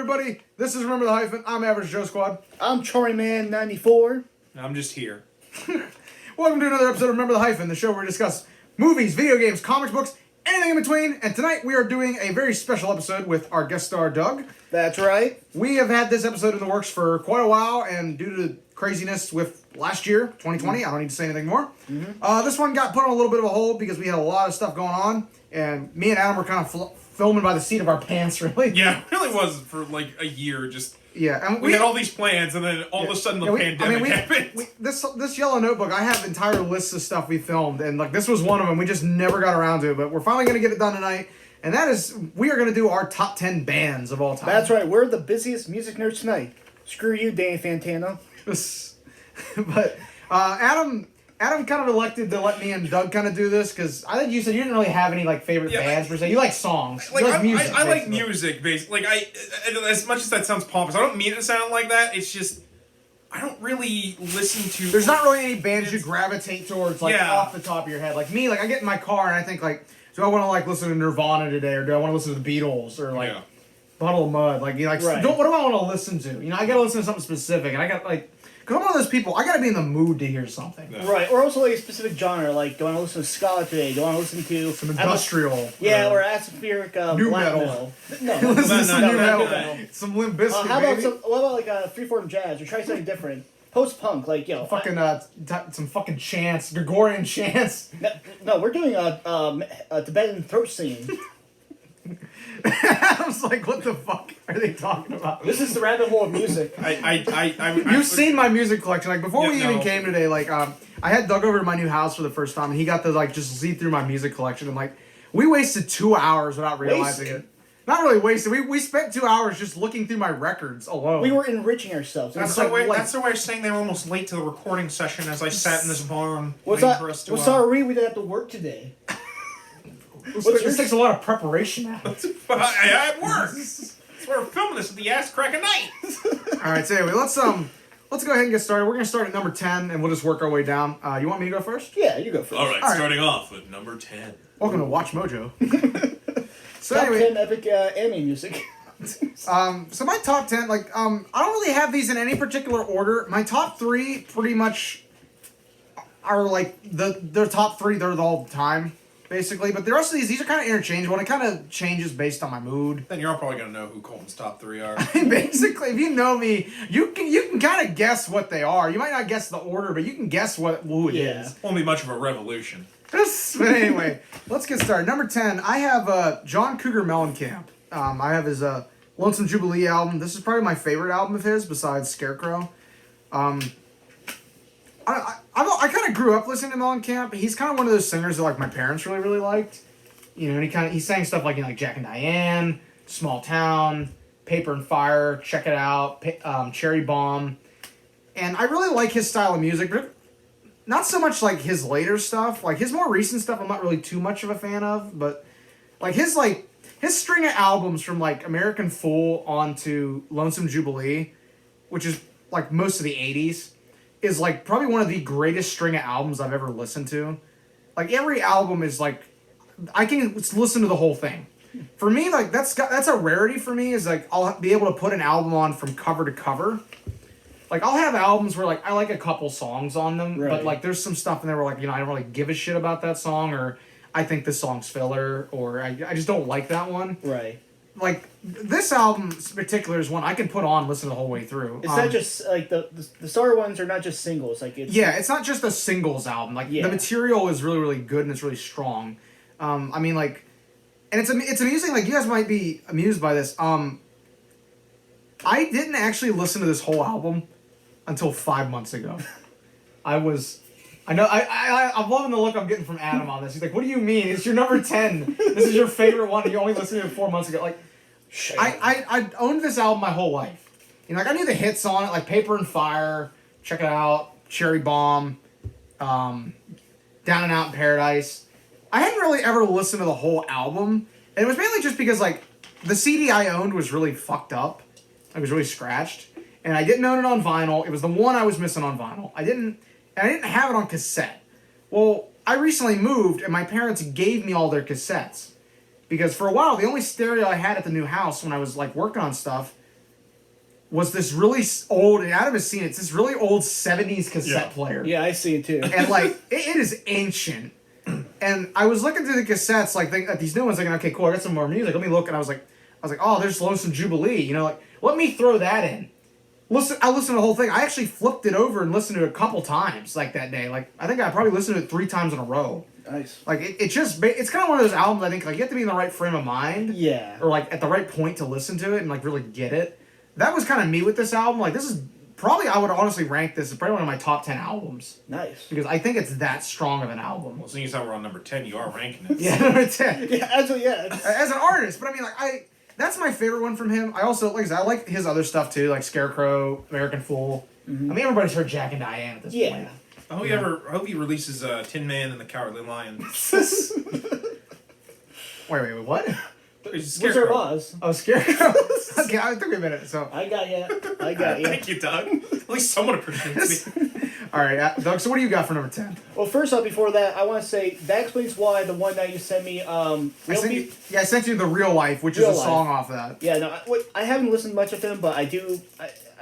everybody. This is Remember the Hyphen. I'm Average Joe Squad. I'm Charlie Man 94. I'm just here. Welcome to another episode of Remember the Hyphen, the show where we discuss movies, video games, comics books, anything in between. And tonight we are doing a very special episode with our guest star, Doug. That's right. We have had this episode in the works for quite a while, and due to craziness with last year, 2020, I don't need to say anything more. This one got put on a little bit of a hold because we had a lot of stuff going on, and me and Adam were kind of filming by the seat of our pants, really. Yeah, it really was for like a year. Just and we had all these plans, and then all of a sudden the pandemic happened. This yellow notebook, I have entire lists of stuff we filmed, and like this was one of them. We just never got around to it, but we're finally going to get it done tonight. And that is, we are going to do our top 10 bands of all time. That's right. We're the busiest music nerds tonight. Screw you, Danny Fantano. But Adam kind of elected to let me and Doug kind of do this because I think you said you didn't really have any like favorite bands per se. You like songs. Like, you like music. I like music, basically. Like as much as that sounds pompous, I don't mean it to sound like that. It's just I don't really listen to. There's not really any bands you gravitate towards like off the top of your head. Like me, like I get in my car and I think like, do I want to like listen to Nirvana today or do I want to listen to the Beatles or like Bottle of Mud? Like you know, like what do I want to listen to? You know, I got to listen to something specific, and I got like. Because I'm one of those people, I gotta be in the mood to hear something. Yeah. Right, or also like a specific genre, like do I want to listen to ska today? Do I want to listen to... Some industrial. Or atmospheric new black metal. No, listen to some new metal. metal. Some Limp Bizkit, how about what about like freeform jazz, or try something different? Post-punk, like, yo... some fucking chants, Gregorian chants. No, we're doing a Tibetan throat singing. I was like, what the fuck are they talking about? This is the rabbit hole of music. You've seen my music collection. Like, before we even came today, like, I had Doug over to my new house for the first time, and he got to, like, just see through my music collection. And, like, we wasted 2 hours without realizing it. Not really wasted. We spent 2 hours just looking through my records alone. We were enriching ourselves. That's the way I was saying they were almost late to the recording session as I sat in this barn waiting for us to... Sorry, we didn't have to work today. This takes a lot of preparation now. It works. We're filming this at the ass crack of night. Alright, so anyway, let's go ahead and get started. We're gonna start at number 10 and we'll just work our way down. You want me to go first? Yeah, you go first. Alright, starting off with number 10. Welcome to Watch Mojo. So top anyway, 10 epic anime music. So my top 10, like, I don't really have these in any particular order. My top 3 pretty much are like the top 3, they're all the time. Basically, but the rest of these are kind of interchangeable, and it kind of changes based on my mood. Then you're all probably going to know who Colton's top 3 are. Basically, if you know me, you can kind of guess what they are. You might not guess the order, but you can guess who it is. Won't be much of a revolution. But anyway, let's get started. Number 10, I have John Cougar Mellencamp. I have his Lonesome Jubilee album. This is probably my favorite album of his, besides Scarecrow. I kind of grew up listening to Mellencamp. He's kind of one of those singers that like my parents really, really liked. You know, and he sang stuff like, you know, like Jack and Diane, Small Town, Paper and Fire, Check It Out, Cherry Bomb. And I really like his style of music, but not so much like his later stuff. Like his more recent stuff I'm not really too much of a fan of, but like his string of albums from like American Fool on to Lonesome Jubilee, which is like most of the 80s. Is like probably one of the greatest string of albums I've ever listened to. Like every album is like, I can listen to the whole thing. For me, like that's a rarity for me. Is like I'll be able to put an album on from cover to cover. Like I'll have albums where like I like a couple songs on them, but like there's some stuff in there where like, you know, I don't really give a shit about that song, or I think this song's filler, or I just don't like that one. Right. Like this album in particular is one I can put on, listen the whole way through. It's not just like the star ones are not just singles. Like it's not just a singles album. Like the material is really, really good and it's really strong. I mean, like, and it's amusing. Like you guys might be amused by this. I didn't actually listen to this whole album until 5 months ago. I'm loving the look I'm getting from Adam on this. He's like, "What do you mean? It's your number 10. This is your favorite one. And you only listened to it 4 months ago." Like, I owned this album my whole life. You know, like I knew the hits on it, like Paper and Fire, Check It Out, Cherry Bomb, Down and Out in Paradise. I hadn't really ever listened to the whole album, and it was mainly just because like the CD I owned was really fucked up. It was really scratched, and I didn't own it on vinyl. It was the one I was missing on vinyl. I didn't have it on cassette. Well, I recently moved, and my parents gave me all their cassettes. Because for a while, the only stereo I had at the new house when I was, like, working on stuff was this really old, and Adam has seen it, it's this really old 70s cassette player. Yeah, I see it too. And like, it is ancient. And I was looking through the cassettes, like at these new ones, thinking, okay, cool, I got some more music. Let me look, and I was like, oh, there's Lonesome Jubilee. You know, like, let me throw that in. I listened to the whole thing. I actually flipped it over and listened to it a couple times, like that day. Like, I think I probably listened to it 3 times in a row. Nice. Like, it's kind of one of those albums, I think, like, you have to be in the right frame of mind. Yeah. Or, like, at the right point to listen to it and, like, really get it. That was kind of me with this album. Like, this is probably, I would honestly rank this as probably one of my top 10 albums. Nice. Because I think it's that strong of an album. Well, seeing as how we're on number 10, you are ranking it. Yeah, number 10. Yeah, actually, yeah. As an artist, but I mean, like, that's my favorite one from him. I also, like I said, I like his other stuff too, like Scarecrow, American Fool. Mm-hmm. I mean, everybody's heard Jack and Diane at this point. I hope he releases Tin Man and the Cowardly Lion. Wait, what? Wizard of Oz. Oh, Scarecrow. Okay, it took me a minute, so. I got you. Thank you, Doug. At least someone appreciates me. All right, Doug, so what do you got for number 10? Well, first off, before that, I want to say that explains why the one that you sent me, I sent you The Real Life, which is a song off that. Yeah, no, I haven't listened much of him, but I do.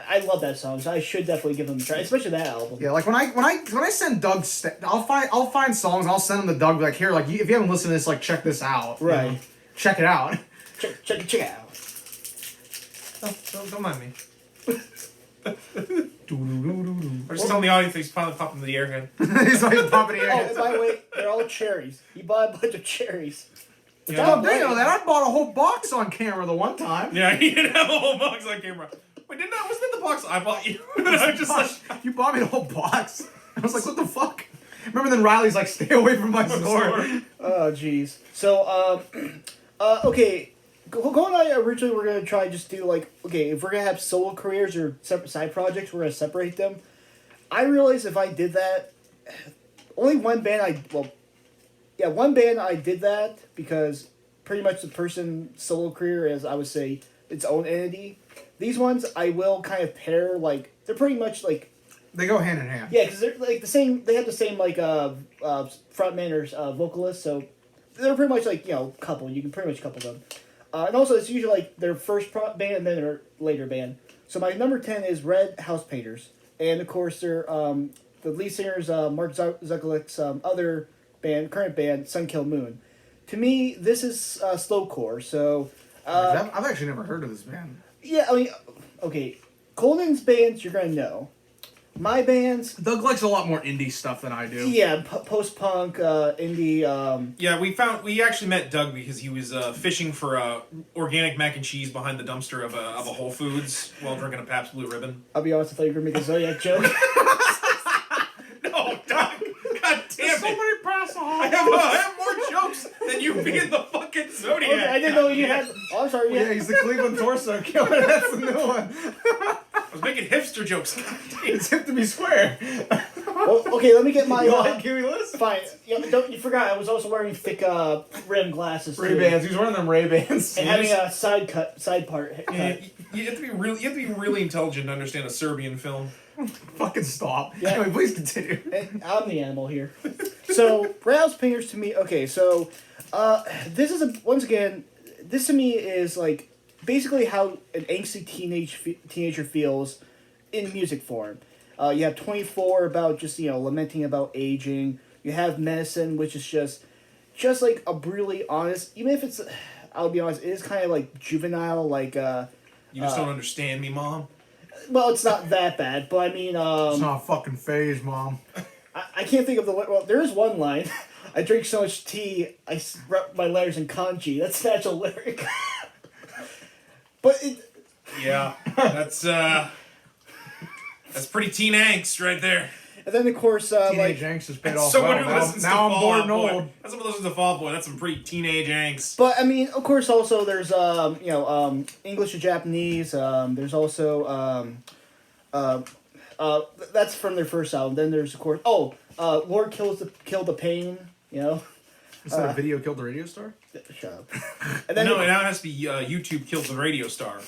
I love that song, so I should definitely give him a try, especially that album. Yeah, like when I send Doug, I'll find songs and I'll send them to Doug. Like, here, like, if you haven't listened to this, like, check this out. Right. You know? Check it out. Check it out. Don't mind me. We're just telling the audience that he's finally popping the airhead. He's like popping the air. Oh, by the way, they're all cherries. He bought a bunch of cherries. Yeah, they know that. I bought a whole box on camera the one time. Yeah, he didn't have a whole box on camera. Wait, wasn't that the box I bought you? I was just like, you bought me the whole box. I was like, what the fuck? Remember then Riley's like, stay away from my store. Oh, jeez. So, okay. Going on, originally we're going to try just do, like, okay, if we're going to have solo careers or separate side projects, we're going to separate them. I realized if I did that, only one band I did that because pretty much the person's solo career is, I would say, its own entity. These ones, I will kind of pair, like, they're pretty much, like... They go hand in hand. Yeah, because they're, like, the same, they have the same, like, frontman or vocalist, so they're pretty much, like, you know, couple. You can pretty much couple them. And also, it's usually like their first band and then their later band. So my number 10 is Red House Painters. And of course, they're, the lead singer is Mark Zuckerlick's other band, current band, Sun Kill Moon. To me, this is slowcore, so... I've actually never heard of this band. Yeah, I mean, okay. Colden's bands, you're going to know. My bands... Doug likes a lot more indie stuff than I do. Yeah, post-punk, indie... Yeah, we actually met Doug because he was fishing for organic mac and cheese behind the dumpster of a Whole Foods while drinking a Pabst Blue Ribbon. I'll be honest, I thought you were going to make a Zodiac joke. No, Doug! God damn it! Somebody pass on. I have more jokes than you being the fucking Zodiac. Okay, I didn't know you had... Oh, I'm sorry. Yeah, he's the Cleveland Torso Killer. That's the new one. I was making hipster jokes. It's hip to be square. Well, okay, let me get my... You like Huey Lewis? Fine. You forgot, I was also wearing thick rim glasses, too. Ray-Bans. He's wearing them Ray-Bans. And having a side part. Yeah, you have to be really intelligent to understand a Serbian film. Fucking stop. Yeah. Anyway, please continue. I'm the animal here. So, Red House Painters to me, okay, so, this is, once again, this to me is, like, basically how an angsty teenager feels in music form. You have 24 about just, you know, lamenting about aging. You have Medicine, which is just like a really honest, even if it's, I'll be honest, it is kind of like juvenile, like, You just don't understand me, Mom. well, it's not that bad, but I mean, It's not a fucking phase, Mom. I can't think of the, well, there is one line. I drink so much tea, I write my letters in kanji. That's an actual lyric. But it... Yeah, that's pretty teen angst right there. And then, of course, Teenage angst has paid off Someone well. who listens Now to I'm Fall bored Out and Boy. old. That's someone who listens to Fall Out Boy. That's some pretty teenage angst. But, I mean, of course, also, there's, English to Japanese. There's also, that's from their first album. Then there's, of course, Lord Killed the Pain, you know. Is that a video killed the radio star? Shut up. And then, No, it now has to be YouTube Killed the Radio Star.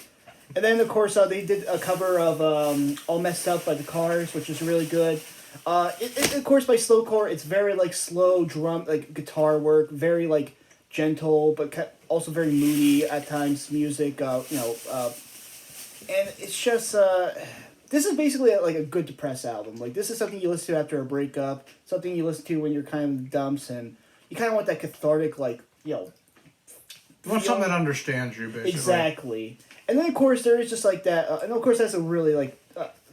And then, of course, they did a cover of All Messed Up by the Cars, which is really good. Of course, by slowcore, it's very, like, slow drum, like, guitar work, very, like, gentle, but also very moody at times music, and it's just this is basically like a good depressed album. Like this is something you listen to after a breakup, something you listen to when you're kind of in the dumps, and you kind of want that cathartic, like you want something that understands you, basically. Exactly. And then of course there is just like that, and of course that's a really like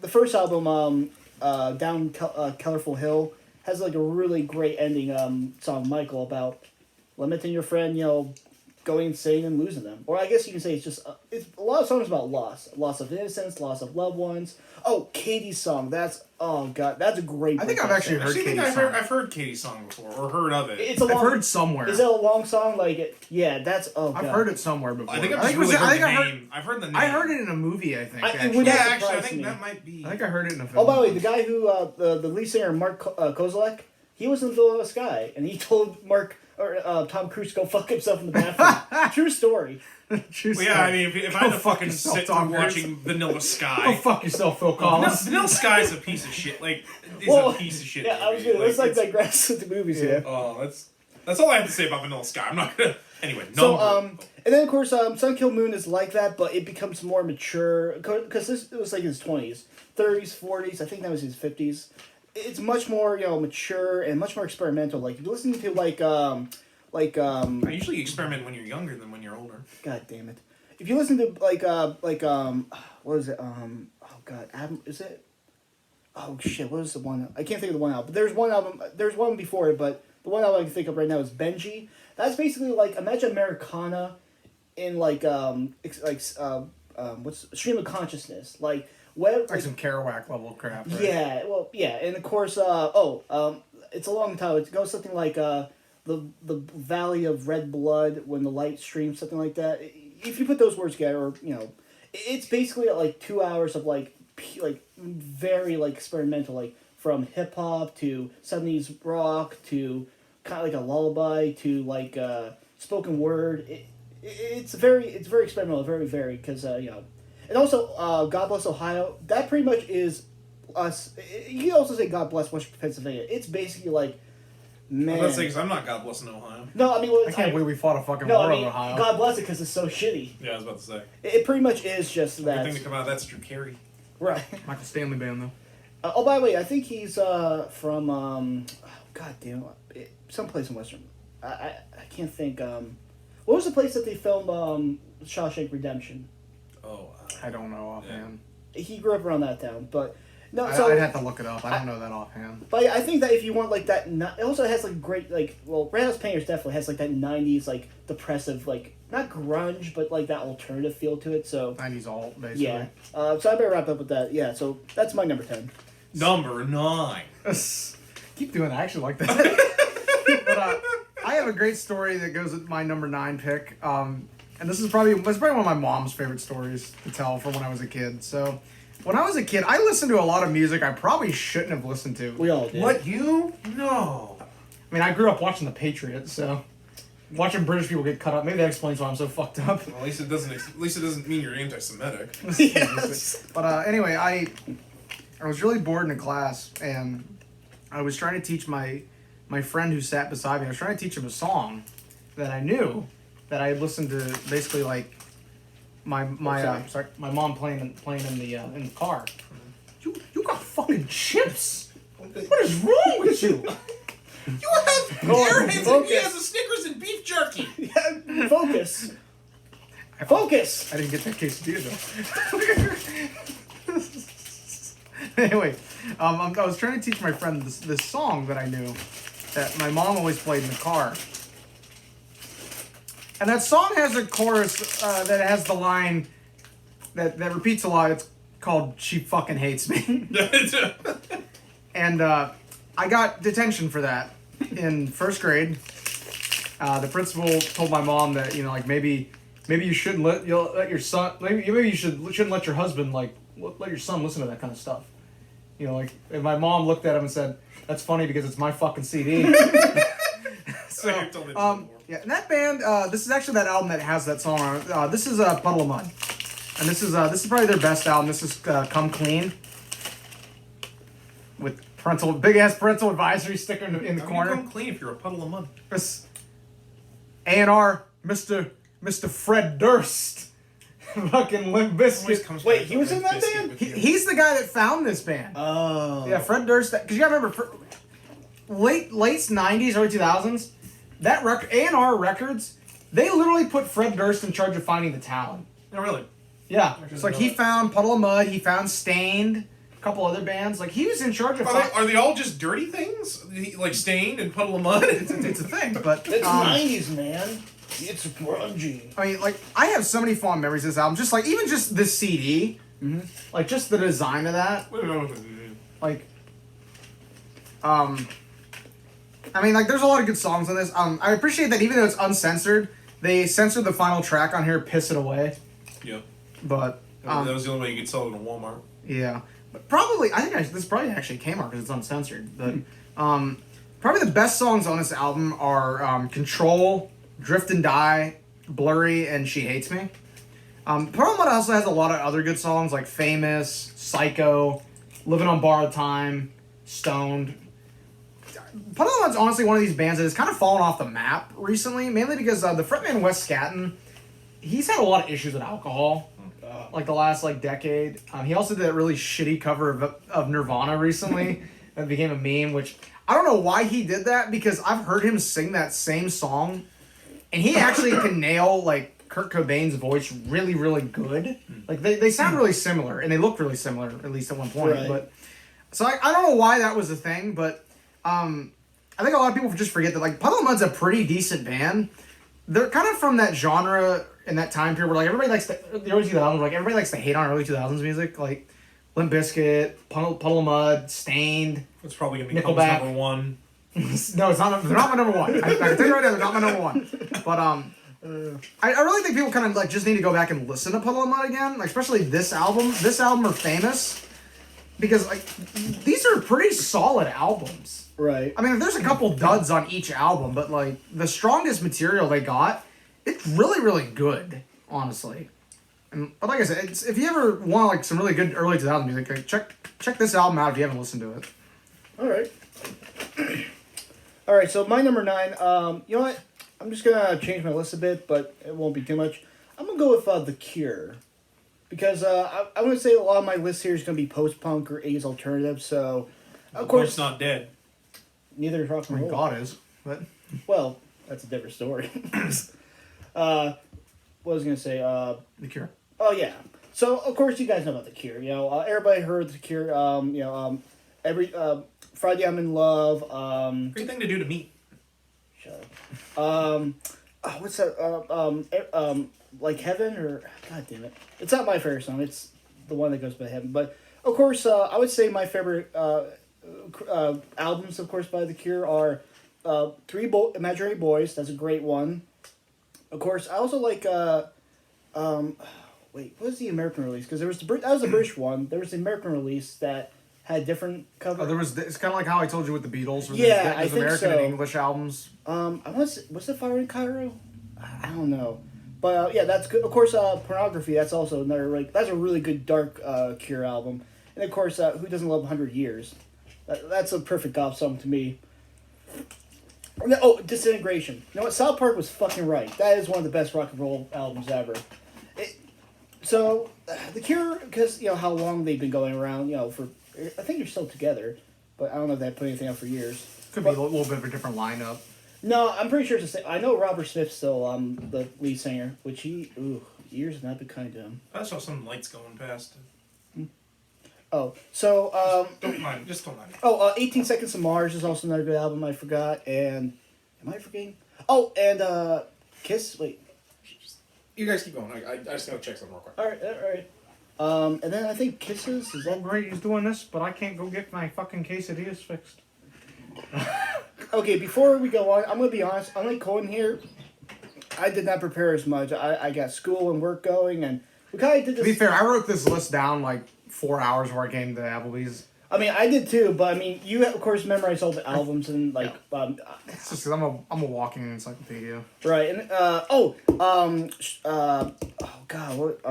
the first album, Down Colorful Hill, has like a really great ending song, Michael, about limiting your friend, going insane and losing them. Or I guess you can say it's just it's a lot of songs about loss of innocence, loss of loved ones. Oh, Katie's song. That's a great. I think I've actually heard Katie's song. I've heard Katie's song before, or heard of it. I've heard somewhere. Is it a long song? That's God. I've heard it somewhere before. I think I've really heard the name. I've heard the name. I heard it in a movie. I think. I think that might be. I think I heard it in a film. Oh, by the way, the guy who the lead singer Mark Kozlak, he was in The Vanilla Sky, and he told Tom Cruise to go fuck himself in the bathroom. True story. True story. Yeah, I mean, if I had to fucking yourself, sit Tom through Cruise. watching Vanilla Sky. Go fuck yourself, Phil Collins. Vanilla Sky is a piece of shit. Like, a piece of shit. Yeah, I was gonna. Let's digress with the movies here. Oh, that's all I have to say about Vanilla Sky. I'm not gonna. Anyway, So and then of course Sun Kill Moon is like that, but it becomes more mature because it was like his 20s, 30s, 40s. I think that was his 50s. It's much more mature and much more experimental. Like if you listen to I usually experiment when you're younger than when you're older. God damn it! If you listen to what is it? Oh God, Adam, is it? Oh shit! What is the one? I can't think of the one album. But there's one album. There's one before it, but the one album I can think of right now is Benji. That's basically like imagine Americana in what's stream of consciousness like some Kerouac level crap. Right? Yeah, well, yeah, and of course, it's a long title. It goes something like the Valley of Red Blood when the light streams, something like that. If you put those words together, or it's basically like 2 hours of like very like experimental, like from hip hop to 70s rock to kind of like a lullaby to like spoken word. It's very experimental, very varied because and also God Bless Ohio. That pretty much is us. You can also say God Bless West Pennsylvania. It's basically like. Man. I'm not saying because I'm not God blessing Ohio. No, I mean, I can't believe we fought a fucking war in Ohio. God bless it because it's so shitty. Yeah, I was about to say. It pretty much is just that. Good thing to come out of that's Drew Carey. Right. Michael Stanley band though. Oh, by the way, I think he's from God damn it, someplace in Western. I can't think. What was the place that they filmed Shawshank Redemption? Oh, I don't know offhand. Yeah. He grew up around that town, but. No, I'd have to look it up. I don't know that offhand. But I think that if you want like that, it also has like great Red House Painters definitely has like that 90s like depressive like not grunge but like that alternative feel to it. So 90s alt basically. Yeah. So I better wrap up with that. Yeah. So that's my number 10. Number 9. Keep doing that. I actually like that. But I have a great story that goes with my number 9 pick. And this is probably one of my mom's favorite stories to tell from when I was a kid. So. When I was a kid, I listened to a lot of music I probably shouldn't have listened to. We all did. What, you? No. I mean, I grew up watching The Patriots, so watching British people get cut up, maybe that explains why I'm so fucked up. Well, at least it doesn't mean you're anti-Semitic. Yes. But anyway, I was really bored in a class, and I was trying to teach my friend who sat beside me. I was trying to teach him a song that I knew that I had listened to basically like. My mom playing in the car. You got fucking chips. What is wrong with you? You have Airheads and he has a Snickers and beef jerky. Yeah, focus. Focus. I didn't get that quesadilla though. Anyway, I was trying to teach my friend this song that I knew that my mom always played in the car. And that song has a chorus that has the line that repeats a lot. It's called "She Fucking Hates Me." And I got detention for that in first grade. The principal told my mom that maybe you shouldn't let your son maybe you shouldn't let your husband let your son listen to that kind of stuff. And my mom looked at him and said, "That's funny because it's my fucking CD." So, yeah, and that band, this is actually that album that has that song on it. This is Puddle of Mud, and this is probably their best album. This is Come Clean, with big ass parental advisory sticker in the corner. Come clean if you're a puddle of mud. A&R, Mr. Fred Durst. Fucking Limp Always Bizkit. comes Wait, back he to was in Limp that Bizkit band? with you. He's the guy that found this band. Oh. Yeah, Fred Durst. Because you gotta remember, late 90s, early 2000s, that record, A&R Records, they literally put Fred Durst in charge of finding the talent. No, really. Yeah, I it's like didn't he know found Puddle of Mud, he found Stained, a couple other bands. Like he was in charge of. Are they all just dirty things? Like Stained and Puddle of Mud? It's a thing, but It's 90s, man. It's grungy. I mean, like I have so many fond memories of this album. Just like even just this CD, like just the design of that, like, I mean, like there's a lot of good songs on this. I appreciate that even though it's uncensored, they censored the final track on here, "Piss It Away." Yeah. But That was the only way you could sell it in Walmart. yeah, but probably I think this probably actually Kmart because it's uncensored. But probably the best songs on this album are "Control," "Drift and Die," "Blurry," and "She Hates Me." Pearl Mud also has a lot of other good songs like "Famous," "Psycho," "Living on Borrowed Time," "Stoned." Puddle of Mud's honestly one of these bands that has kind of fallen off the map recently, mainly because the frontman Wes Scatton, he's had a lot of issues with alcohol, like the last decade. He also did a really shitty cover of Nirvana recently that became a meme, which I don't know why he did that because I've heard him sing that same song, and he actually can nail like Kurt Cobain's voice really, really good. Like they sound really similar, and they look really similar at least at one point. Right. But so I don't know why that was a thing, but. I think a lot of people just forget that like Puddle of Mud's a pretty decent band. They're kind of from that genre in that time period where like everybody likes the early 2000s, like everybody likes to hate on early 2000s music, like Limp Bizkit, Puddle of Mud, Stained. It's probably gonna become Nickelback. number one. No, it's not. They're not my number one. I can tell you right now, they're not my number one. But I really think people kind of like just need to go back and listen to Puddle of Mud again, like especially this album. This album or Famous, because like these are pretty solid albums. Right. I mean, there's a couple duds on each album, but like the strongest material they got, it's really, really good, honestly. But like I said, if you ever want like some really good early 2000s music, like, check this album out if you haven't listened to it. All right. All right. So my number 9. You know what? I'm just gonna change my list a bit, but it won't be too much. I'm gonna go with The Cure, because I want to say a lot of my list here is gonna be post punk or 80s alternative. So of course, It's not dead. neither is rock I and mean, roll. God is, but Well, that's a different story. What was I gonna say? The Cure. Oh yeah. So of course you guys know about The Cure. You know, everybody heard The Cure. Every Friday I'm in Love. Great thing to do to meet. Shut up. What's that? Like Heaven or God damn it! It's not my favorite song. It's the one that goes by Heaven. But of course, I would say my favorite albums, of course, by The Cure are Imaginary Boys. That's a great one. Of course, I also like wait, what was the American release? Because there was that was the British one. There was the American release that had different cover. It's kind of like how I told you with the Beatles. Where Yeah, there's I think American so. and English albums. Was it Fire in Cairo? I don't know, but yeah, that's good. Of course, Pornography. That's also another that's a really good dark Cure album. And of course, Who Doesn't Love 100 Years? That's a perfect goth song to me. Oh, Disintegration. You know what? South Park was fucking right. That is one of the best rock and roll albums ever. The Cure, because how long they've been going around. I think they're still together, but I don't know if they put anything out for years. Could be a little bit of a different lineup. No, I'm pretty sure it's the same. I know Robert Smith's still the lead singer, which years have not been kind to him. I saw some lights going past. Oh, so Don't mind. Just don't mind. 18 Seconds to Mars is also another good album I forgot. And am I forgetting? Oh, and Kiss. Wait. You guys keep going. I just gotta check something real quick. All right. And then I think Kisses is that. Great, he's doing this, but I can't go get my fucking quesadillas fixed. Okay, before we go on, I'm gonna be honest. Unlike Colton here, I did not prepare as much. I got school and work going, and we kind of did this. To be fair, I wrote this list down like 4 hours before I came to Applebee's. I mean, I did too, but I mean, you of course memorized all the albums and like. It's just because I'm a walking encyclopedia. Right, and oh god, what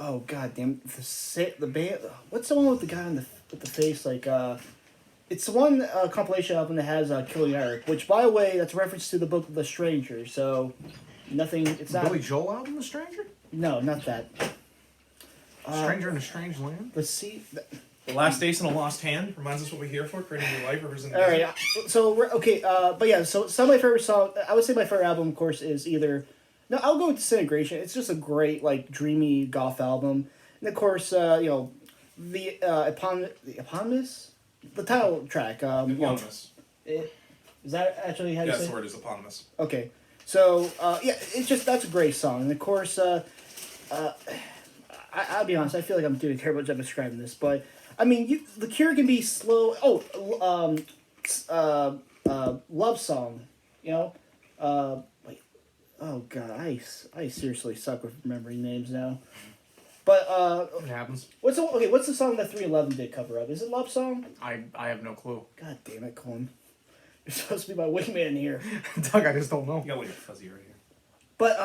oh god damn the band. What's the one with the guy with the face like It's the one compilation album that has Killing Eric, which by the way, that's a reference to the book The Stranger. So nothing. It's not Billy Joel album, The Stranger. No, not that. Stranger in a Strange Land. Let's see. The Last Ace in a Lost Hand reminds us what we're here for, creating new life, representing. All right, so we're okay. But yeah, so some of my favorite songs. I would say my favorite album, of course, is either. No, I'll go with Disintegration. It's just a great, like, dreamy goth album, and of course, the eponymous, the title track. Eponymous. Is that actually how you Yes, say? the word is eponymous. Okay, so yeah, it's just that's a great song, and of course, I'll be honest. I feel like I'm doing a terrible job describing this, but I mean, The Cure can be slow. Love Song, you know. Wait, oh god, I seriously suck with remembering names now. But It happens. what's the song that 311 did cover of? Is it Love Song? I have no clue. God damn it, Colin. You're supposed to be my wingman here. Doug, I just don't know. You got like a fuzzy right here. But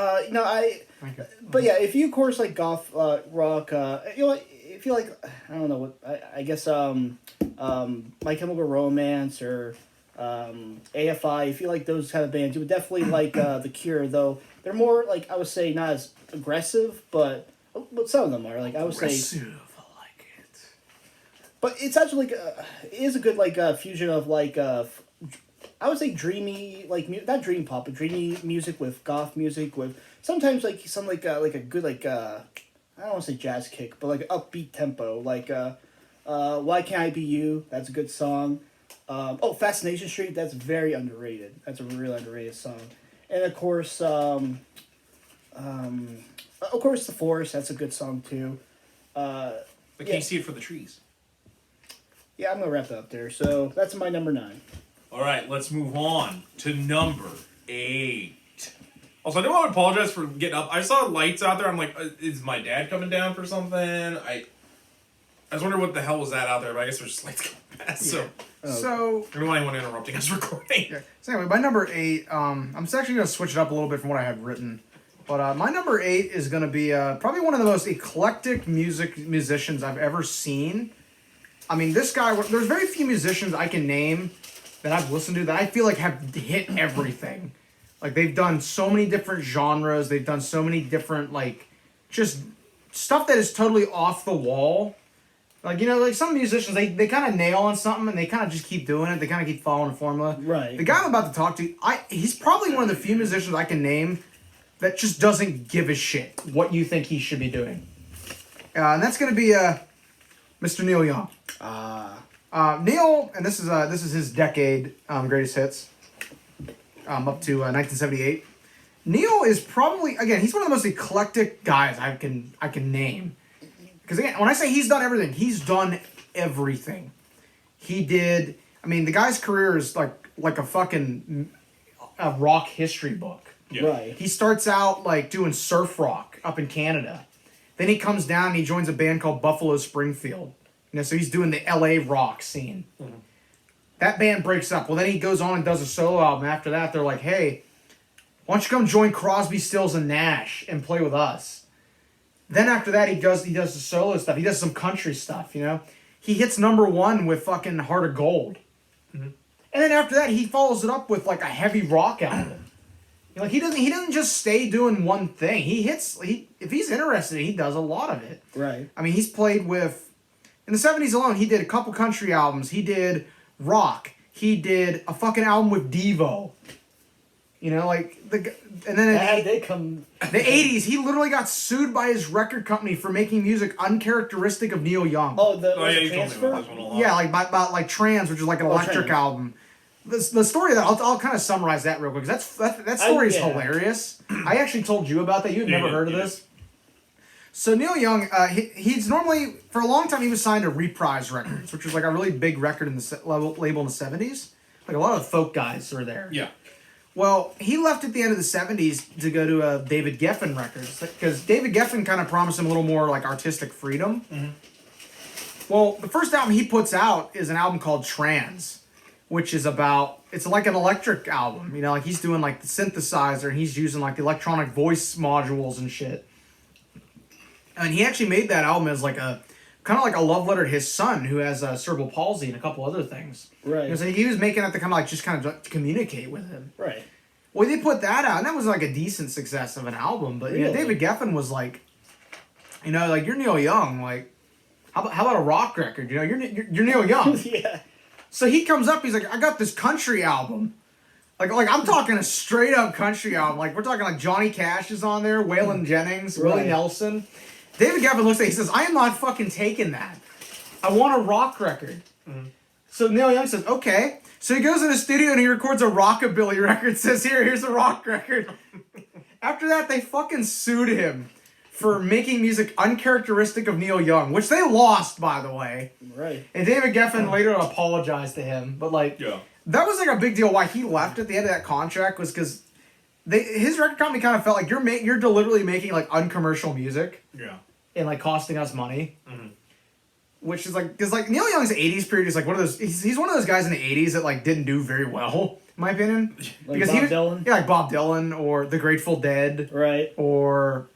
Thank you. But yeah, if you of course like goth rock, you know, if you like, I don't know what I guess My Chemical Romance or AFI, if you like those kind of bands, you would definitely like The Cure. Though they're more like I would say not as aggressive, but some of them are like I would say. Aggressive, I like it. But it's actually like it is a good like fusion of like I would say dreamy like not dream pop but dreamy music with goth music with sometimes like some like a good like I don't want to say jazz kick but like an upbeat tempo like Why Can't I Be You, that's a good song. Fascination Street, that's very underrated, that's a really underrated song. And of course The Forest, that's a good song too. But can you see it for the trees? Yeah, I'm gonna wrap it up there. So that's my number 9. All right, let's move on to number 8. Also, I do want to apologize for getting up. I saw lights out there. I'm like, is my dad coming down for something? I was wondering what the hell was that out there, but I guess there's just lights coming past. So, So, I don't want anyone interrupting us recording. yeah. So anyway, my number 8, I'm actually going to switch it up a little bit from what I had written. But my number 8 is going to be probably one of the most eclectic musicians I've ever seen. I mean, this guy, there's very few musicians I can name that I've listened to that I feel like have hit everything. Like, they've done so many different genres. They've done so many different, like, just stuff that is totally off the wall. Like, you know, like some musicians, they kind of nail on something and they kind of just keep doing it. They kind of keep following a formula. Right. The guy I'm about to talk to, he's probably one of the few musicians I can name that just doesn't give a shit what you think he should be doing. And that's going to be Mr. Neil Young. Neil, and this is his decade greatest hits, up to 1978. Neil is probably, again, he's one of the most eclectic guys I can name. Because again, when I say he's done everything, he's done everything. He did. I mean, the guy's career is like a fucking rock history book. Yeah. Right. He starts out like doing surf rock up in Canada. Then he comes down and he joins a band called Buffalo Springfield. You know, so he's doing the LA rock scene. Mm-hmm. That band breaks up. Well, then he goes on and does a solo album. After that, they're like, hey, why don't you come join Crosby, Stills, and Nash and play with us? Then after that, he does the solo stuff. He does some country stuff, you know? He hits number 1 with fucking Heart of Gold. Mm-hmm. And then after that, he follows it up with like a heavy rock album. You know, like he doesn't just stay doing one thing. If he's interested, he does a lot of it. Right. I mean, he's played with, in the 70s alone, he did a couple country albums. He did rock. He did a fucking album with Devo. You know, like, and then They come. the 80s, he literally got sued by his record company for making music uncharacteristic of Neil Young. Oh, Yeah, you told me transfer. about this one a lot. Yeah, like about like Trans, which is like an electric Trans. album. The story of that, I'll kind of summarize that real quick, because that story is yeah. hilarious. I actually told you about that. You've never heard of yeah. this. So Neil Young, he's normally, for a long time, he was signed to Reprise Records, which was like a really big record in the label in the 70s. Like a lot of the folk guys were there. Yeah. Well, he left at the end of the 70s to go to David Geffen Records, because David Geffen kind of promised him a little more like artistic freedom. Mm-hmm. Well, the first album he puts out is an album called Trans, which is it's like an electric album. You know, like he's doing like the synthesizer and he's using like the electronic voice modules and shit. And he actually made that album as like a kind of like a love letter to his son, who has cerebral palsy and a couple other things. Right. Because he was making it to kind of like just kind of communicate with him. Right. Well, they put that out, and that was like a decent success of an album. But you know, David Geffen was like, you know, like you're Neil Young. Like, how about a rock record? You know, you're Neil Young. Yeah. So he comes up, he's like, I got this country album. Like I'm talking a straight up country album. Like we're talking like Johnny Cash is on there, Waylon Jennings, Willie Nelson. David Geffen looks at it, he says, I am not fucking taking that. I want a rock record. Mm-hmm. So Neil Young says, okay. So he goes in the studio and he records a rockabilly record, says, here's a rock record. After that, they fucking sued him for making music uncharacteristic of Neil Young, which they lost, by the way. Right. And David Geffen later apologized to him, but like, that was like a big deal. Why he left at the end of that contract was because his record company kind of felt like you're deliberately making like uncommercial music, and like costing us money, which is like because like Neil Young's '80s period is like one of those. He's one of those guys in the '80s that like didn't do very well, in my opinion. Like because Bob Dylan, like Bob Dylan or the Grateful Dead, right? Or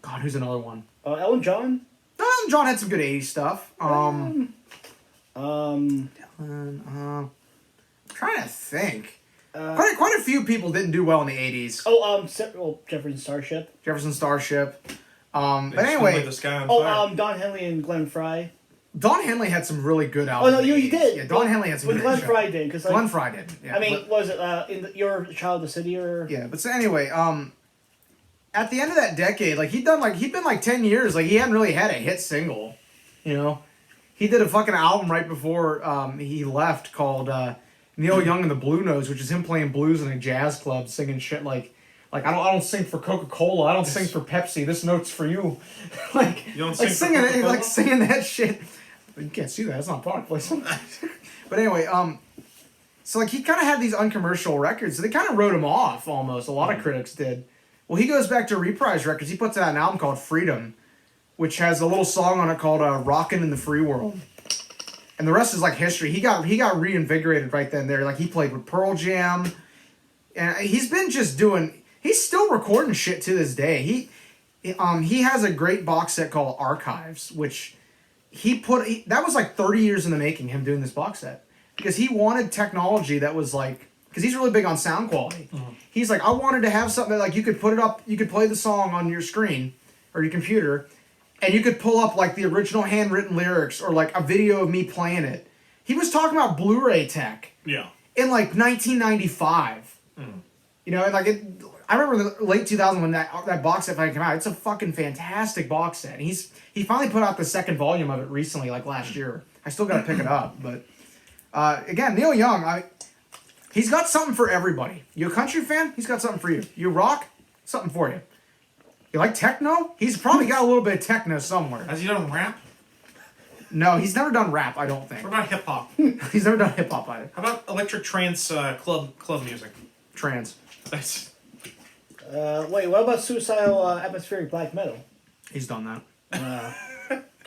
God, who's another one? Elton John. Elton John had some good '80s stuff. Dylan. Trying to think. Quite a few people didn't do well in the 80s. Jefferson Starship. But anyway. Don Henley and Glenn Frey. Don Henley had some really good albums. Oh, no, you did. Yeah, Don Henley had some good Glenn Frey did. Cause, like, Glenn Frey did. Yeah, I mean, was it in Your Child of the City or? Yeah, but so anyway, at the end of that decade, like he'd been like 10 years, like he hadn't really had a hit single, you know? He did a fucking album right before he left called Neil Young and the Blue Notes, which is him playing blues in a jazz club, singing shit like I don't sing for Coca-Cola, I don't sing for Pepsi. This note's for you. Like you don't singing that shit. You can't see that. It's not product placement. But anyway, so like he kind of had these uncommercial records, so they kind of wrote him off almost. A lot of critics did. Well, he goes back to Reprise Records. He puts out an album called Freedom, which has a little song on it called "Rockin' in the Free World." And the rest is like history. He got reinvigorated right then and there. Like he played with Pearl Jam, and he's been just doing. He's still recording shit to this day. He has a great box set called Archives, which that was like 30 years in the making. Him doing this box set because he wanted technology that was like because he's really big on sound quality. Mm-hmm. He's like, I wanted to have something that like you could put it up, you could play the song on your screen or your computer. And you could pull up, like, the original handwritten lyrics or, like, a video of me playing it. He was talking about Blu-ray tech. Yeah. In, like, 1995. Mm. You know, and, like, I remember the late 2000 when that box set finally came out. It's a fucking fantastic box set. And he finally put out the second volume of it recently, like, last year. I still got to pick it up. But, again, Neil Young, he's got something for everybody. You a country fan? He's got something for you. You rock? Something for you. You like techno? He's probably got a little bit of techno somewhere. Has he done rap? No, he's never done rap, I don't think. What about hip hop? He's never done hip hop either. How about electric trance club music? Trance. Nice. Wait, what about suicidal atmospheric black metal? He's done that.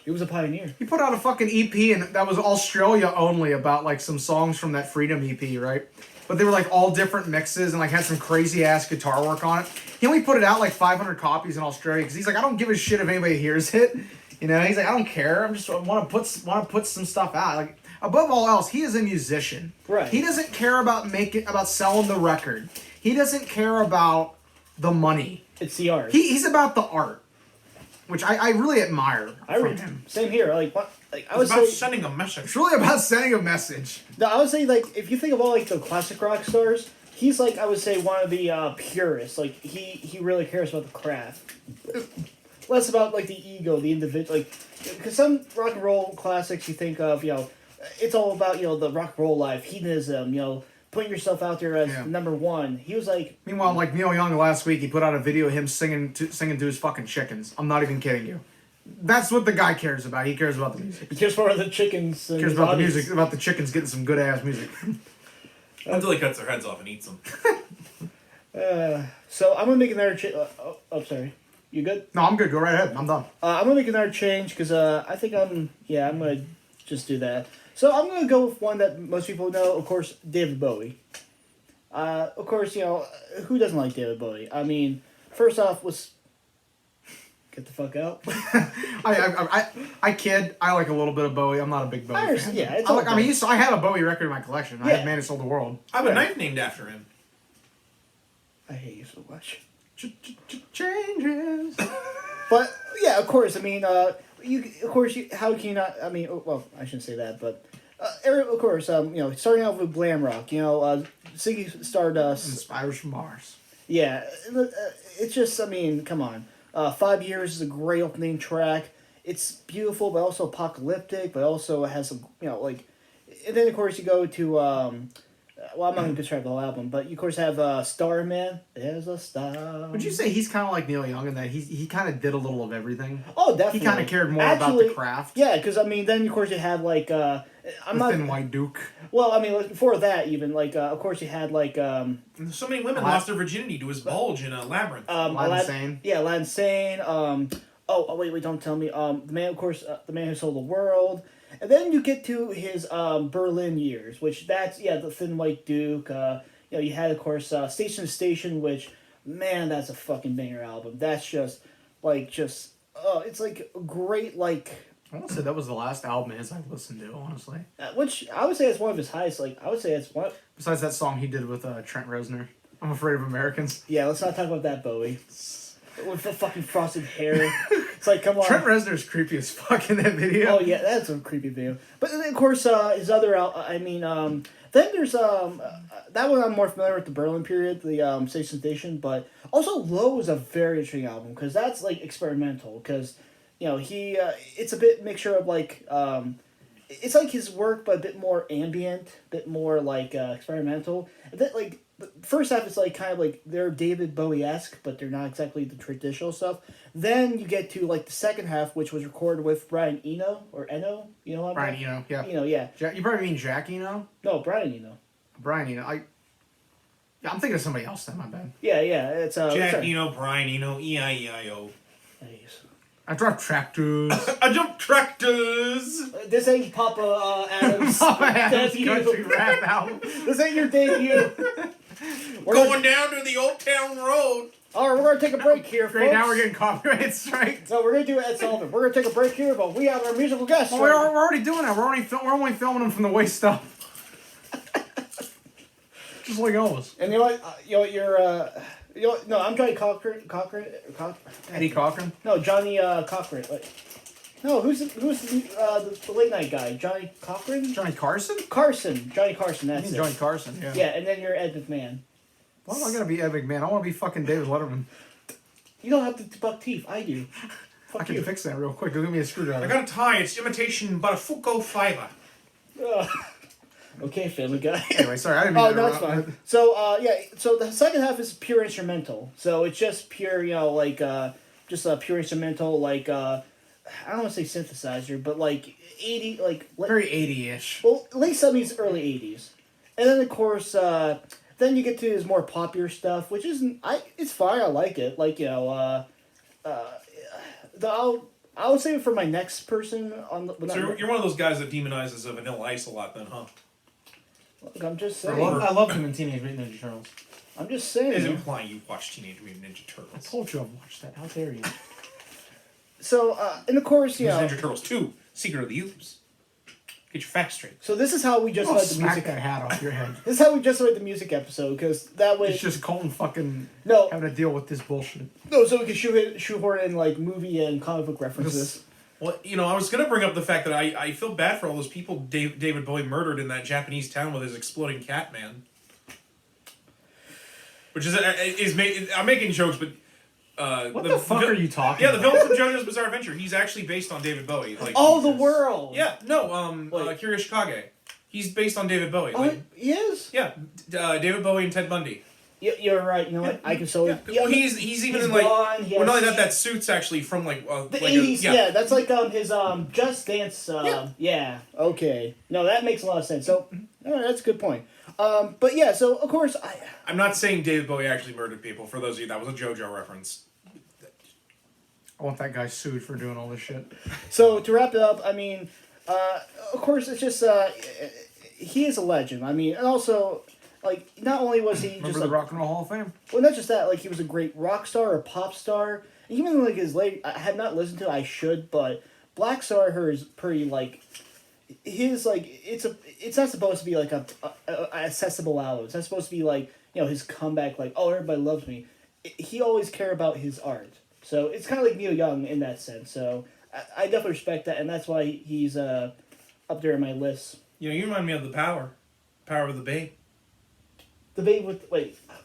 He was a pioneer. He put out a fucking EP, and that was Australia only about like some songs from that Freedom EP, right? But they were like all different mixes and like had some crazy ass guitar work on it. He only put it out like 500 copies in Australia because he's like, I don't give a shit if anybody hears it. You know, he's like, I don't care. I'm just want to put some stuff out. Like above all else, he is a musician. Right. He doesn't care about selling the record. He doesn't care about the money. It's the art. He's about the art, which I really admire from him. Same here. Like what? Like it's about sending a message. It's really about sending a message. No, I would say like if you think of all like the classic rock stars, he's like I would say one of the purists. Like he really cares about the craft, less about like the ego, the individual. Like because some rock and roll classics you think of, it's all about the rock and roll life, hedonism, putting yourself out there as number one. He was like. Meanwhile, like Neil Young last week, he put out a video of him singing to his fucking chickens. I'm not even kidding you. That's what the guy cares about. He cares about the music. He cares for the chickens. He cares about the music, about the chickens getting some good ass music. Until he cuts their heads off and eats them. So I'm gonna make another change. Sorry. You good? No, I'm good. Go right ahead. I'm done. I'm gonna make another change because I think I'm gonna just do that. So I'm gonna go with one that most people know. Of course, David Bowie. Of course, who doesn't like David Bowie? I mean, first off, get the fuck out. I kid. I like a little bit of Bowie. I'm not a big Bowie fan. Yeah, it's I have a Bowie record in my collection. I have Man Who Sold the World. I have a knife named after him. I hate you so much. Changes. But yeah, of course. I mean, how can you not? I mean, well, I shouldn't say that, but of course, starting off with glam rock, Ziggy Stardust, Inspires from Mars. yeah, it's just, I mean, come on, 5 Years is a great opening track. It's beautiful, but also apocalyptic, but also has some, and then of course you go to well, I'm not going to describe the whole album, but you of course have Starman. There's a star. Would you say he's kind of like Neil Young in that he kind of did a little of everything? Oh, definitely. He kind of cared more about the craft. Yeah, because, I mean, then of course you had, Thin White Duke. Well, I mean, before that, even, of course you had, So many women lost their virginity to his bulge in a labyrinth. Aladdin Sane. Yeah, Aladdin Sane. Wait, don't tell me. The Man, of course, The Man Who Sold the World. And then you get to his Berlin years, which that's, the Thin White Duke. You had, of course, Station to Station, which, man, that's a fucking banger album. That's just, it's like a great, I want to say that was the last album of his I listened to, honestly. Which I would say is one of his highest. I would say it's one. Besides that song he did with Trent Reznor, I'm Afraid of Americans. Yeah, let's not talk about that, Bowie. With the fucking frosted hair. It's like, come on. Trent Reznor's creepy as fuck in that video. Oh, yeah, that's a creepy video. But then, of course, his other then there's, that one I'm more familiar with, the Berlin period, the Station, but also Low is a very interesting album, because that's, experimental, because, it's a bit mixture of, it's like his work, but a bit more ambient, a bit more, experimental. And then, the first half is they're David Bowie-esque, but they're not exactly the traditional stuff. Then you get to the second half, which was recorded with Brian Eno or Eno. You know what? Brian Eno, yeah. Eno, yeah. You probably mean Jack Eno? No, Brian Eno. Brian Eno. I'm thinking of somebody else then. My bad. Yeah. It's Jack Eno, Brian Eno, E-I-E-I-O. Nice. I dropped tractors. I jump tractors. This ain't Papa Adams' Papa Adams debut. country rap album. This ain't your debut. Going down to the Old Town Road. All right, we're going to take a break here, Great, folks. now we're getting copyright strikes. No, we're going to do Ed Sullivan. We're going to take a break here, but we have our musical guest. Well, we're already doing that. We're only filming them from the waist up. Just like always. And no, I'm Johnny Cochran. Eddie Cochran? No, Johnny Cochran. No, who's the late night guy? Johnny Cochran? Johnny Carson? Carson. Johnny Carson, that's it. Johnny Carson, yeah. Yeah, and then you're Ed McMahon. Why do I gotta be Ed McMahon? I want to be fucking David Letterman. You don't have to buck teeth. I do. Fuck I can you. fix that real quick. Go give me a screwdriver. I got a tie. It's imitation Buttafuoco fiber. Okay, Family Guy. Anyway, sorry, I didn't mean Oh, to no, it's interrupt. fine. So, so the second half is pure instrumental. So it's just pure, just a pure instrumental, I don't want to say synthesizer, but 80, Very 80-ish. well, late 70s, early 80s. And then, of course, then you get to his more popular stuff, which isn't, it's fine, I like it. I'll save it for my next person on the... So you're one of those guys that demonizes Vanilla Ice a lot then, huh? Look, I'm just I saying. loved him in Teenage Mutant Ninja Turtles. I'm just saying. Is implying you watched Teenage Mutant Ninja I Turtles. told you I've watched that. How dare you? So, and of course, There's Ninja Turtles 2, Secret of the Oops. Get your facts straight. So this is how we just I'll read the smack music. that hat off your head. This is how we just read the music episode, because that way... It's just Colton fucking No. having to deal with this bullshit. No, so we can shoehorn in, movie and comic book references. Well, I was going to bring up the fact that I feel bad for all those people David Bowie murdered in that Japanese town with his exploding cat man. Which I'm making jokes, but... What the fuck are you talking about? Yeah, the about? villain from JoJo's Bizarre Adventure. He's actually based on David Bowie. The world! Yeah, no, Wait. Kirishikage. He's based on David Bowie. Oh, he is? Yeah, David Bowie and Ted Bundy. You're right. You know what? I can so... Yeah. Well, he's even he's in blonde, well, not only that suit's actually from the 80s, yeah. That's his Just Dance, yeah. Okay. No, that makes a lot of sense. So, that's a good point. But yeah, so of course I'm not saying David Bowie actually murdered people. For those of you, that was a JoJo reference. I want that guy sued for doing all this shit. So to wrap it up, I mean, of course it's just he is a legend. I mean, and also not only was he Remember just the Rock and Roll Hall of Fame? well, not just that, he was a great rock star or pop star. Even his late, I have not listened to it, I should, but Black Star, her is pretty his it's not supposed to be a accessible album. It's not supposed to be his comeback, like, oh, everybody loves me. He always cared about his art. So it's kind of like Neil Young in that sense. So I definitely respect that, and that's why he's up there in my list. You remind me of the Power of the Bay. The Babe with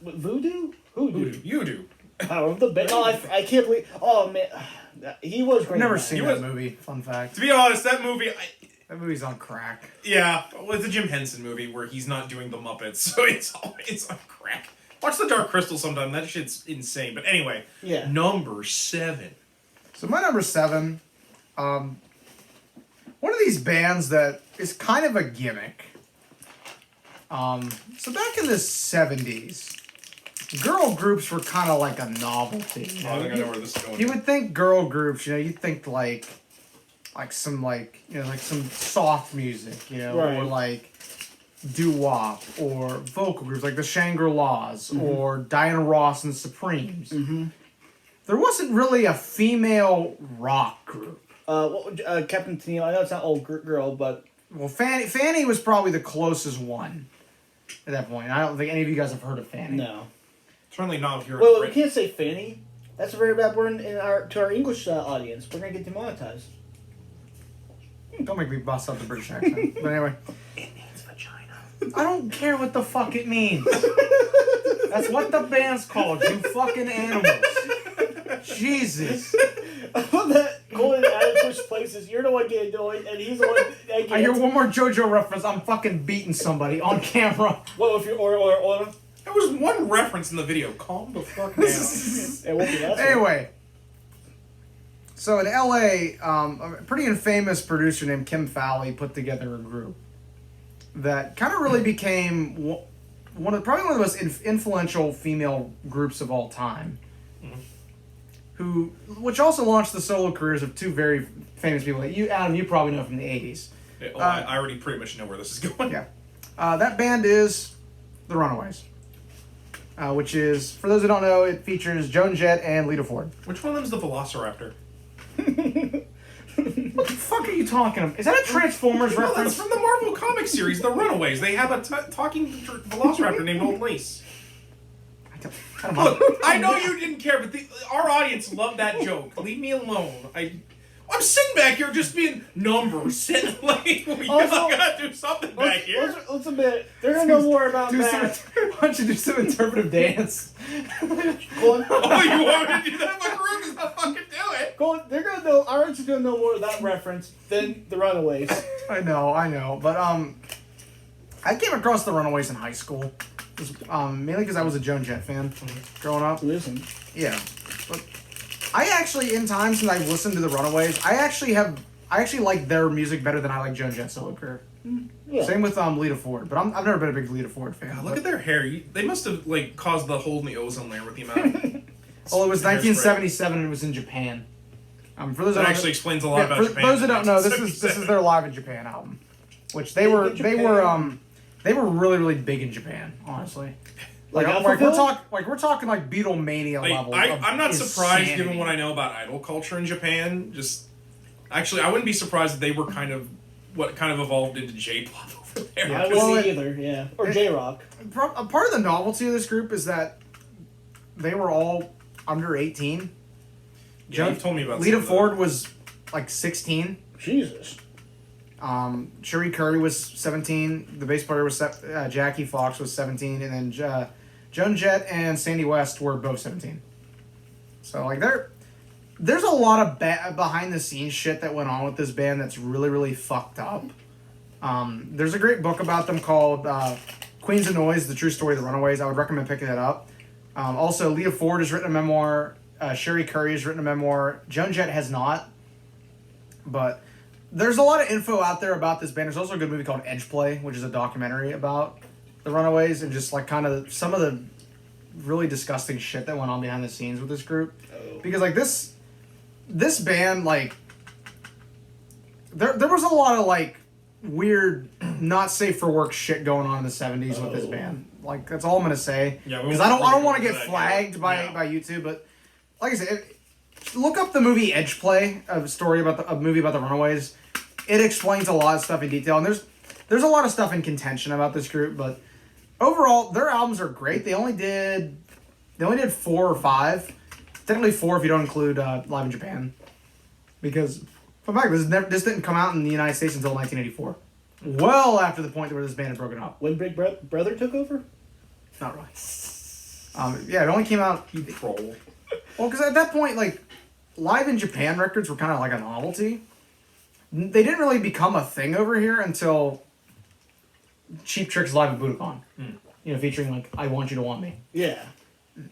Voodoo? Who do? You do. Power of the Bay. Oh, I can't believe. Oh man, he was great. I've never in that. seen that movie. Fun fact. To be honest, that movie. That movie's on crack. Yeah, well, it's a Jim Henson movie where he's not doing the Muppets, so it's on crack. Watch The Dark Crystal sometime. That shit's insane. But anyway, Yeah. Number 7. So my number 7, one of these bands that is kind of a gimmick. So back in the 70s, girl groups were kind of like a novelty. You know? I think I know where this is going. You would think girl groups, you'd think like some some soft music, Right. or like doo-wop, or vocal groups like the Shangri-Las, or Diana Ross and the Supremes. Mm-hmm. There wasn't really a female rock group. Captain Tennille. I know it's not old girl, but Well, Fanny was probably the closest one at that point. I don't think any of you guys have heard of Fanny. no. Certainly not if you're Well, we Britain. can't say Fanny. That's a very bad word to our English audience. We're gonna get demonetized. Don't make me bust out the British accent. But anyway. It means vagina. I don't care what the fuck it means. That's what the band's called, you fucking animals. Jesus. I love that going out of switch places. You're the one getting annoyed, and he's the one. I hear one more JoJo reference. I'm fucking beating somebody on camera. Well, if you or There was one reference in the video. Calm the fuck down. it won't be that. Anyway. So in LA, a pretty infamous producer named Kim Fowley put together a group that kind of really became probably one of the most influential female groups of all time. Which also launched the solo careers of two very famous people. Adam, you probably know from the 80s. I already pretty much know where this is going. Yeah. That band is The Runaways. Which is, for those who don't know, it features Joan Jett and Lita Ford. Which one of them's the Velociraptor? What the fuck are you talking about? Is that a Transformers No, that's reference? from the Marvel comic series, The Runaways. They have a talking Velociraptor named Old Lace. I don't know. Look, I know you didn't care, but our audience loved that joke. Leave me alone. I'm sitting back here just being numbers. Sitting like, we gotta do something back here. Let's admit, they're gonna know more about that. Why don't you do some interpretive dance? Oh, you want me to do that? My group is not fucking do it. They're gonna know. Our audience is gonna know more of that reference than the Runaways. I know. But I came across the Runaways in high school. Mainly because I was a Joan Jett fan growing up. Listen. Yeah. But I actually, in time since I've listened to the Runaways, I actually like their music better than I like Joan Jett's solo career. Yeah. Same with Lita Ford, but I've never been a big Lita Ford fan. God, look at their hair. They must have caused the hole in the ozone layer with the amount. Well, it was 1977 and it was in Japan. For those That that actually explains a lot about for Japan. those that don't know, this is their Live in Japan album, which they were really, really big in Japan, honestly. We're talking like Beatlemania level. I'm not surprised insanity. given what I know about idol culture in Japan. Actually, I wouldn't be surprised if they were what evolved into J-pop over there. I wouldn't see either. Yeah, or J-rock. A part of the novelty of this group is that they were all under 18. Yeah, you've told me about Lita Ford was like 16. Jesus. Cherie Curry was 17. The bass player was Jackie Fox was 17, and then Joan Jett and Sandy West were both 17. So there's a lot of behind the scenes shit that went on with this band that's really, really fucked up. There's a great book about them called Queens of Noise: The True Story of the Runaways. I would recommend picking that up. Also, Lita Ford has written a memoir. Cherie Curry has written a memoir. Joan Jett has not, but there's a lot of info out there about this band. There's also a good movie called Edge Play, which is a documentary about the Runaways and just kind of some of the really disgusting shit that went on behind the scenes with this group. Oh. Because this band, there was a lot of weird, not safe for work shit going on in the 70s with this band. That's all I'm gonna say. Yeah, because I don't want to get flagged by YouTube, but like I said, look up the movie Edge Play, a movie about the Runaways. It explains a lot of stuff in detail, and there's a lot of stuff in contention about this group, but overall, their albums are great. They only did 4 or 5. Technically 4 if you don't include Live in Japan. Because, for fact, this didn't come out in the United States until 1984. Well after the point where this band had broken up. When Big Brother took over? Not really. Yeah, it only came out... Troll. Well, because at that point, like, Live in Japan records were kind of like a novelty. They didn't really become a thing over here until Cheap Trick's Live at Budokan. You know, featuring, like, I Want You to Want Me. Yeah.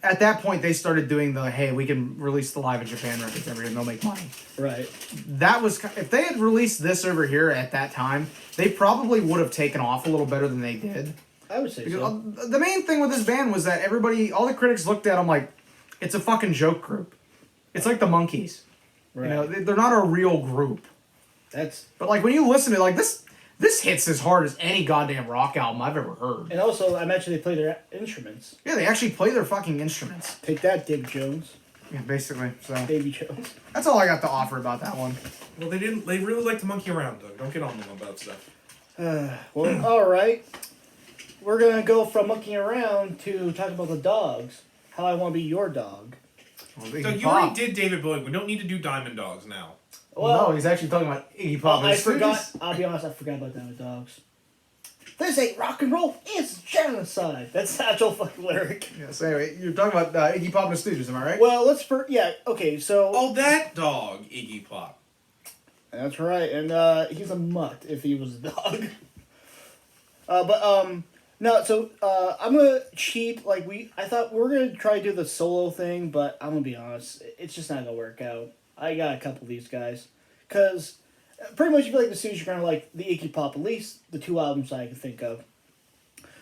At that point, they started doing the, hey, we can release the Live in Japan records over here and they'll make money. Right. That was... If they had released this over here at that time, they probably would have taken off a little better than they did. I would say Because so. the main thing with this band was that all the critics looked at them like, it's a fucking joke group. It's like the Monkees. Right. You know, they're not a real group. But like when you listen to it, like this hits as hard as any goddamn rock album I've ever heard. And also, I mentioned they play their instruments. Yeah, they actually play their fucking instruments. Take that, Dig Jones. Yeah, basically. So Davy Jones. that's all I got to offer about that one. Well, they really like to monkey around, though. Don't get on them about stuff. Well, alright. We're going to go from monkeying around to talking about the dogs. How I want to be your dog. Well, So Iggy you Pop. already did David Bowie. We don't need to do Diamond Dogs now. No, he's actually talking about Iggy Pop. I and his forgot. Stooges. I'll be honest, I forgot about Diamond Dogs. This ain't rock and roll, it's genocide. That's the actual fucking lyric. Yeah, so anyway, you're talking about Iggy Pop and his Stooges, am I right? Well, okay, so... Oh, that dog, Iggy Pop. That's right, and he's a mutt if he was a dog. No, so I'm gonna cheat. I thought we were gonna try to do the solo thing, but I'm gonna be honest, it's just not gonna work out. I got a couple of these guys, cause pretty much if you like the Stooges, you're gonna like the Iggy Pop. At least the 2 albums I can think of.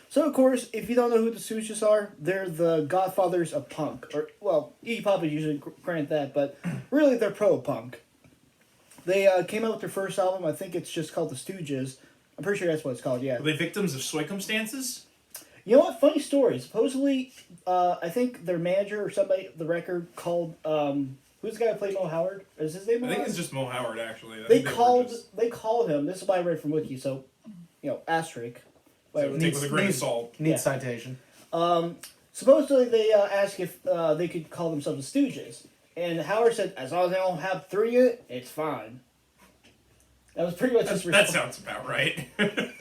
So of course, if you don't know who the Stooges are, they're the godfathers of punk. Or well, Iggy Pop is usually granted that, but really they're pro-punk. They came out with their first album. I think it's just called The Stooges. I'm pretty sure that's what it's called, yeah. Are they victims of circumstances? You know what? Funny story. Supposedly, I think their manager or somebody, the record, called, who's the guy who played Mo Howard? Is his name Mo I think Howard? it's just Mo Howard, actually. They called him, this is what I read from Wiki, so, asterisk. So take with a grain of needs- salt. Neat Yeah. citation. Supposedly they asked if they could call themselves the Stooges. And Howard said, as long as they don't have 3 in it, it's fine. That was pretty much his That response. sounds about right. It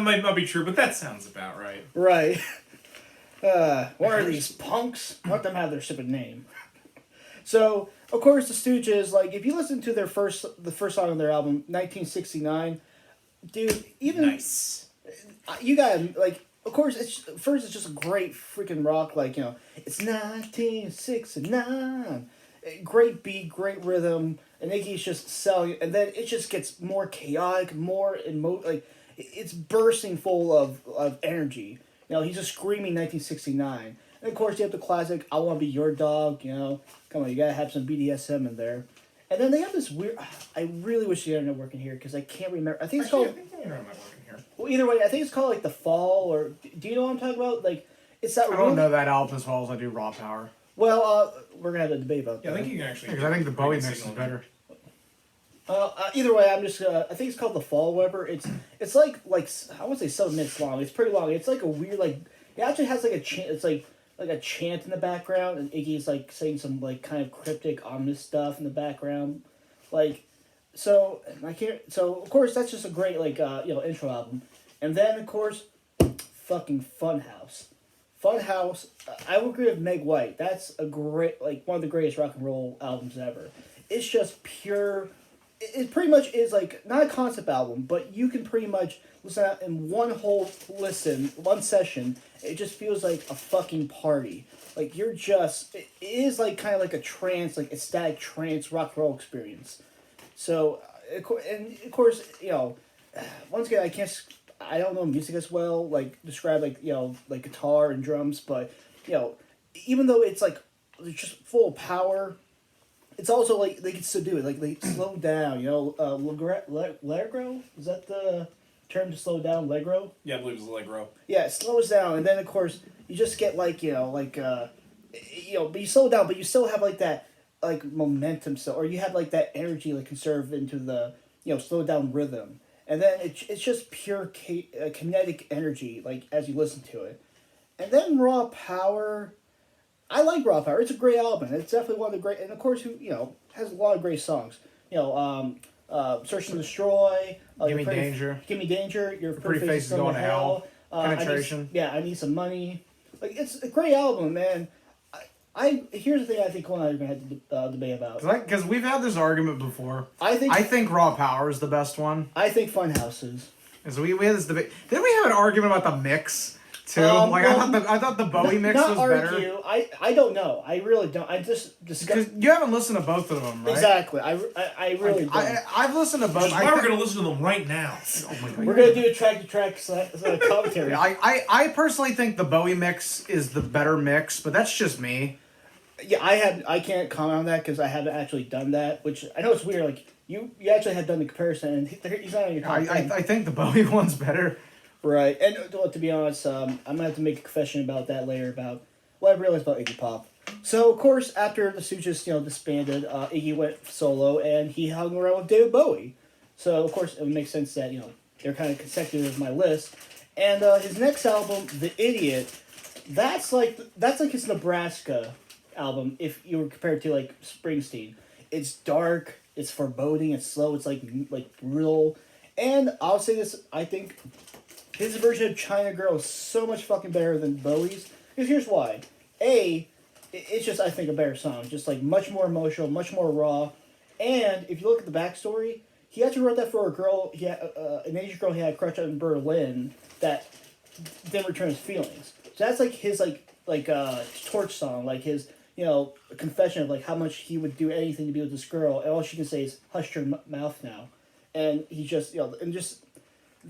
might not be true, but that sounds about right. Right. What are these punks? Let them have their stupid name. So, of course, the Stooges, if you listen to the first song on their album, 1969, dude, even... Nice. You gotta, of course, it's just a great freaking rock, it's 1969. Great beat, great rhythm, and Iggy's just selling, and then it just gets more chaotic, more it's bursting full of energy. He's just screaming 1969. And of course, you have the classic, I Want to Be Your Dog, come on, you gotta have some BDSM in there. And then they have this weird, I really wish the internet working here, because I can't remember, I think it's called... I think the internet might work in here. Well, either way, I think it's called The Fall, or do you know what I'm talking about? It's that. I don't know that album as well as I do Raw Power. Well, we're gonna have a debate about Yeah, that. I think you can actually. Because I think the Bowie bring mix is signal. better. Either way, I'm just. I think it's called The Fall. Whatever. It's like I won't say 7 minutes long. It's pretty long. It's like a weird It actually has a chant. It's like a chant in the background, and Iggy's saying some kind of cryptic, ominous stuff in the background, So I can't. So of course that's just a great intro album, and then of course, fucking Funhouse. Funhouse. I would agree with Meg White. That's a great one of the greatest rock and roll albums ever. It's just pure. It pretty much is not a concept album, but you can pretty much listen out in one one session. It just feels like a fucking party. You're just. It is kind of like a trance, ecstatic trance rock and roll experience. So, and of course, once again, I don't know music as well, describe, guitar and drums, but, even though it's, just full of power, it's also, they can subdue it, they slow down, Allegro? Is that the term to slow down, Allegro? Yeah, I believe it's Allegro. Yeah, it slows down, and then, of course, you just get, but you slow down, but you still have, that, momentum, or you have, that energy, conserved into the, slowed down rhythm. and then it's just pure kinetic energy, like as you listen to it. And then Raw Power, I like Raw Power. It's a great album. It's definitely one of the great, and of course, who has a lot of great songs. Search and Destroy. Give Me Danger. Give Me Danger. Your Pretty Face is Going to Hell. Penetration. I Need Some Money. Like, it's a great album, man. I here's the thing I think Cole and I are gonna have to debate about. Because we've had this argument before. I think Raw Power is the best one. I think Funhouse is. So we had this debate. Didn't we have an argument about the mix too? I thought the Bowie mix was better. I don't know. I really don't. I just discussed. You haven't listened to both of them, right? Exactly. I really don't. I've listened to both. That's why we're gonna listen to them right now. Oh my God. We're gonna do a track commentary. I personally think the Bowie mix is the better mix, but that's just me. Yeah, I can't comment on that because I haven't actually done that. Which I know it's weird. Like you actually have done the comparison, and he's not on your top 10. I think the Bowie one's better. Right, and well, to be honest, I'm gonna have to make a confession about that later about what I realized about Iggy Pop. So of course, after the Stooges disbanded, Iggy went solo, and he hung around with David Bowie. So of course, it would make sense that they're kind of consecutive of my list. And his next album, The Idiot, that's like his Nebraska album if you were compared to like Springsteen. It's dark, it's foreboding, it's slow, it's like brutal. And I'll say this, I think his version of China Girl is so much fucking better than Bowie's. Because here's why. It's just, I think, a better song. Just like much more emotional, much more raw. And if you look at the backstory, he actually wrote that for a girl, an Asian girl he had a crush on in Berlin that didn't return his feelings. So that's like his torch song, like his a confession of like how much he would do anything to be with this girl, and all she can say is hush your mouth now. And he just and just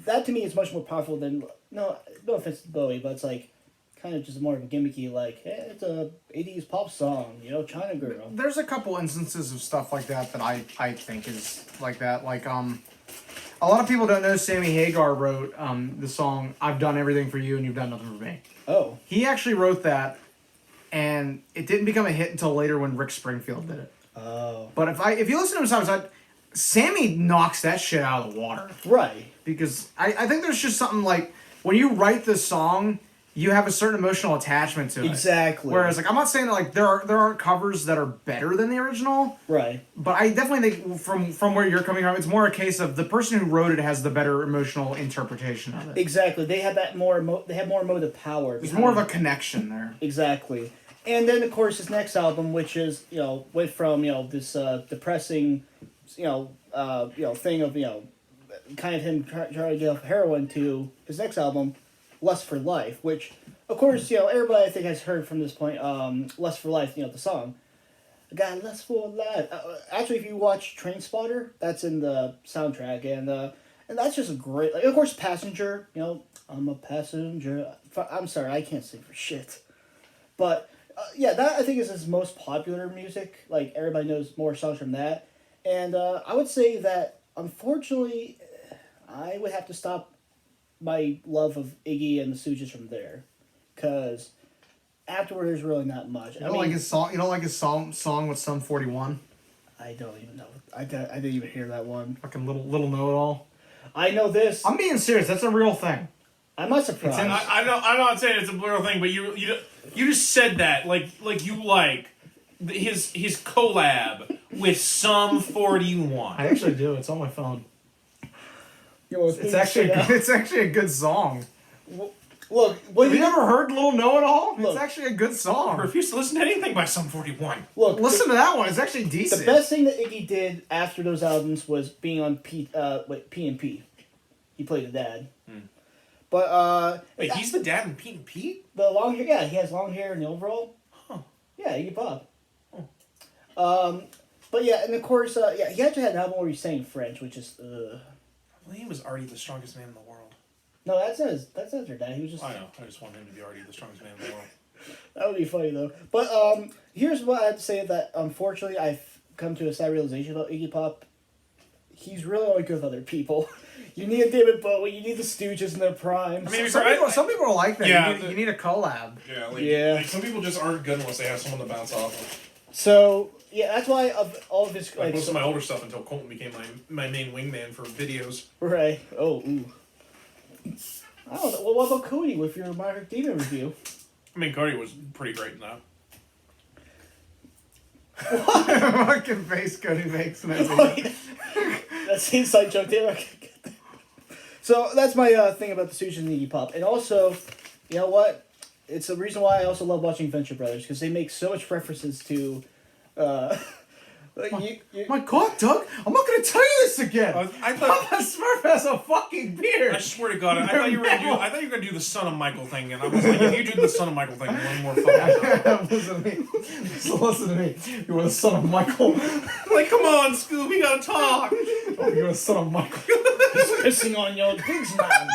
that to me is much more powerful than no offense to Bowie, but it's like kind of just more of a gimmicky it's a 80s pop song, China Girl. There's a couple instances of stuff like that I think is like that. Like a lot of people don't know Sammy Hagar wrote the song "I've Done Everything for You and You've Done Nothing for Me." Oh, he actually wrote that. And it didn't become a hit until later when Rick Springfield did it. Oh. But if you listen to his songs, Sammy knocks that shit out of the water. Right. Because I think there's just something like, when you write this song, you have a certain emotional attachment to it. Exactly. Whereas, I'm not saying that, there aren't covers that are better than the original. Right. But I definitely think, from where you're coming from, it's more a case of the person who wrote it has the better emotional interpretation of it. Exactly. They have that they have more emotive power. There's more of a connection there. Exactly. And then, of course, his next album, which is, went from, this depressing, thing of, kind of him trying to get off heroin to his next album, Lust for Life, which, of course, everybody I think has heard from this point, Lust for Life, the song. I got lust for life. Actually, if you watch Trainspotting, that's in the soundtrack, and that's just a great, of course, Passenger, I'm a passenger. I'm sorry, I can't sing for shit. But... that I think is his most popular music. Like, everybody knows more songs from that. And I would say that, unfortunately, I would have to stop my love of Iggy and the Stooges from there. Because afterward, there's really not much. You don't like his song? You don't like his song with Sum 41? I don't even know. I didn't even hear that one. Fucking little know-it-all. I know this. I'm being serious. That's a real thing. I'm not surprised. I'm not saying it's a real thing, but you just said that like you like his collab with Sum 41. I actually do. It's on my phone. It's actually a good song. Look, have you ever heard Little Know-It-All? Look, it's actually a good song. I refuse to listen to anything by Sum 41. Look, listen to that one. It's actually decent. The best thing that Iggy did after those albums was being on P&P. He played the dad. But wait, he's the dad in Pete and Pete? The long hair, yeah, he has long hair and the overall. Huh. Yeah, Iggy Pop. But yeah, and of course, he actually had an album where he sang French, which is Well, he was already the strongest man in the world. No, that's not their dad. He was just. I know. I just want him to be already the strongest man in the world. That would be funny though. But here's what I have to say: that unfortunately, I've come to a sad realization about Iggy Pop. He's really only good with other people. You need a David Bowie. You need the Stooges in their prime. I mean, some people are like that. Yeah, you need a collab. Yeah, like some people just aren't good unless they have someone to bounce off of. So Yeah, that's why of all of his Like most of my older stuff until Colton became my main wingman for videos. Right. Oh, ooh. I don't know. Well, what about Cody with your Minecraft Demon review? I mean, Cody was pretty great in that. Fucking face Cody makes. That's the inside joke there. So that's my thing about the Sushi Niki Pop. And also, you know what? It's the reason why I also love watching Venture Brothers, because they make so much references to... My God, Doug! I'm not gonna tell you this again. I thought Papa Smurf has a fucking beard. I swear to God, I thought you were gonna do the Son of Michael thing, and I was like, if you do the Son of Michael thing one more fucking time. Listen to me. Listen to me. You were the son of Michael. Like, come on, Scoob, we gotta talk. Oh, you're the son of Michael. He's pissing on your pigs, man.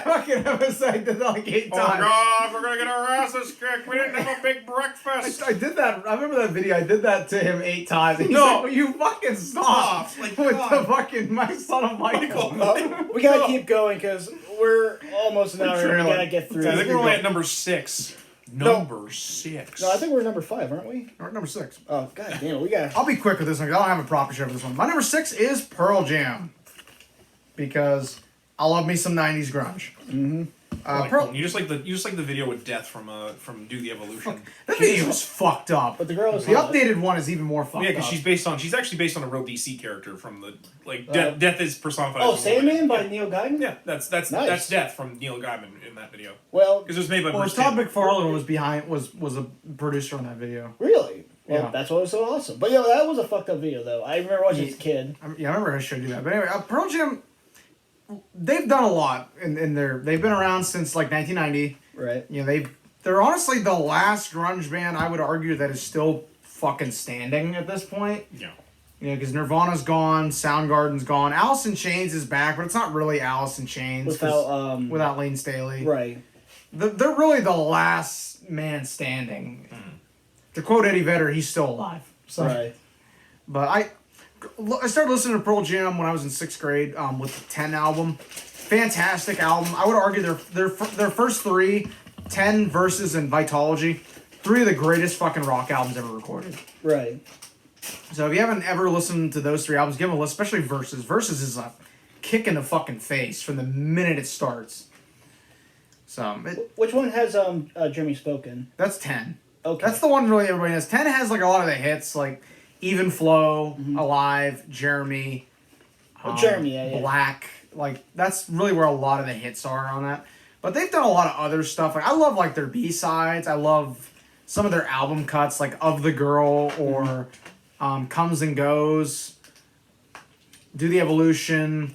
Fucking episode I did that like 8 Oh times. God, we're gonna get our asses kicked. We didn't have a big breakfast. I did that. I remember that video. I did that to him 8 times. And he's No. like, well, you fucking stop. Like, with God. the fucking my son of Michael. We gotta keep going, because we're almost an hour and we gotta get through. I think it. we're only at number 6. Number 6. No, I think we're number 5, aren't we? We're at number 6. Oh, god damn it, we got... I'll be quick with this one because I don't have a proper show for this one. My number 6 is Pearl Jam. Because I love me some 90s grunge. Mm-hmm. Pearl... You just like the video with Death from Do the Evolution. That video was fucked up. But the girl is The hot. updated one is even more fucked Yeah, up. because she's actually based on a real DC character from the Death is personified. Oh, as a woman. Sandman by Neil Gaiman? Yeah, that's Nice. Death from Neil Gaiman in that video. Well, Because it was made by Well, Bruce Todd Timm. McFarlane was a producer on that video. really? Well, Yeah. that's what was so awesome. But, that was a fucked up video, though. I remember watching it as a kid. I remember I showed you that. But anyway, Pearl Jam, they've done a lot in their. They've been around since like 1990. Right. You know, they're honestly the last grunge band I would argue that is still fucking standing at this point. Yeah. You know, because Nirvana's gone, Soundgarden's gone, Alice in Chains is back, but it's not really Alice in Chains 'cause- without Lane Staley. Right. They're really the last man standing. To quote Eddie Vedder, he's still alive. So, Right. But I started listening to Pearl Jam when I was in 6th grade with the 10 album. Fantastic album. I would argue their first 3, 10, Versus, and Vitology, 3 of the greatest fucking rock albums ever recorded. Right. So if you haven't ever listened to those 3 albums, give them a listen, especially Versus. Versus is a kick in the fucking face from the minute it starts. So Which one has Jeremy Spoken? that's 10. Okay. That's the one really everybody has. 10 has like a lot of the hits, like Even Flow, Alive, Jeremy, Jeremy, yeah. Black. Like that's really where a lot of the hits are on that. But they've done a lot of other stuff. Like I love like their B-sides. I love some of their album cuts, like Of the Girl or Comes and Goes, Do the Evolution,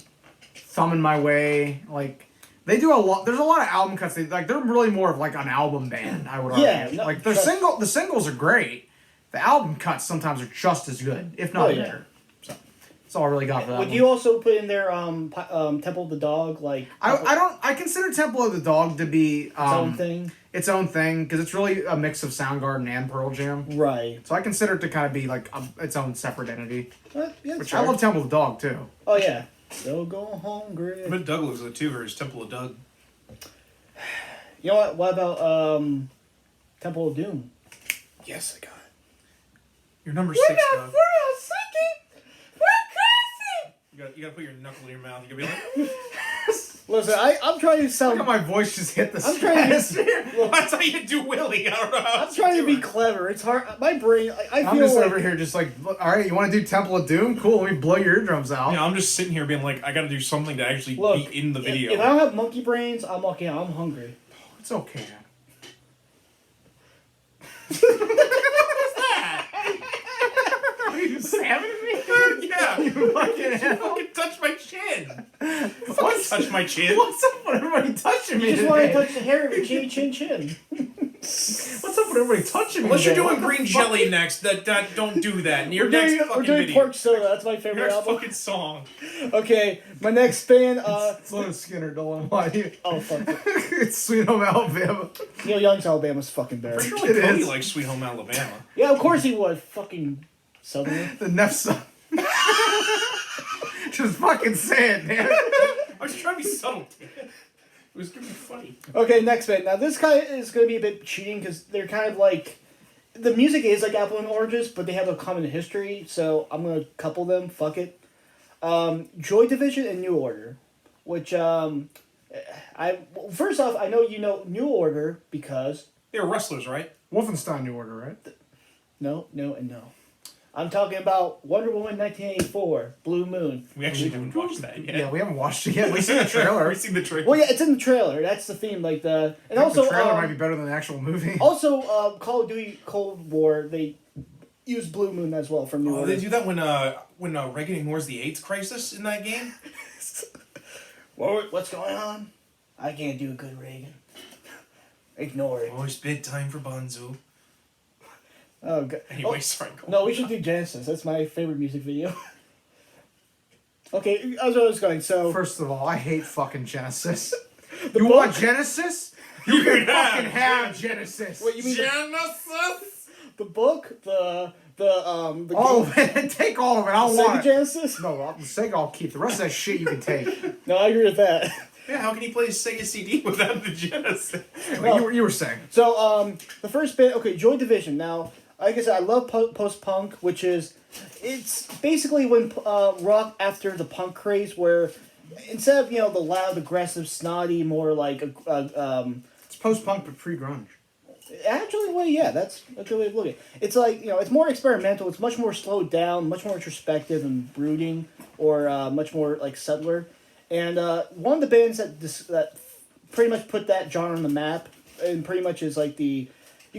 Thumb in My Way. Like they do a lot. There's a lot of album cuts. They're really more of like an album band. I would argue. Yeah, no, like trust- the singles are great. The album cuts sometimes are just as good, if not Oh, yeah. better. So that's all I really got for that. Would one. you also put in there Temple of the Dog, like I consider Temple of the Dog to be its own thing? Its own thing because it's really a mix of Soundgarden and Pearl Jam. Right. So I consider it to kind of be like its own separate entity. Yeah, Which fair. I love Temple of the Dog too. Oh yeah. Don't go hungry. But Doug looks like too, or his Temple of Doug. You know what? What about Temple of Doom? Yes, I got it. You're number 6, Doug. You gotta put your knuckle in your mouth. You gotta be like, Listen, I'm trying to sound. Look at my voice just hit the I'm trying to. stratosphere. Look, that's how you do Willie. I don't know. How I'm trying to be do it. clever. It's hard. My brain. I I'm feel just like over here just like, all right, you want to do Temple of Doom? Cool, let me blow your eardrums out. Yeah, I'm just sitting here being like, I gotta do something to actually Look, be in the video. If I don't have monkey brains, I'm okay. I'm hungry. It's okay. Are you stabbing me? Yeah. You fucking hell. Fucking touch my chin. What's, Touch my chin. what's up with everybody touching me You just want to today? touch the hair of your chin, chin, chin. What's up with everybody touching me Unless you're today? doing green jelly next, that don't do that. Your We're next doing, fucking we're doing video. Pork Soda. That's my favorite Your next album. fucking song. Okay, my next band. It's Leonard Skinner, Dolan. Why do you? Oh fuck it. It's Sweet Home Alabama. Neil Young's Alabama's fucking better. Pretty It sure Cody is. likes Sweet Home Alabama. Yeah, of course he would. Fucking Southerner. The Neff song. Just fucking say it, man. I was trying to be subtle. It was gonna be funny. Okay, next band. Now this guy is going to be a bit cheating because they're kind of like the music is like Apple and Oranges, but they have a common history, so I'm gonna couple them. Fuck it. Joy Division and New Order, which first off, I know you know New Order because They were wrestlers, right? Wolfenstein New Order, right? no, and no. I'm talking about Wonder Woman 1984, Blue Moon. We actually haven't watched that yet. Yeah, we haven't watched it yet. We've seen the trailer. We've seen the trailer. Well, yeah, it's in the trailer. That's the theme, like and I think also the trailer might be better than the actual movie. also Call of Duty Cold War. They use Blue Moon as well from New Oh, Order. they do that when Reagan ignores the AIDS crisis in that game. What's going on? I can't do a good Reagan. Ignore it. Oh, it's bedtime for Bonzo. Oh god. Anyways, Franco. No, we should do Genesis. That's my favorite music video. Okay, as I was going, so First of all, I hate fucking Genesis. the You book- want Genesis? You can fucking have Genesis. Wait, you mean Genesis? the book, the all of it. Take all of it. I don't Sega want it. Genesis? No, Sega I'll keep. The rest of that shit you can take. No, I agree with that. Yeah, how can he play a Sega CD without the Genesis? You were saying. So, the first band, okay, Joy Division. Now, like I said, I love post-punk, it's basically when rock after the punk craze, where instead of, the loud, aggressive, snotty, more like, It's post-punk but pre-grunge. actually, well, yeah, that's a good way of looking at it. It's like, it's more experimental, it's much more slowed down, much more introspective and brooding, or much more, like, subtler. And one of the bands that pretty much put that genre on the map, and pretty much is like you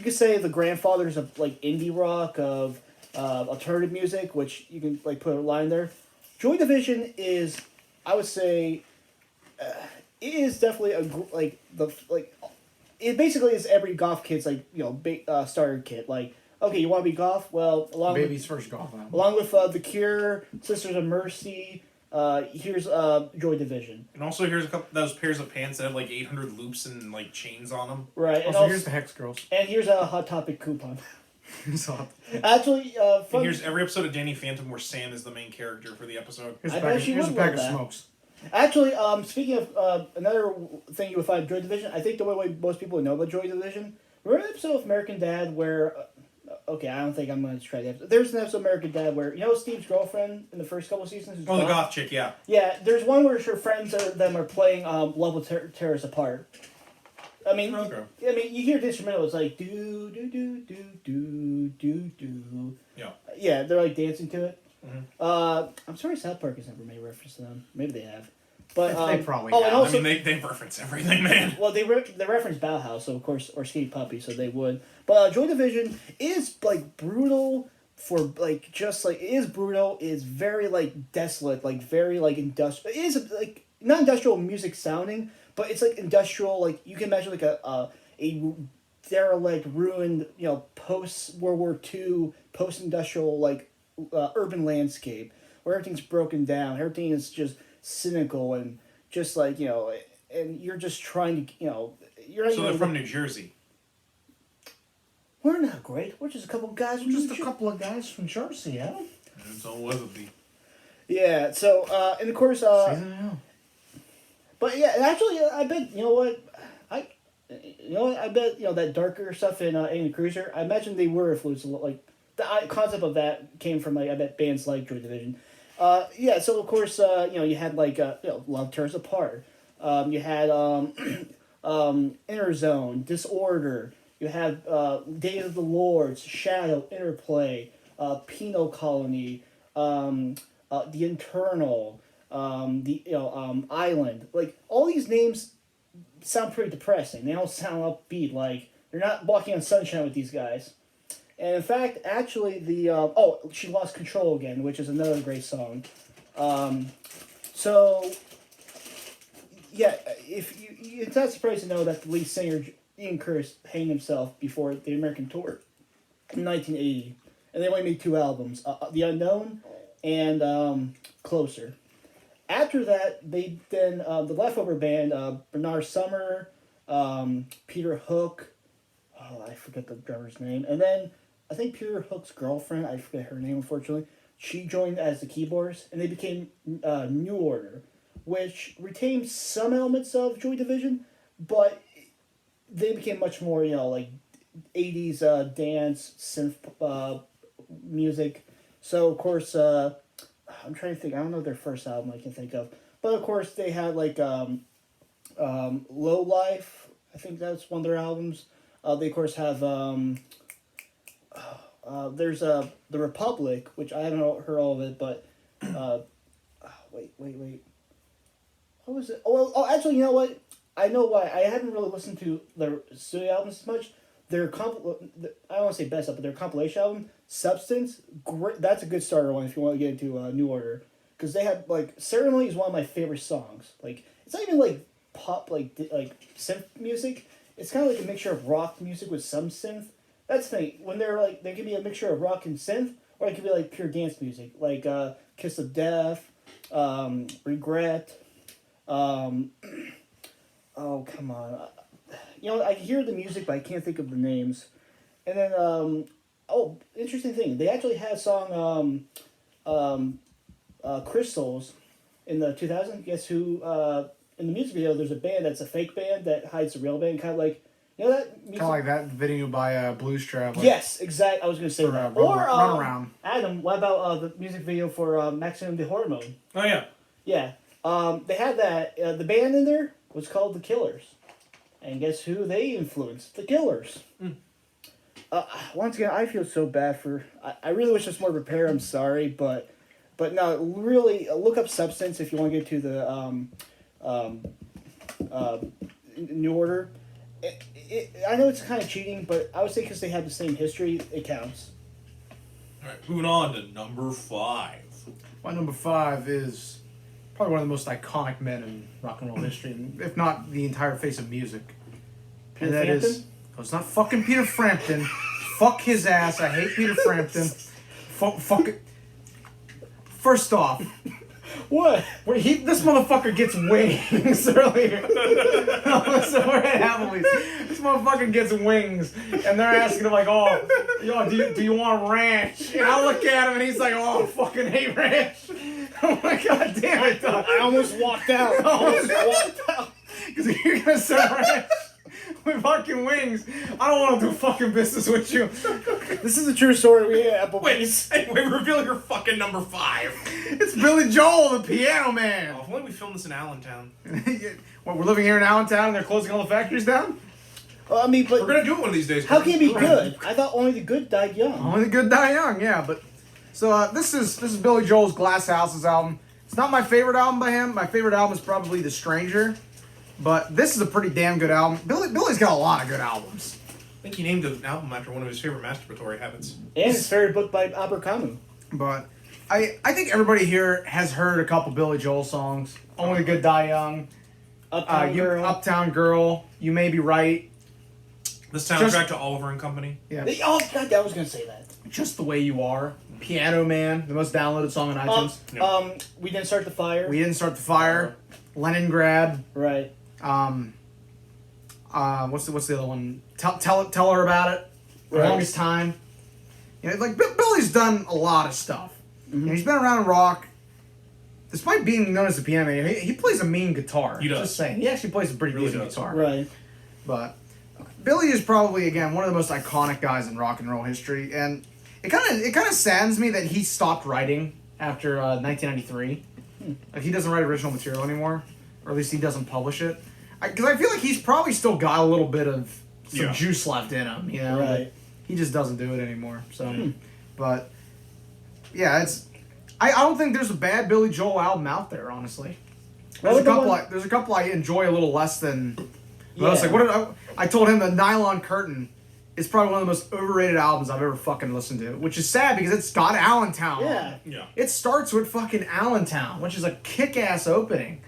could say the grandfathers of like indie rock, of alternative music, which you can like put a line there. Joy Division is, I would say, it is definitely it basically is every goth kid's like starter kit. Like, okay, you want to be goth? Well, Baby's first golf album. along with The Cure, Sisters of Mercy. Here's Joy Division. And also here's a couple those pairs of pants that have like 800 loops and like chains on them. Right. And Also, here's the Hex Girls. and here's a Hot Topic coupon. So, Actually, And fun, here's every episode of Danny Phantom where Sam is the main character for the episode. here's I a bet pack, she here's a would pack love of that. smokes. actually, speaking of another thing you would find Joy Division, I think the way most people know about Joy Division. Remember the episode of American Dad where? Okay, I don't think I'm going to try that. There's an episode of American Dad where Steve's girlfriend in the first couple seasons. Who's Oh, the goth? goth chick, yeah. Yeah, there's one where her friends are playing "Love Will Tear Us Apart." I mean, Okay. you hear the instrumental. It's like do do do do do do do. Yeah. Yeah, they're like dancing to it. Mhm. I'm sorry South Park has never made reference to them. Maybe they have, but They probably oh, have. and also, I mean, they reference everything, man. well, they reference Bauhaus, so of course, or Skinny Puppy, so they would. But Joy Division is like brutal for like just like it is brutal. It is very like desolate, like very like industrial. It is like not industrial music sounding, but it's like industrial. Like you can imagine like a derelict, ruined, post World War II, post industrial like urban landscape where everything's broken down. Everything is just cynical and just like and you're just trying to you're not So they're from New Jersey. We're not great. We're just a couple of guys from Just New a Jersey. couple of guys from Jersey, yeah? It's all Weatherby. Yeah. So and of course Season of Hell. but yeah, and actually I bet I bet that darker stuff in the Cruiser. I imagine they were influenced a lot. Like the concept of that came from like I bet bands like Joy Division. Yeah. So of course you had like Love Tears Apart. You had Inner Zone, Disorder. You had Day of the Lords, Shadow, Interplay, Penal Colony, The Internal, Island. Like all these names sound pretty depressing. They don't sound upbeat. Like you're not walking on sunshine with these guys. And in fact, actually, She Lost Control Again, which is another great song. So yeah, it's not surprising to know that the lead singer Ian Curtis hanged himself before the American tour in 1980, and they only made 2 albums, The Unknown and Closer. After that, they then the leftover band Bernard Summer, Peter Hook, I forget the drummer's name, and then I think Peter Hook's girlfriend, I forget her name unfortunately, she joined as the keyboardist, and they became New Order, which retained some elements of Joy Division, but they became much more, like '80s dance synth music. So of course, I'm trying to think. I don't know their first album I can think of, but of course they had like Low Life. I think that's one of their albums. They of course have there's The Republic, which I haven't heard all of it, but wait. What was it? Actually, you know what? I know why. I haven't really listened to their studio albums as much. Their I don't want to say best up, but their compilation album, Substance, great. That's a good starter one if you want to get into New Order, because they have like Certainly is one of my favorite songs. Like it's not even like pop like synth music. It's kind of like a mixture of rock music with some synth. That's the thing. When they're like, there can be a mixture of rock and synth, or it can be like pure dance music, like Kiss of Death, Regret. Oh come on. You know, I hear the music, but I can't think of the names. And then, interesting thing. They actually had a song, Crystals, in the 2000s. Guess who? In the music video, there's a band that's a fake band that hides the real band. Kind of like, you know that music? Kind of like that video by Blues Traveler. Yes, exactly. I was going to say that. Run Around. Adam, what about the music video for Maximum the Horror Mode? Oh, yeah. Yeah. They had that. The band in there was called The Killers. And guess who they influenced? The Killers. Mm. Once again, I feel so bad for... I really wish there's more repair. I'm sorry, but no, really, look up Substance if you want to get to the New Order. I know it's kind of cheating, but I would say because they have the same history, it counts. All right, moving on to number 5. My number 5 is probably one of the most iconic men in rock and roll history, if not the entire face of music. Peter Frampton? It's not fucking Peter Frampton. Fuck his ass. I hate Peter Frampton. Fuck it. First off, what? This motherfucker gets wings earlier. So we're at Applebee's. This motherfucker gets wings, and they're asking him like, "Oh, yo, do you want ranch?" And I look at him, and he's like, "Oh, I fucking hate ranch." I'm like, "God damn it!" I almost walked out. Because you're gonna serve ranch with fucking wings. I don't want to do fucking business with you. This is a true story. We had Applebee's. Wait, reveal your fucking number 5. It's Billy Joel, the piano man. Oh, if only we filmed this in Allentown. What, we're living here in Allentown and they're closing all the factories down? Well, I mean, but we're gonna do it one of these days. How can it be good? I thought only the good died young. Only the good die young, yeah. But so this is Billy Joel's Glass Houses album. It's not my favorite album by him. My favorite album is probably The Stranger. But this is a pretty damn good album. Billy's got a lot of good albums. I think he named an album after one of his favorite masturbatory habits. And his favorite book by Albert Camus. But I think everybody here has heard a couple Billy Joel songs. Only the Good Die Young. Uptown Girl. You May Be Right. The soundtrack to Oliver and Company. Yeah. Oh, God, I was going to say that. Just the Way You Are. Piano Man, the most downloaded song on iTunes. We Didn't Start the Fire. We Didn't Start the Fire. Leningrad. Right. What's the other one? Tell Her About It. The Longest Time. You know, like Billy's done a lot of stuff. Mm-hmm. You know, he's been around in rock. Despite being known as a piano man, he plays a mean guitar. He does. Just saying, he actually plays a pretty decent guitar. Right. But Billy is probably again one of the most iconic guys in rock and roll history, and it kind of saddens me that he stopped writing after 1993. Like he doesn't write original material anymore, or at least he doesn't publish it. Because I feel like he's probably still got a little bit of some juice left in him, you know. Right. He just doesn't do it anymore. So, but yeah, I don't think there's a bad Billy Joel album out there, honestly. There's a couple I enjoy a little less than. Yeah. I was like, I told him the Nylon Curtain is probably one of the most overrated albums I've ever fucking listened to, which is sad because it's got Allentown. Yeah. It starts with fucking Allentown, which is a kick-ass opening,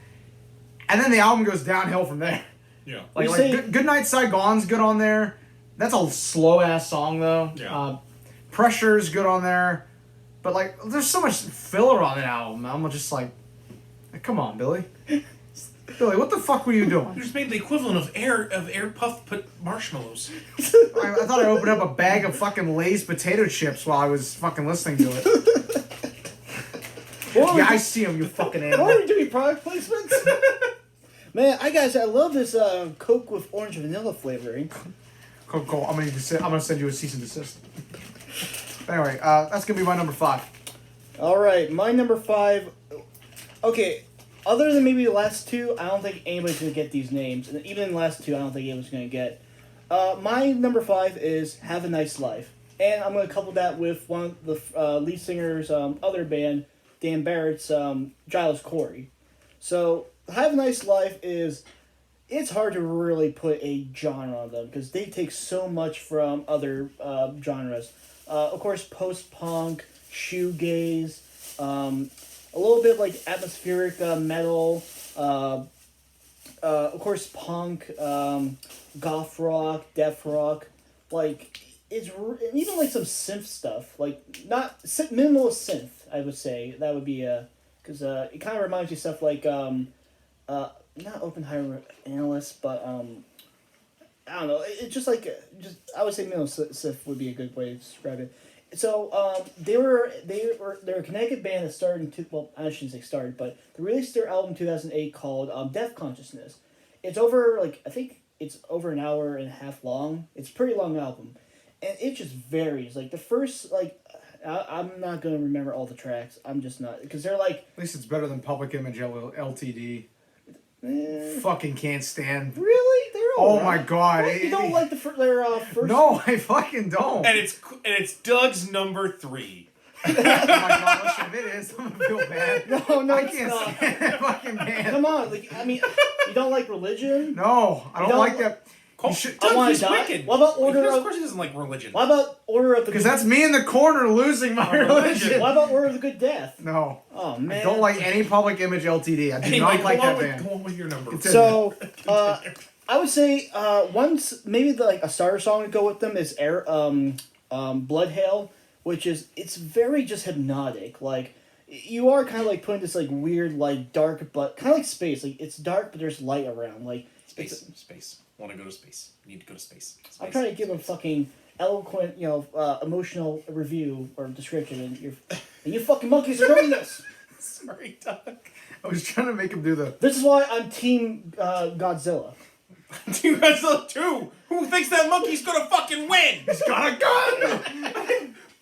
and then the album goes downhill from there. Yeah. Like Good Night Saigon's good on there. That's a slow ass song though. Yeah. Pressure's good on there, but like, there's so much filler on that album. I'm just like, come on, Billy. Billy, what the fuck were you doing? You just made the equivalent of air puffed marshmallows. I thought I opened up a bag of fucking Lay's potato chips while I was fucking listening to it. I see him, you fucking animal. Why are we doing product placements? Man, I love this Coke with orange vanilla flavoring. Cool. I'm gonna send you a cease and desist. Anyway, that's gonna be my number 5. All right, my number 5. Okay, other than maybe the last two, I don't think anybody's gonna get these names, and even in the last two, I don't think anybody's gonna get. My number 5 is "Have a Nice Life," and I'm gonna couple that with one of the lead singer's other band, Dan Barrett's Giles Corey. So, "Have a Nice Life" is. It's hard to really put a genre on them because they take so much from other genres. Of course, post-punk, shoegaze, a little bit like atmospheric metal, of course, punk, goth rock, death rock. Like, even like some synth stuff. Like, not minimalist synth, I would say. That would be because it kind of reminds you of stuff like not Oppenheimer Analyst, but I don't know. It's just like I would say minimalist would be a good way to describe it. So they're a Connecticut band that started I shouldn't say started, but they released their album in 2008 called Death Consciousness. It's over I think it's over an hour and a half long. It's a pretty long album, and it just varies. Like the first I'm not gonna remember all the tracks. I'm just not because they're like. At least it's better than Public Image LTD. Fucking can't stand. Really? They're all Oh my god! What? You don't like their first? No, I fucking don't. And it's Doug's number 3. Oh my god! Listen, if it is, I'm gonna feel bad. No, I it's can't not. stand that fucking band. Come on, you don't like Religion? No, I don't like that. Doug, I wanna he's die. wicked. What about Order Of of? course he doesn't like religion. What about Order of the? Because that's me in the corner losing my religion. What about Order of the Good Death? No. Oh man. I don't like any Public Image LTD. I do Anyway, not like that band. Go on with your number. So, I would say once maybe a starter song to go with them is Blood Hail, which is it's very just hypnotic. Like you are kind of like putting this like weird like dark but kind of like space. Like it's dark but there's light around. Like Space. Want to go to space. Need to go to space. I'm trying to give a fucking eloquent, emotional review or description, and you fucking monkeys are doing this. Sorry, Doug. I was trying to make him do the. This is why I'm Team Godzilla. Team Godzilla 2. Who thinks that monkey's gonna fucking win? He's got a gun.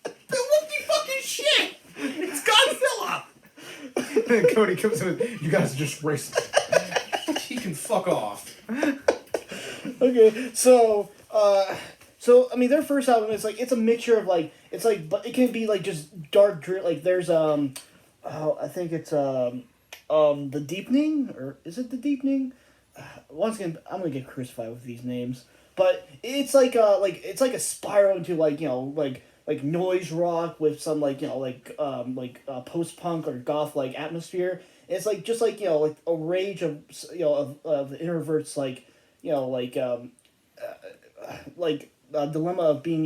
What the fucking shit? It's Godzilla. And Cody comes in with, you guys are just racist. He can fuck off. Okay, so I mean their first album is like it's a mixture of like it's like but it can be like just dark drill like there's I think it's The Deepening, or is it The Deepening? Once again, I'm gonna get crucified with these names, but it's like a spiral into like noise rock with some post punk or goth like atmosphere. And it's like just like like a rage of of introverts a dilemma of being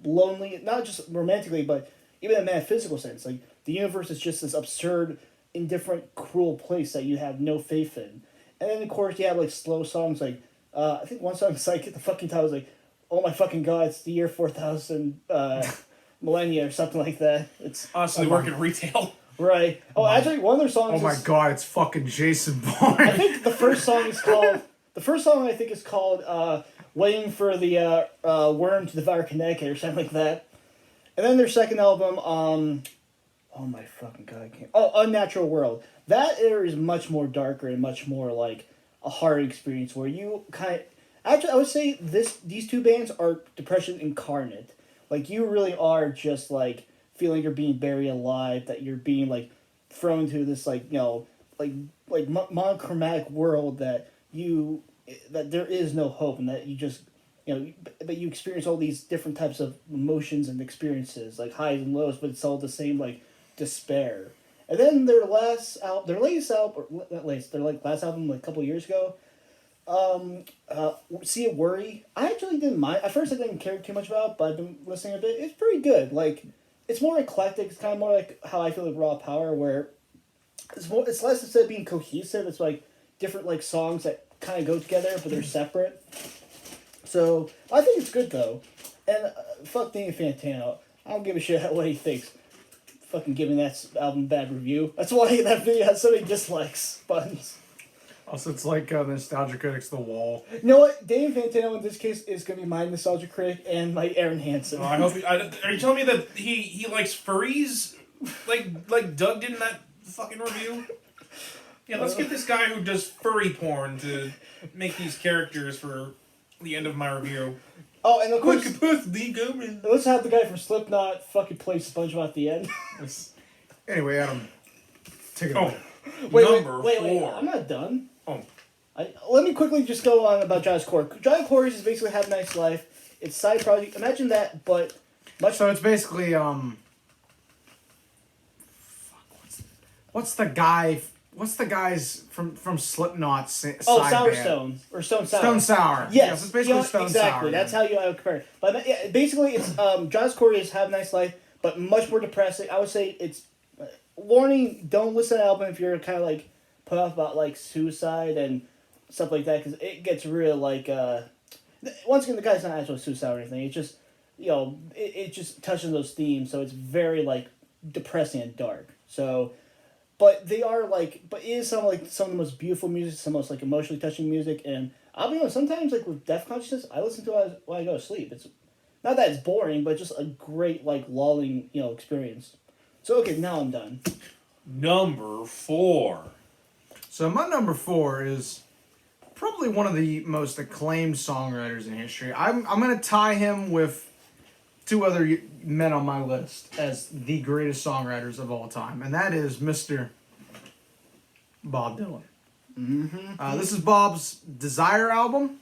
lonely, not just romantically but even in a metaphysical sense. Like the universe is just this absurd, indifferent, cruel place that you have no faith in. And then of course you have like slow songs like I think one song is like the fucking title is like, oh my fucking god, it's the year 4000 millennia or something like that. It's honestly they work in retail. Right. Oh, actually, one of their songs. Oh my god, it's fucking Jason Bourne. I think the first song is called. The first song I think is called "Waiting for the Worm to Devour Connecticut" or something like that. And then their second album, oh my fucking god, I can't. Oh, Unnatural World. That area is much more darker and much more like a hard experience where you kind of. Actually, I would say these two bands are depression incarnate. Like you really are just like feeling you're being buried alive, that you're being like thrown into this monochromatic world that there is no hope, and that you just but you experience all these different types of emotions and experiences like highs and lows, but it's all the same like despair. And then their last album like a couple years ago, See It Worry. I actually didn't mind. At first I didn't care too much about, but I've been listening a bit. It's pretty good. Like it's more eclectic. It's kind of more like how I feel with Raw Power, where it's less instead of being cohesive. It's like different like songs that kind of go together, but they're separate. So I think it's good though. And fuck Danny Fantano. I don't give a shit what he thinks. Fucking giving that album a bad review. That's why that video has so many dislikes buttons. Also, it's like Nostalgia Critic's The Wall. You know what? Dave Fantano in this case is going to be my nostalgia critic and my Aaron Hansen. I hope. Are you telling me that he likes furries, like Doug did in that fucking review? Yeah, let's get this guy who does furry porn to make these characters for the end of my review. Oh, and of course, let's have the guy from Slipknot fucking play SpongeBob at the end. Anyway, Adam, take it away. Wait, I'm not done. Oh. Let me quickly just go on about Giant Core. Giant Chorus is basically Have a Nice Life. It's side project. Imagine that, but much. So it's basically what's the guys from Slipknot's side Sour band? Stone or Stone Sour. Stone Sour. Yes, it's basically Stone exactly. Sour. That's how I would compare it. But yeah, basically, it's Giant Core is Have a Nice Life, but much more depressing. I would say it's warning. Don't listen to the album if you're kind of like put off about like suicide and stuff like that, because it gets real like. Once again, the guy's not actually suicide or anything. It's just, it just touches those themes, so it's very like depressing and dark. So, but they are like, but it is some of the most beautiful music, some of the most like emotionally touching music, and I'll be honest, sometimes like with Death Consciousness, I listen to it while I go to sleep. It's not that it's boring, but just a great like lulling experience. So okay, now I'm done. Number 4. So my number 4 is probably one of the most acclaimed songwriters in history. I'm going to tie him with 2 other men on my list as the greatest songwriters of all time, and that is Mr. Bob Dylan. Mm-hmm. This is Bob's Desire album,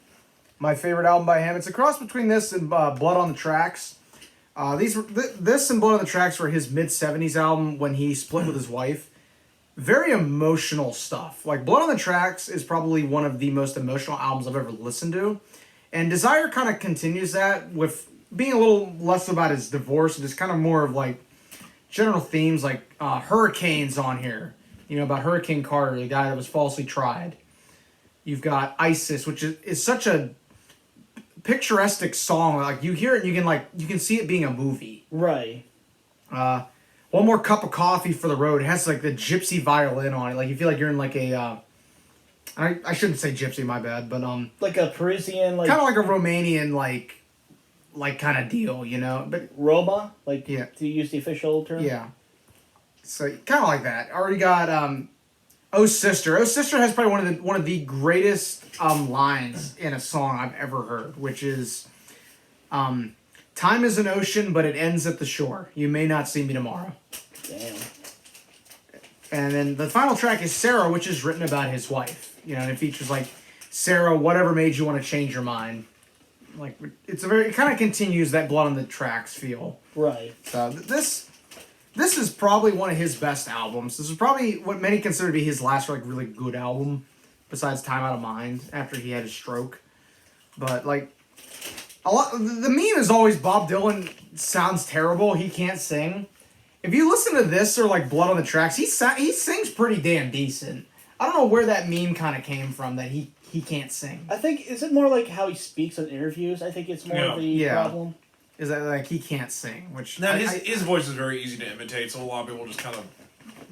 my favorite album by him. It's a cross between this and Blood on the Tracks. This and Blood on the Tracks were his mid-70s album when he split with his wife. Very emotional stuff. Like, Blood on the Tracks is probably one of the most emotional albums I've ever listened to. And Desire kind of continues that with being a little less about his divorce and just kind of more of, like, general themes like hurricanes on here. About Hurricane Carter, the guy that was falsely tried. You've got ISIS, which is such a picturesque song. Like, you hear it and you can see it being a movie. Right. One More Cup of Coffee for the Road. It has like the gypsy violin on it. Like you feel like you're in like a I shouldn't say gypsy, my bad, but like a Parisian, like kind of like a Romanian like kind of deal, But Roma, like yeah, to use the official term. Yeah. So kind of like that. Already got Oh Sister. Oh Sister has probably one of the greatest lines in a song I've ever heard, which is time is an ocean, but it ends at the shore. You may not see me tomorrow. Damn. And then the final track is Sarah, which is written about his wife. And it features like, Sarah, whatever made you want to change your mind. Like, it kind of continues that Blood on the Tracks feel. Right. So this is probably one of his best albums. This is probably what many consider to be his last like really good album, besides Time Out of Mind after he had his stroke. But like, the meme is always Bob Dylan sounds terrible. He can't sing. If you listen to this or like Blood on the Tracks, he sings pretty damn decent. I don't know where that meme kind of came from that he can't sing. I think, is it more like how he speaks in interviews? I think it's more of the problem. Is that like he can't sing, which his voice is very easy to imitate, so a lot of people just kind of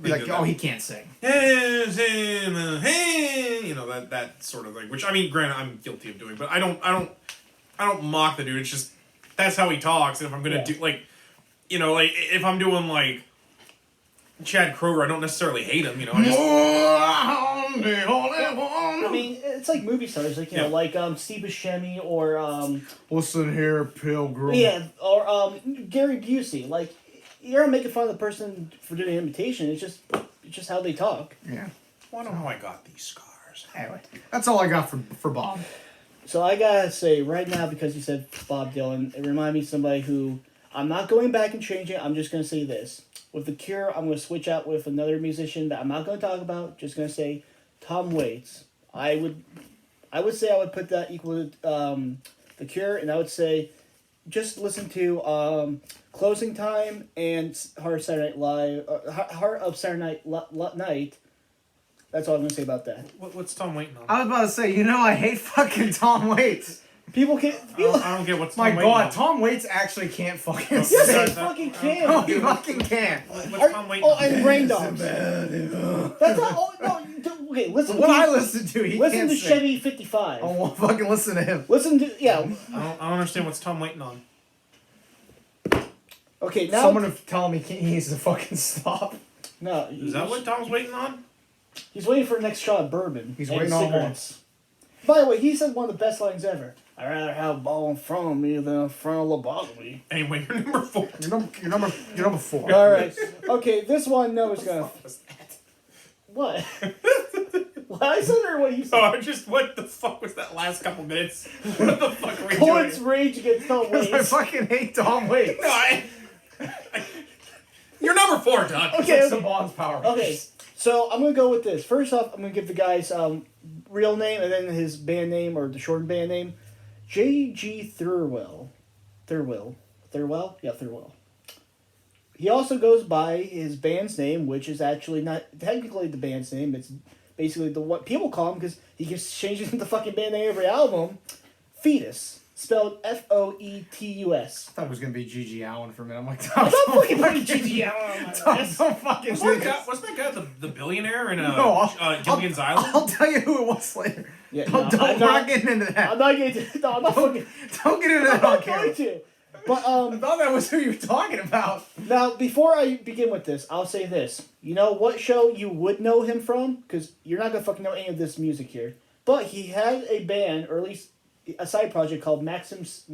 like, oh, he can't sing. Hey, that sort of thing. Which, I mean, granted, I'm guilty of doing, but I don't mock the dude. It's just that's how he talks. And if I'm gonna do if I'm doing like Chad Kroger, I don't necessarily hate him. I mean, it's like movie stars, like like Steve Buscemi or Listen here, Pilgrim. Yeah, or Gary Busey. Like, you're not making fun of the person for doing an imitation. It's just how they talk. Yeah. I don't know how I got these scars. Anyway, that's all I got for Bob. So I gotta say right now, because you said Bob Dylan, it reminded me of somebody who I'm not going back and changing. I'm just gonna say this: with The Cure, I'm gonna switch out with another musician that I'm not gonna talk about. Just gonna say Tom Waits. I would say I would put that equal to The Cure, and I would say just listen to Closing Time and Heart of Saturday Night Live, Heart of Saturday Night. That's all I'm gonna say about that. What's Tom Waits on? I was about to say, I hate fucking Tom Waits. People can't. I don't get what's Tom My Waits God, on. Tom Waits actually can't fucking Yes, sing. he fucking can. Oh, he fucking can't. What's Tom Waits Oh, on? and Rain Dogs. That's all. Oh no, Okay, listen. What I listen to, he listen can't to sing. Chevy 55. I won't fucking listen to him. Listen to I don't understand what's Tom waiting on. Okay, now Someone to tell him he needs to fucking stop. no. Is that what Tom's waiting on? He's waiting for the next shot of bourbon. He's and waiting on cigarettes. By the way, he said one of the best lines ever. I'd rather have a ball in front of me than in front of lobotomy. Anyway, you're number 4. You're number 4. All right. Okay, this one no is gonna. What? What I said or what you said? What the fuck was that last couple minutes? What the fuck are we Poet's doing? rage against Tom Because I Waits. fucking hate Tom Waits. No, you're number 4, Doug. Okay, It's Saban's Power. Okay, so I'm gonna go with this. First off, I'm gonna give the guy's real name and then his band name or the shortened band name, J.G. Thirlwell. Thirlwell? Yeah, Thirlwell. He also goes by his band's name, which is actually not technically the band's name. It's basically what people call him because he keeps changing the fucking band name every album. Fetus, spelled Foetus. I thought it was gonna be Gigi Allen for a minute. I'm like, I'm Tom, not fucking putting Gigi Allen on my Tom, list. don't fucking Wasn't do that this. guy the billionaire in No, Gilligan's Island? I'll tell you who it was later. Yeah, Don't, no, we're I'm not not- getting into that. I'm not getting to. No, I'm not fucking. Don't get into I'm that on not camera. going to. But I thought that was who you were talking about. now before I begin with this, I'll say this. You know what show you would know him from? Because you're not gonna fucking know any of this music here. But he had a band, or at least a side project called Maximus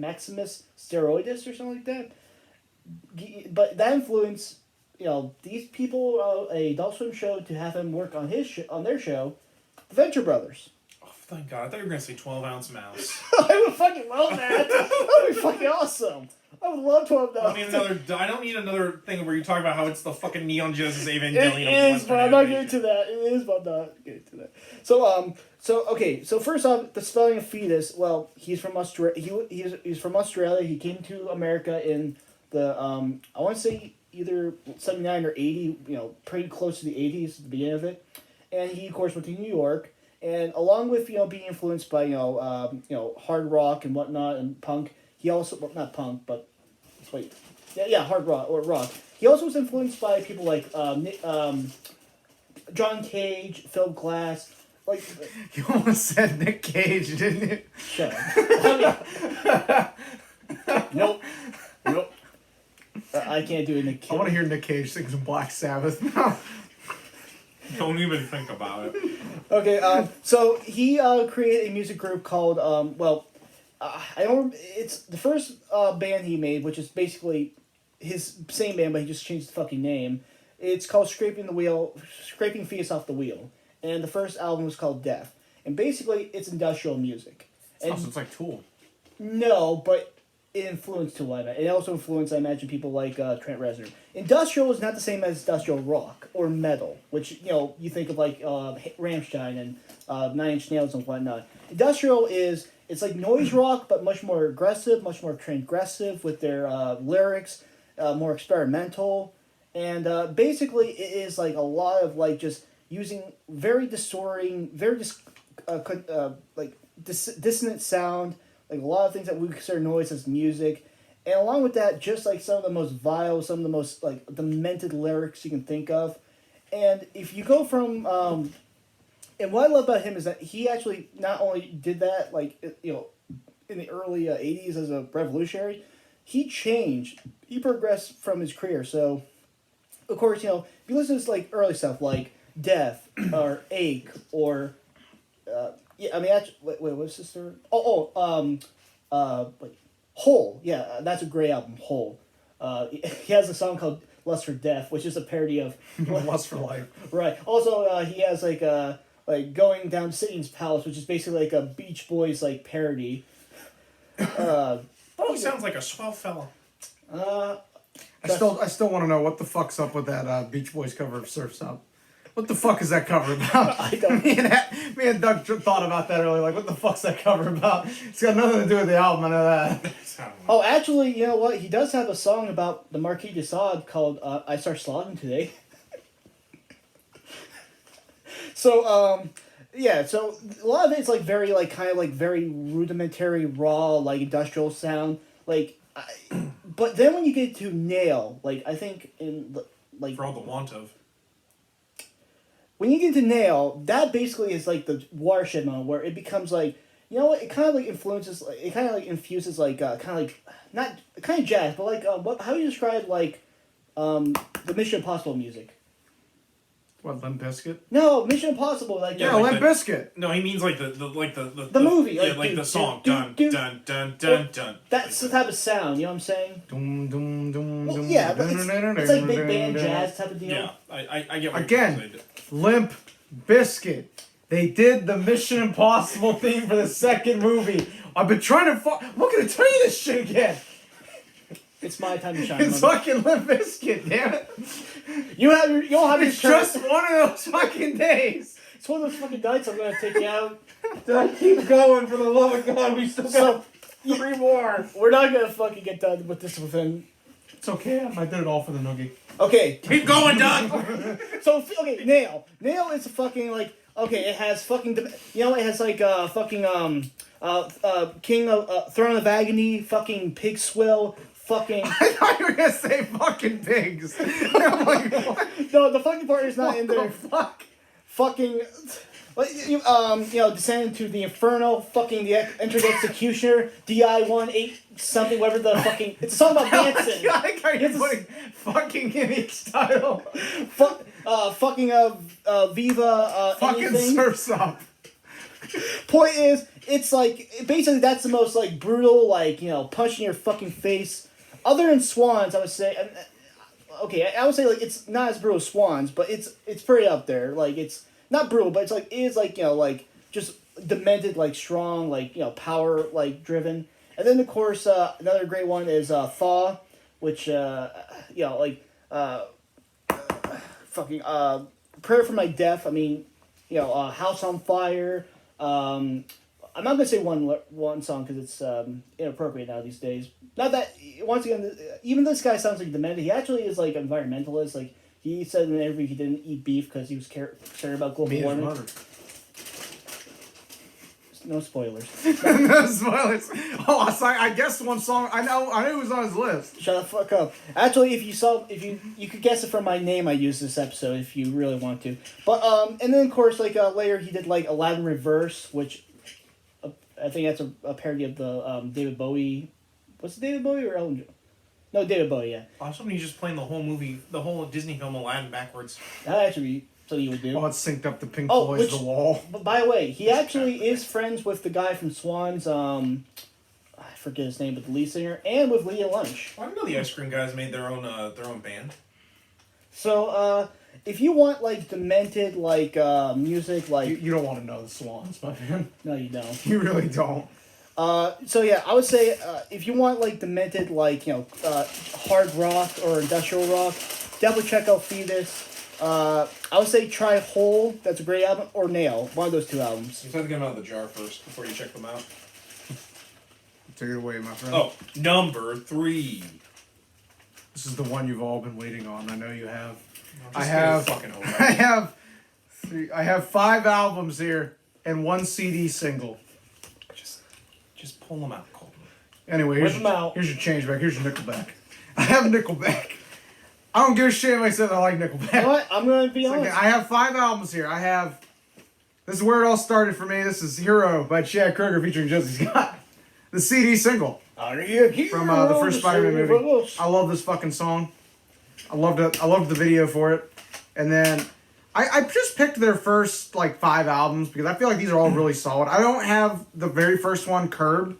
Steroidus or something like that. But that influenced, these people, a Adult Swim show to have him work on on their show, The Venture Brothers. Oh, thank God. I thought you were going to say 12-ounce mouse. I would fucking love that. That would be fucking awesome. I would love to have that. I don't need another thing where you talk about how it's the fucking Neon Genesis Evangelion It of is, Western but I'm not animation. getting to that. It is, but I'm not getting to that. So first off, the spelling of fetus. Well, he's from Australia. He's from Australia. He came to America in the I want to say either 79 or 80. Pretty close to the 80s, the beginning of it. And he, of course, went to New York. And along with being influenced by hard rock and whatnot and punk, he also not punk, but hard rock or rock. He also was influenced by people like John Cage, Phil Glass. Like You almost said Nick Cage, didn't you? shut up. Nope. I can't do it. I want to hear Nick Cage sing some Black Sabbath. Don't even think about it. Okay, so he created a music group called I don't. It's the first band he made, which is basically his same band, but he just changed the fucking name. It's called Scraping Fetus Off the Wheel, and the first album was called Death. And basically, it's industrial music. And It's like Tool. no, but it influenced Tool. It also influenced, I imagine, people like Trent Reznor. Industrial is not the same as industrial rock or metal, which you think of like Rammstein and Nine Inch Nails and whatnot. Industrial it's like noise rock, but much more aggressive, much more transgressive with their lyrics, more experimental, and basically it is like a lot of like just using very distorting, very dissonant sound, like a lot of things that we consider noise as music, and along with that, just like some of the most vile, some of the most like demented lyrics you can think of, and if you go from and what I love about him is that he actually not only did that, like, in the early 80s as a revolutionary, he progressed from his career. So, of course, if you listen to his, like, early stuff, like Death, or Ache, or, actually, wait, what's this third? Hole. Yeah, that's a great album, Hole. He has a song called Lust for Death, which is a parody of... Lust for Life. Right. Also, he has, like Going Down to Satan's Palace, which is basically like a Beach Boys like parody. He sounds like a swell fella. I still want to know what the fuck's up with that Beach Boys cover of Surf's Up. What the fuck is that cover about? I don't. Me and Doug thought about that earlier. Like, what the fuck's that cover about? It's got nothing to do with the album. I know that. Oh, actually, you know what? He does have a song about the Marquis de Sade called "I Start Slogging Today." So, so a lot of it's like very like kind of like very rudimentary, raw, like industrial sound. But then when you get to Nail, like I think in like For all the want of. when you get to Nail, that basically is like the watershed moment where it becomes like, you know what, it kind of like influences, it kind of like infuses like, kind of like, not, kind of jazz, but like, how do you describe like, the Mission Impossible music? What, Limp Bizkit? No, Mission Impossible, like... Yeah, like Limp Bizkit. No, he means like the movie, yeah, like, like the song. dun, Dun dun dun dun dun. That's the type of sound, you know what I'm saying? Dum, dum, dum, Well, dum, yeah, but dum, it's like big band jazz type of deal. Yeah, I get what Again, you're saying. Limp Bizkit. They did the Mission Impossible theme for the second movie. I've been trying to I'm not gonna tell you this shit again. It's my time to shine. It's fucking Limp Bizkit, damn it. You'll have your It's turn. just one of those fucking days. It's one of those fucking nights I'm gonna take you out. Keep going, for the love of God. We still got 3 more. We're not gonna fucking get done with this within. It's okay. I did it all for the noogie. Okay. Keep going, Doug. So okay, Nail. Nail is a fucking like. Okay, it has fucking. You know, it has like fucking King of Throne of Agony, fucking Pig Swill. Fucking. I thought you were gonna say fucking pigs. I'm like, what No, the fucking part is not in there. the fuck? Fucking, descending to the Inferno, fucking the Enter the Executioner, DI-18 something, whatever the fucking. It's a song about dancing. I like how you're putting fucking in each title. Viva, Fucking anything. Surf's Up. Point is, it's like basically that's the most like brutal, like punch in your fucking face. Other than Swans, I would say. Okay, I would say like it's not as brutal as Swans, but it's pretty up there. Like it's not brutal, but it is like like just demented, like strong, like power, like driven. And then of course another great one is Thaw, which fucking Prayer for My Death. I mean, House on Fire. I'm not gonna say one song because it's inappropriate now these days. Not that once again, even this guy sounds like demented. He actually is like environmentalist. Like he said in an interview, he didn't eat beef because he was concerned about global warming. No spoilers. No spoilers. Oh, I guessed one song. I knew it was on his list. Shut the fuck up. Actually, if you could guess it from my name, I used this episode if you really want to. But and then of course later he did like Aladdin Reverse, which I think that's a parody of the David Bowie. What's it, David Bowie or Elton John? No, David Bowie. Yeah. I was hoping he's just playing the whole movie, the whole Disney film Aladdin backwards. That actually be something you would do. Oh, it's synced up to Pink Floyd's The Wall. But by the way, he actually is friends with the guy from Swans. I forget his name, but the lead singer, and with Leah Lunch. I didn't know the Ice Cream Guys made their own band. So, if you want like demented like music, like You don't want to know the Swans, my man. no, you don't. You really don't. So yeah, I would say if you want like demented like hard rock or industrial rock, definitely check out Fetus. I would say try Hole. That's a great album, or Nail. One of those 2 albums. You have to get them out of the jar first before you check them out. Take it away, my friend. Oh, number 3. This is the one you've all been waiting on. I know you have. I have I have 5 albums here and 1 CD single. Just pull them out, Colton. Anyway, Whip them out. Here's your change back. Here's your Nickelback. I have Nickelback. I don't give a shit if I said I like Nickelback. You know what? I'm gonna be honest. Okay, I have 5 albums here. This is where it all started for me. This is Hero by Chad Kroeger featuring Josie Scott. The CD single from the first Spider-Man movie. I love this fucking song. I loved it. I loved the video for it. And then I just picked their first like 5 albums because I feel like these are all really solid. I don't have the very first one, Curb,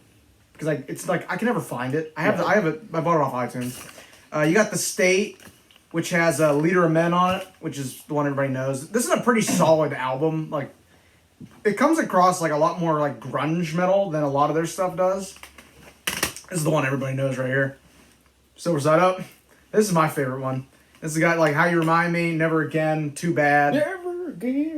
because it's like I can never find it. I bought it off iTunes. You got The State, which has Leader of Men on it, which is the one everybody knows. This is a pretty solid album. Like, it comes across like a lot more like grunge metal than a lot of their stuff does. This is the one everybody knows right here. Silver Side Up. This is my favorite one. This has got like How You Remind Me, Never Again, Too Bad. Never again.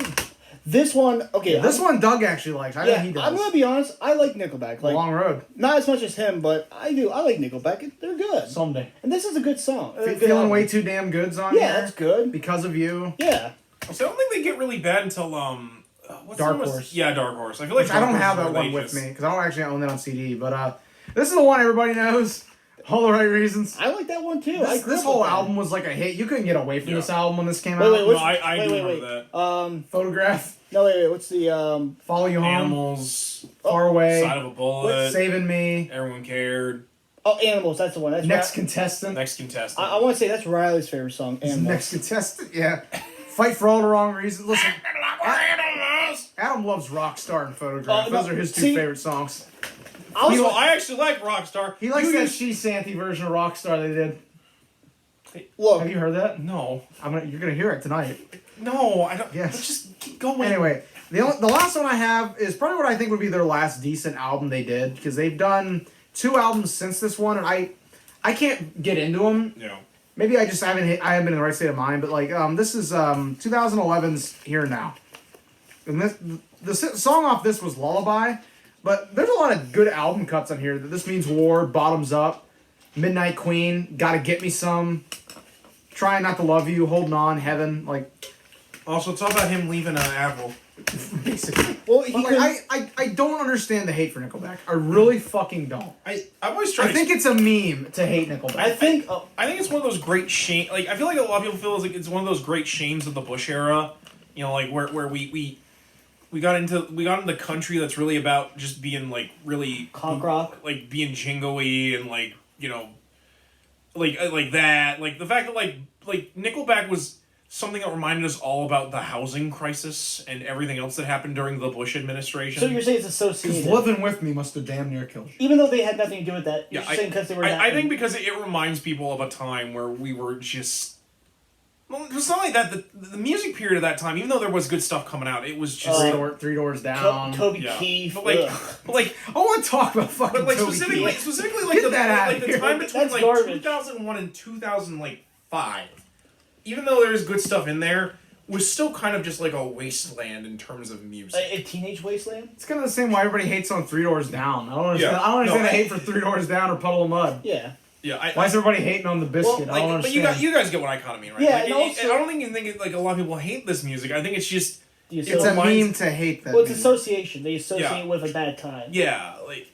This one, okay. This one Doug actually likes. I know he does. I'm gonna be honest. I like Nickelback. Like, Long Road. not as much as him, but I do. I like Nickelback. They're good. Someday. And this is a good song. Feeling Way Too Damn Good's on Yeah, here. that's good. Because of You. Yeah. So I don't think they get really bad until what's Dark the most- Horse. Yeah, Dark Horse. I feel like Which I don't Dark have Horse that is one really with just- me because I don't actually own that on CD. But this is the one everybody knows. All the Right Reasons. I like that one too. I This, grew this up whole with that. album was like a hit. You couldn't get away from this album when this came Wait, out. wait, No, I do remember that. Photograph. No, wait. What's the Follow You Home. Animals, Far Away. Side of a Bullet, Saving Me. Everyone Cared, Oh, Animals. That's the one. That's Next Contestant. Next Contestant. I want to say that's Riley's favorite song. Animals. Next Contestant. Yeah. Fight for All the Wrong Reasons. Listen. Adam loves Rockstar and Photograph. No, Those are his two see- favorite songs. I actually like Rockstar. He likes You that just- She Santhy version of Rockstar they did. Look, Have you heard that? No. You're gonna hear it tonight. No, I don't. Yes. Let's just keep going. Anyway, the last one I have is probably what I think would be their last decent album they did, because they've done 2 albums since this one, and I can't get into them. Yeah. Maybe I just haven't been in the right state of mind, but like this is 2011's Here Now, and the song off this was Lullaby, but there's a lot of good album cuts on here. This Means War, Bottoms Up, Midnight Queen, Gotta Get Me Some, Trying Not to Love You, Holding On, Heaven, like Also, it's all about him leaving Avril. basically. well, But like, I don't understand the hate for Nickelback. I really fucking don't. I've always tried. I think it's a meme to hate Nickelback. I think. I think it's one of those great shame. Like I feel like a lot of people feel like it's one of those great shames of the Bush era. You know, like where we got into country that's really about just being like really Punk rock. like being jingoey and like like that. Like the fact that like Nickelback was something that reminded us all about the housing crisis and everything else that happened during the Bush administration. So you're saying it's Because associated, Living With Me must have damn near killed you. even though they had nothing to do with that. You're Yeah, just saying because they were. I think because it reminds people of a time where we were just. Well, it's not like that. The music period of that time, even though there was good stuff coming out, it was just. Three Doors Down. Toby yeah. Keith. But ugh. like, I want to talk about fucking but like Toby specifically, Keith. specifically like Get the that out like of the time here. between That's like garbage. 2001 and 2005, even though there's good stuff in there, was still kind of just like a wasteland in terms of music. A Teenage Wasteland. It's kind of the same why everybody hates on Three Doors Down. I don't understand. Yeah. I don't understand No, the hate for Three Doors Down or Puddle of Mud. Yeah. Yeah, Why is everybody hating on the Biscuit? Well, I don't like, but understand. you guys get what I kind of mean, right? Yeah, Like, and also- I don't think you think it, like a lot of people hate this music. I think it's just it's it a reminds- meme to hate that. Well, it's music. association. They associate Yeah. it with a bad time. yeah, like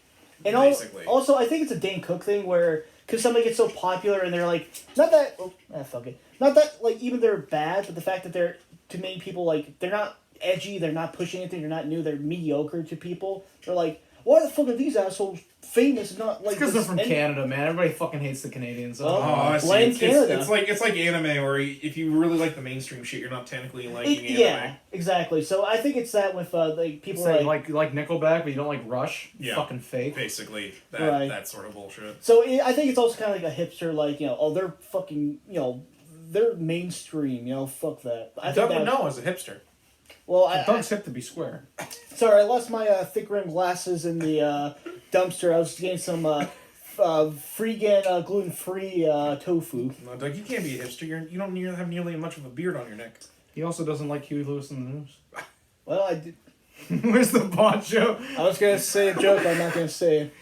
And basically. also, I think it's a Dane Cook thing where, because somebody gets so popular and they're like, not that, fuck it. Not that, like, even they're bad, but the fact that they're, to many people, like, they're not edgy, they're not pushing anything, they're not new, they're mediocre to people. They're like, why the fuck are these assholes famous and not, like, Because they're this- from and- Canada, man. Everybody fucking hates the Canadians. Oh. I see. Blame It's, Canada. it's like anime, where if you really like the mainstream shit, you're not technically liking anime. Yeah, exactly. So I think it's that with, like, people Say, like... like Nickelback, but you don't like Rush. Yeah. Fucking fake. Basically, Right. that sort of bullshit. So I think it's also kind of like a hipster, like, oh, they're fucking, they're mainstream, fuck that. I Doug think would that, know as a hipster. well, Doug's hip to be square. sorry, I lost my thick rimmed glasses in the dumpster. I was getting some vegan, gluten free tofu. No, Doug, you can't be a hipster. You don't have nearly much of a beard on your neck. He also doesn't like Huey Lewis in the news. Well, I did. Where's the poncho? I was gonna say a joke. I'm not gonna say it.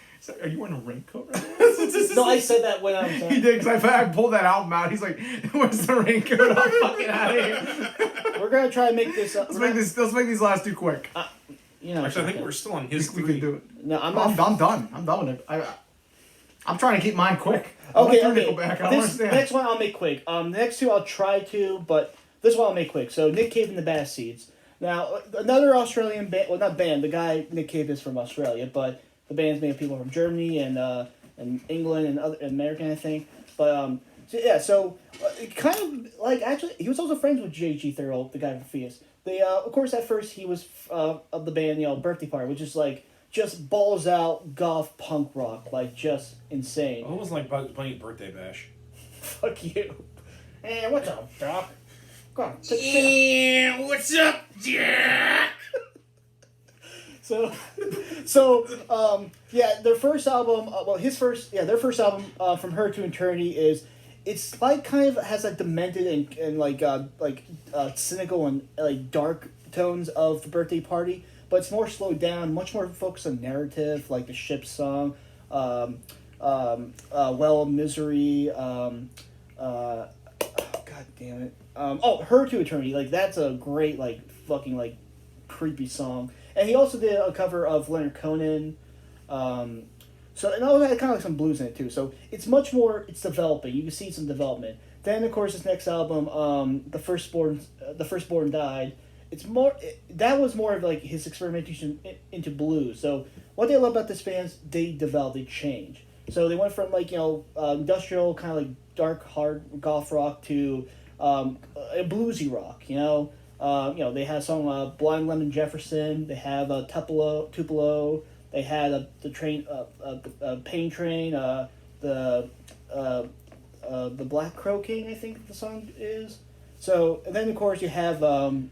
Are you wearing a raincoat right now? No, I said that when I was. He did, because I pulled that album out. He's like, where's the raincoat? I'm fucking out of here. We're gonna try and make this up. Let's make these last two quick. Actually, I think we're still on his We three. can do it. No, I'm I'm not. done. I'm done with it. I'm trying to keep mine quick. I Okay, went through okay. Nickelback. I don't This understand. next one I'll make quick. The next two I'll try to, but this one I'll make quick. So Nick Cave and the Bad Seeds. Now another Australian band. Well, not band. The guy Nick Cave is from Australia, but the band's made of people from Germany and England and other American, I think. But so it kind of like actually he was also friends with J.G. Thurl, the guy from Phoenix. They of course at first he was of the band Birthday Party, which is like just balls out goth punk rock, like just insane. Oh, it was like Bugs Bunny's birthday bash. Fuck you. Hey, what's up, Doc? Go on. Yeah, what's up, Jack? So, their first album, their first album, From Her to Eternity is, it's like kind of has like demented and like cynical and like dark tones of the Birthday Party, but it's more slowed down, much more focused on narrative, like the Ship song, Well of Misery, God damn it. Her to Eternity, like that's a great like fucking like creepy song. And he also did a cover of Leonard Cohen. So, and all that kind of like some blues in it too. So it's much more. It's developing. You can see some development. Then of course his next album, the firstborn died. It's more. That was more of like his experimentation into blues. So what they love about this band is they develop, they change. So they went from like industrial kind of like dark hard goth rock to a bluesy rock. They had a song Blind Lemon Jefferson. They have Tupelo. They had the train, Pain Train, the Black Crow King, I think the song is. So, and then of course you have I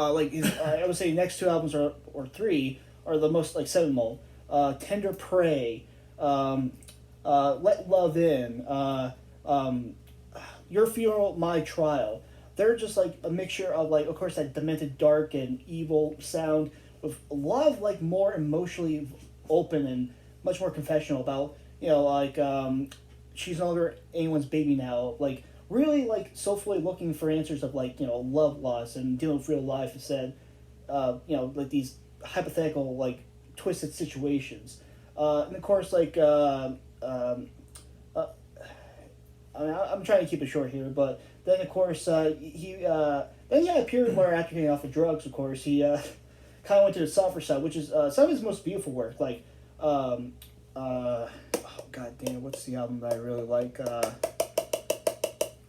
would say next two albums or three are the most like seminal. Tender Prey, Let Love In, Your Funeral, My Trial. They're just like a mixture of like, of course, that demented, dark and evil sound with a lot of like more emotionally open and much more confessional about she's no longer anyone's baby now. Like really like soulfully looking for answers of like love loss and dealing with real life instead, like these hypothetical like twisted situations. And of course like I'm trying to keep it short here, but then of course he appeared more after getting off of drugs. Of course he kind of went to the softer side, which is some of his most beautiful work. Like oh god damn, what's the album that I really like?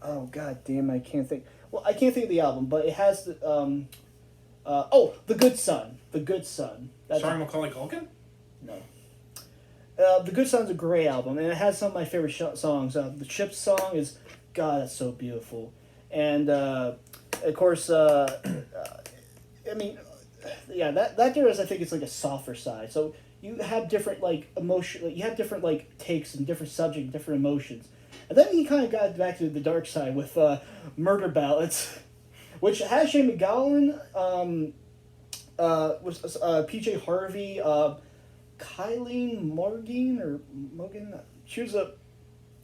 Oh god damn, I can't think. Well, I can't think of the album, but it has the The Good Son. The Good Son. Starring Macaulay Culkin? No. The Good Son's a great album, and it has some of my favorite songs. The Chips song is, God, that's so beautiful. And, of course, that there is, I think it's like a softer side. So you have different, like, you have different, like, takes and different subjects, different emotions. And then he kind of got back to the dark side with Murder Ballads, which has Shane McGowan, was PJ Harvey, Kylie Morgan. She was a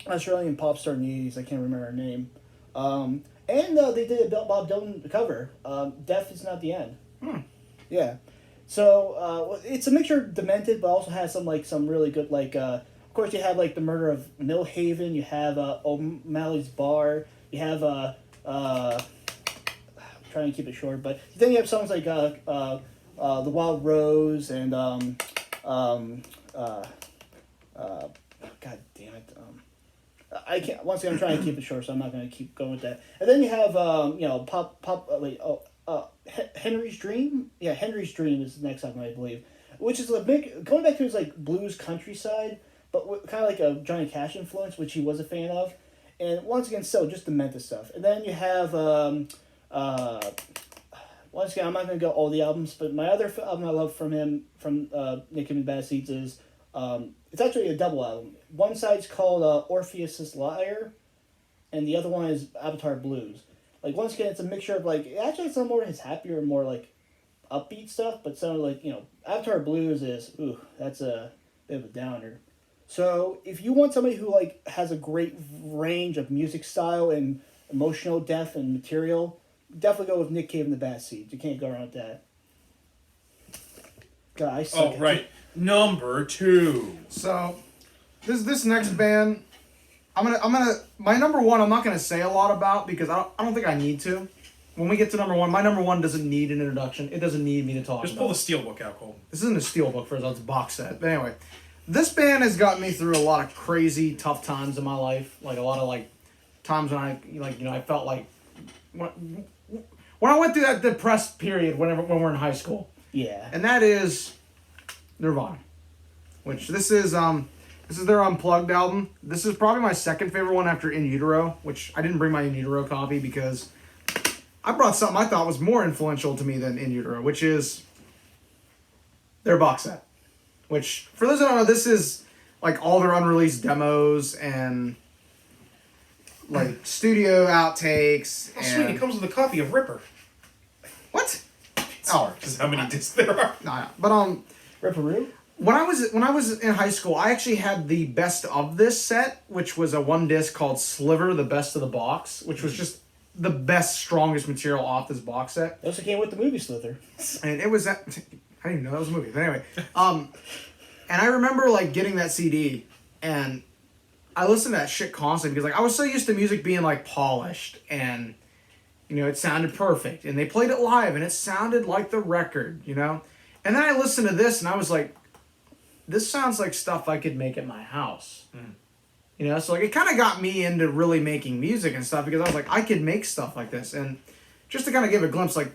Australian pop star in the 80s. I can't remember her name. And they did a Bob Dylan cover. Death is Not the End. Yeah. So it's a mixture of demented, but also has some really good of course you have like the Murder of Millhaven. You have O'Malley's Bar. You have I'm trying to keep it short, but then you have songs like The Wild Rose and God damn it. I can't. Once again, I'm trying to keep it short, so I'm not going to keep going with that. And then you have Henry's Dream. Yeah, Henry's Dream is the next album, I believe, which is a big going back to his like blues countryside, but kind of like a Johnny Cash influence, which he was a fan of. And once again, still just demented stuff. And then you have once again, I'm not going to go all the albums, but my other album I love from him, from Nick and the Bad Seeds, is it's actually a double album. One side's called Orpheus's Lyre, and the other one is Avatar Blues. Like, once again, it's a mixture of, like, actually it's some more his happier, more, like, upbeat stuff, but some, like, Avatar Blues is, that's a bit of a downer. So, if you want somebody who, like, has a great range of music style and emotional depth and material, definitely go with Nick Cave and the Bad Seeds. You can't go around with that. God, I suck. Oh, right. Number 2. So, this next band, I'm gonna my number one. I'm not gonna say a lot about because I don't think I need to. When we get to number one, my number one doesn't need an introduction. It doesn't need me to talk. Just about pull the steelbook out, Cole. This isn't a steelbook for us. It's a box set. But anyway, this band has gotten me through a lot of crazy, tough times in my life. Like a lot of like times when I felt like when I went through that depressed period when we're in high school. Yeah. And that is Nirvana, which this is their Unplugged album. This is probably my second favorite one after In Utero, which I didn't bring my In Utero copy because I brought something I thought was more influential to me than In Utero, which is their box set. Which, for those who don't know, this is like all their unreleased demos and like studio outtakes. Oh, sweet, it comes with a copy of Ripper. What? Oh, just how many discs there are. No, but Ripperoo? When I was in high school, I actually had the best of this set, which was a one disc called Sliver, the best of the box, which was just the best, strongest material off this box set. It also came with the movie Slither. And it was I didn't even know that was a movie. But anyway, And I remember like getting that CD, and I listened to that shit constantly because like I was so used to music being like polished and, you know, it sounded perfect, and they played it live and it sounded like the record, you know. And then I listened to this and I was like, this sounds like stuff I could make at my house. You know, so like it kind of got me into really making music and stuff because I was like, I could make stuff like this. And just to kind of give a glimpse, like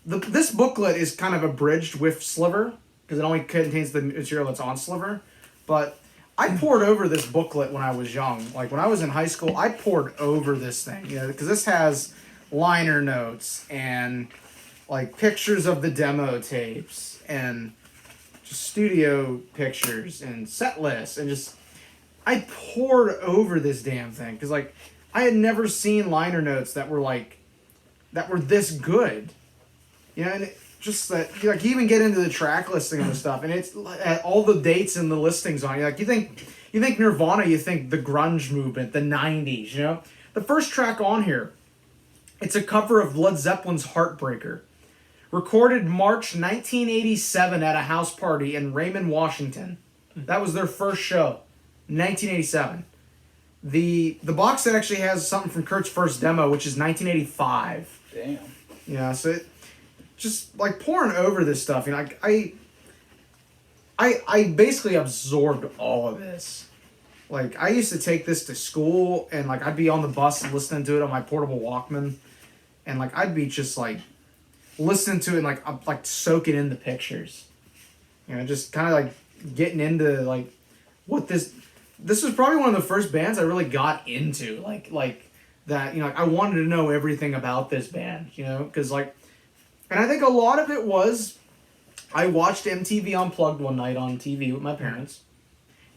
this booklet is kind of abridged with Sliver because it only contains the material that's on Sliver. But I poured over this booklet when I was young. Like when I was in high school, I poured over this thing, you know, because this has liner notes and like pictures of the demo tapes and just studio pictures and set lists and just I poured over this damn thing because like I had never seen liner notes that were this good, you know, and just that like you even get into the track listing and stuff and it's all the dates and the listings on you. Like you think Nirvana, you think the grunge movement, the 90s, you know. The first track on here, it's a cover of Led Zeppelin's Heartbreaker. Recorded March 1987 at a house party in Raymond, Washington. That was their first show, 1987. The box set actually has something from Kurt's first demo, which is 1985. Damn. Yeah, so it just like pouring over this stuff. You know, I basically absorbed all of this. Like I used to take this to school, and like I'd be on the bus listening to it on my portable Walkman, and like I'd be just like listening to it and like I'm like soaking in the pictures, you know, just kind of like getting into like what this was probably one of the first bands I really got into, like that, you know, like I wanted to know everything about this band, you know, because like, and I think a lot of it was I watched MTV Unplugged one night on TV with my parents,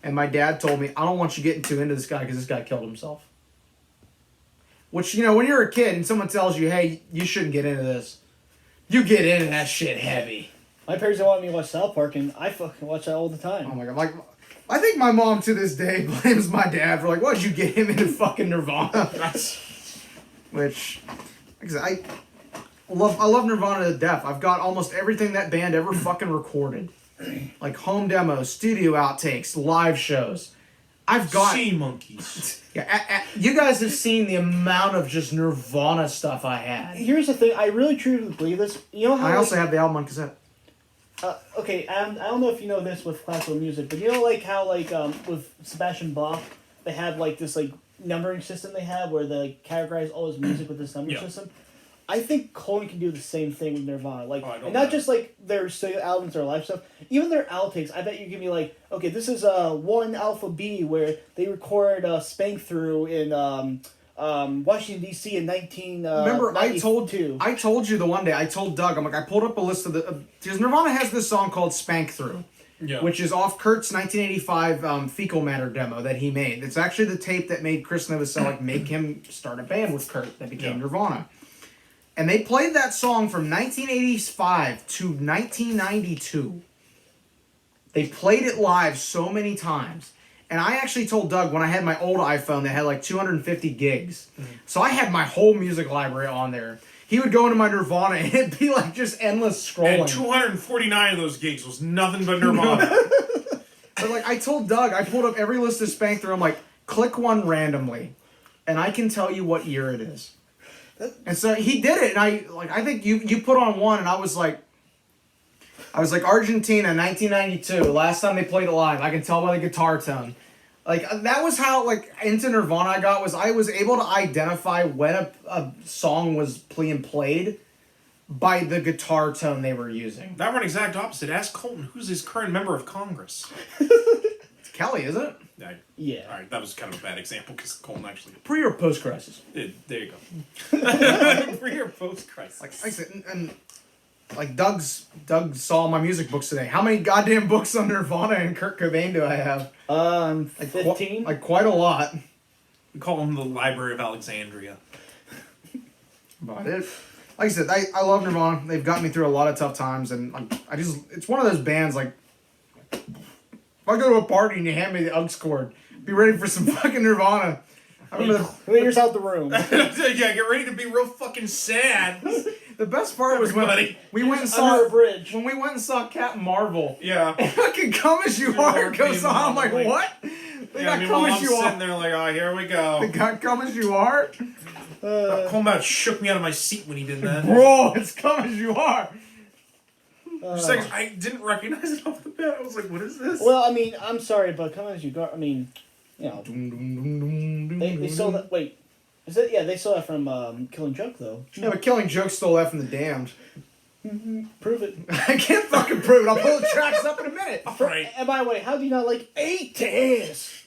and my dad told me, I don't want you getting too into this guy because this guy killed himself. Which, you know, when you're a kid and someone tells you, hey, you shouldn't get into this, you get into that shit heavy. My parents don't want me to watch South Park, and I fucking watch that all the time. Oh my god, like, I think my mom to this day blames my dad for like, why'd you get him into fucking Nirvana? Which, like I said, I love Nirvana to death. I've got almost everything that band ever fucking recorded. Like home demos, studio outtakes, live shows. I've got Sea monkeys. Yeah, you guys have seen the amount of just Nirvana stuff I had. Here's the thing, I really truly believe this. You know how I also have the album on cassette. Okay, I don't know if you know this with classical music, but you know like how like with Sebastian Bach, they had like this like numbering system they have where they like categorize all his music with this numbering system. I think Colin can do the same thing with Nirvana, like, and not just like their studio albums or live stuff, even their outtakes. I bet you give me like, okay, this is 1 Alpha B where they record Spank Through in Washington D.C. in 19. Remember, I told you the one day. I told Doug, I'm like, I pulled up a list of the because Nirvana has this song called Spank Through, which is off Kurt's 1985 Fecal Matter demo that he made. It's actually the tape that made Chris Novoselic make him start a band with Kurt that became Nirvana. And they played that song from 1985 to 1992. They played it live so many times. And I actually told Doug when I had my old iPhone that had like 250 gigs. So I had my whole music library on there. He would go into my Nirvana and it'd be like just endless scrolling. And 249 of those gigs was nothing but Nirvana. But like I told Doug, I pulled up every list of Spank Through. I'm like, click one randomly. And I can tell you what year it is. And so he did it, and I think you put on one, and I was like Argentina, 1992, last time they played it live. I can tell by the guitar tone. Like that was how like into Nirvana I was able to identify when a song was being played by the guitar tone they were using. That went exact opposite. Ask Colton, who's his current member of Congress. It's Kelly, isn't it? Yeah. All right, that was kind of a bad example because Colton actually. Pre or post crisis? There you go. Pre or post crisis. Like I said, and like Doug saw my music books today. How many goddamn books on Nirvana and Kurt Cobain do I have? Like 15. Like quite a lot. We call them the Library of Alexandria. But like I said, I love Nirvana. They've got me through a lot of tough times, and it's one of those bands like. If I go to a party and you hand me the Uggs cord, be ready for some fucking Nirvana. I remember Clears out the room. Yeah, get ready to be real fucking sad. The best part was buddy. we went and Under saw a bridge. when we went and saw Captain Marvel. Yeah. And fucking Come As You Are goes on. I'm like, what? They got Come As You sitting Are. there like, oh, here we go. They got Come As You Are. Combat shook me out of my seat when he did that. Bro, it's Come As You Are. Just like, I didn't recognize it off the bat. I was like, what is this? Well, I mean, I'm sorry, but Come As You Go. I mean, you know, they stole that. Wait, is it? Yeah, they stole that from Killing Joke, though. Yeah, but Killing Joke stole that from The Damned. Prove it. I can't fucking prove it. I'll pull the tracks up in a minute. Right. And by the way, how do you not like 80s?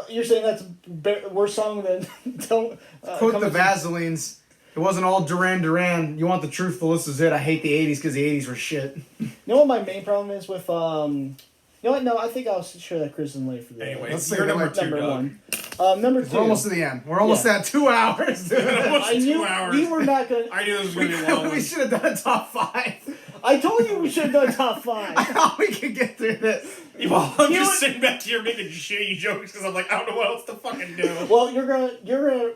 You're saying that's a worse song than don't. Quote Come the As You- Vaselines. It wasn't all Duran Duran. You want the truth? This is it. I hate the 80s because the 80s were shit. You know what my main problem is with You know what? No, I think I'll share that criticism later for the Anyway, Let's you're say number two, number Doug. one. Number 2. We're almost to the end. We're almost at 2 hours. Dude. Almost I knew 2 hours. we were not gonna. I knew this was going to be a long we one. should have done a top 5. I told you we should have done top 5. I thought we could get through this. Well, I'm You just would- sitting back here making shitty jokes because I'm like, I don't know what else to fucking do. Well, you're gonna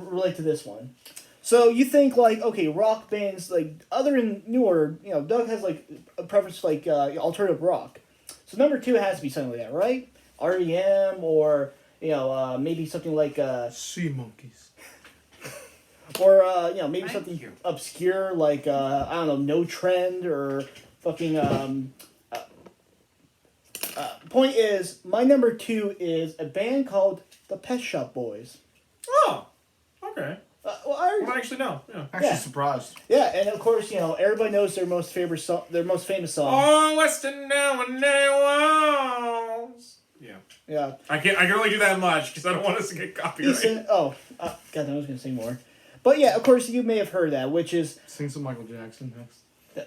relate to this one. So you think like, okay, rock bands like other than newer, you know, Doug has like a preference like alternative rock. So number 2 has to be something like that, right? REM or you know maybe something like Sea monkeys. or you know maybe Thank something you. obscure like I don't know, No Trend or fucking. Point is, my number 2 is a band called the Pet Shop Boys. Oh, okay. Well, I already Well, actually, no. Yeah. Actually Yeah. surprised. Yeah, and of course, you know, everybody knows their most favorite song, their most famous song. Oh, Western now and now walls. Yeah. Yeah. I can only do that much because I don't want us to get copyright. Ethan, God, I was gonna sing more. But yeah, of course, you may have heard that, which is Sing some Michael Jackson next.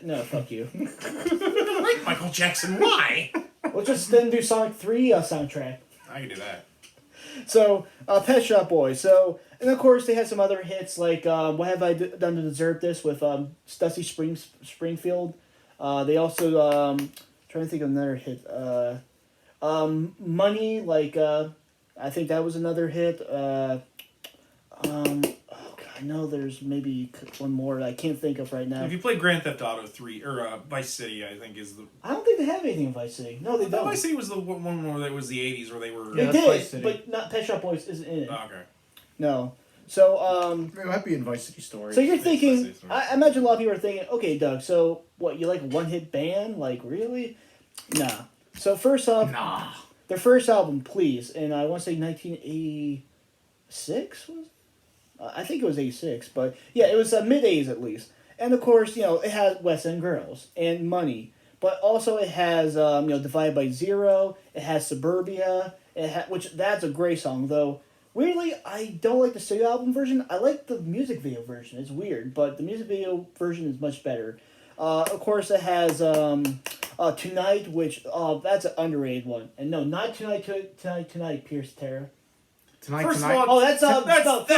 no, fuck you. Like Michael Jackson, why? We'll just then do Sonic 3 soundtrack. I can do that. So, Pet Shop Boys. So, and of course, they had some other hits like "What Have I Done to Deserve This" with Stussy Springfield. They also trying to think of another hit. Money, like I think that was another hit. Oh God, I know there's maybe one more that I can't think of right now. If you play Grand Theft Auto 3 or Vice City, I think is the. I don't think they have anything in Vice City. No, they don't. Vice City was the one where that was the 80s where they were. They Yeah, that's Vice did, City. but not Pet Shop Boys isn't in it. Oh, okay. No. So It might be in Vice City Story. So you're Vice thinking, City Story. I imagine a lot of people are thinking, okay, Doug, so what, you like a one-hit band? Like, really? Nah. So first off, Nah. their first album, Please, and I want to say 1986 was? I think it was 86, but yeah, it was mid-80s at least. And of course, you know, it has West End Girls and Money, but also it has, you know, Divided by Zero, it has Suburbia, which that's a great song, though. Weirdly, I don't like the studio album version. I like the music video version. It's weird, but the music video version is much better. Of course, it has Tonight, which that's an underrated one. And no, not Tonight, Pierce Terra. Tonight, First of tonight. all, Oh, that's Phil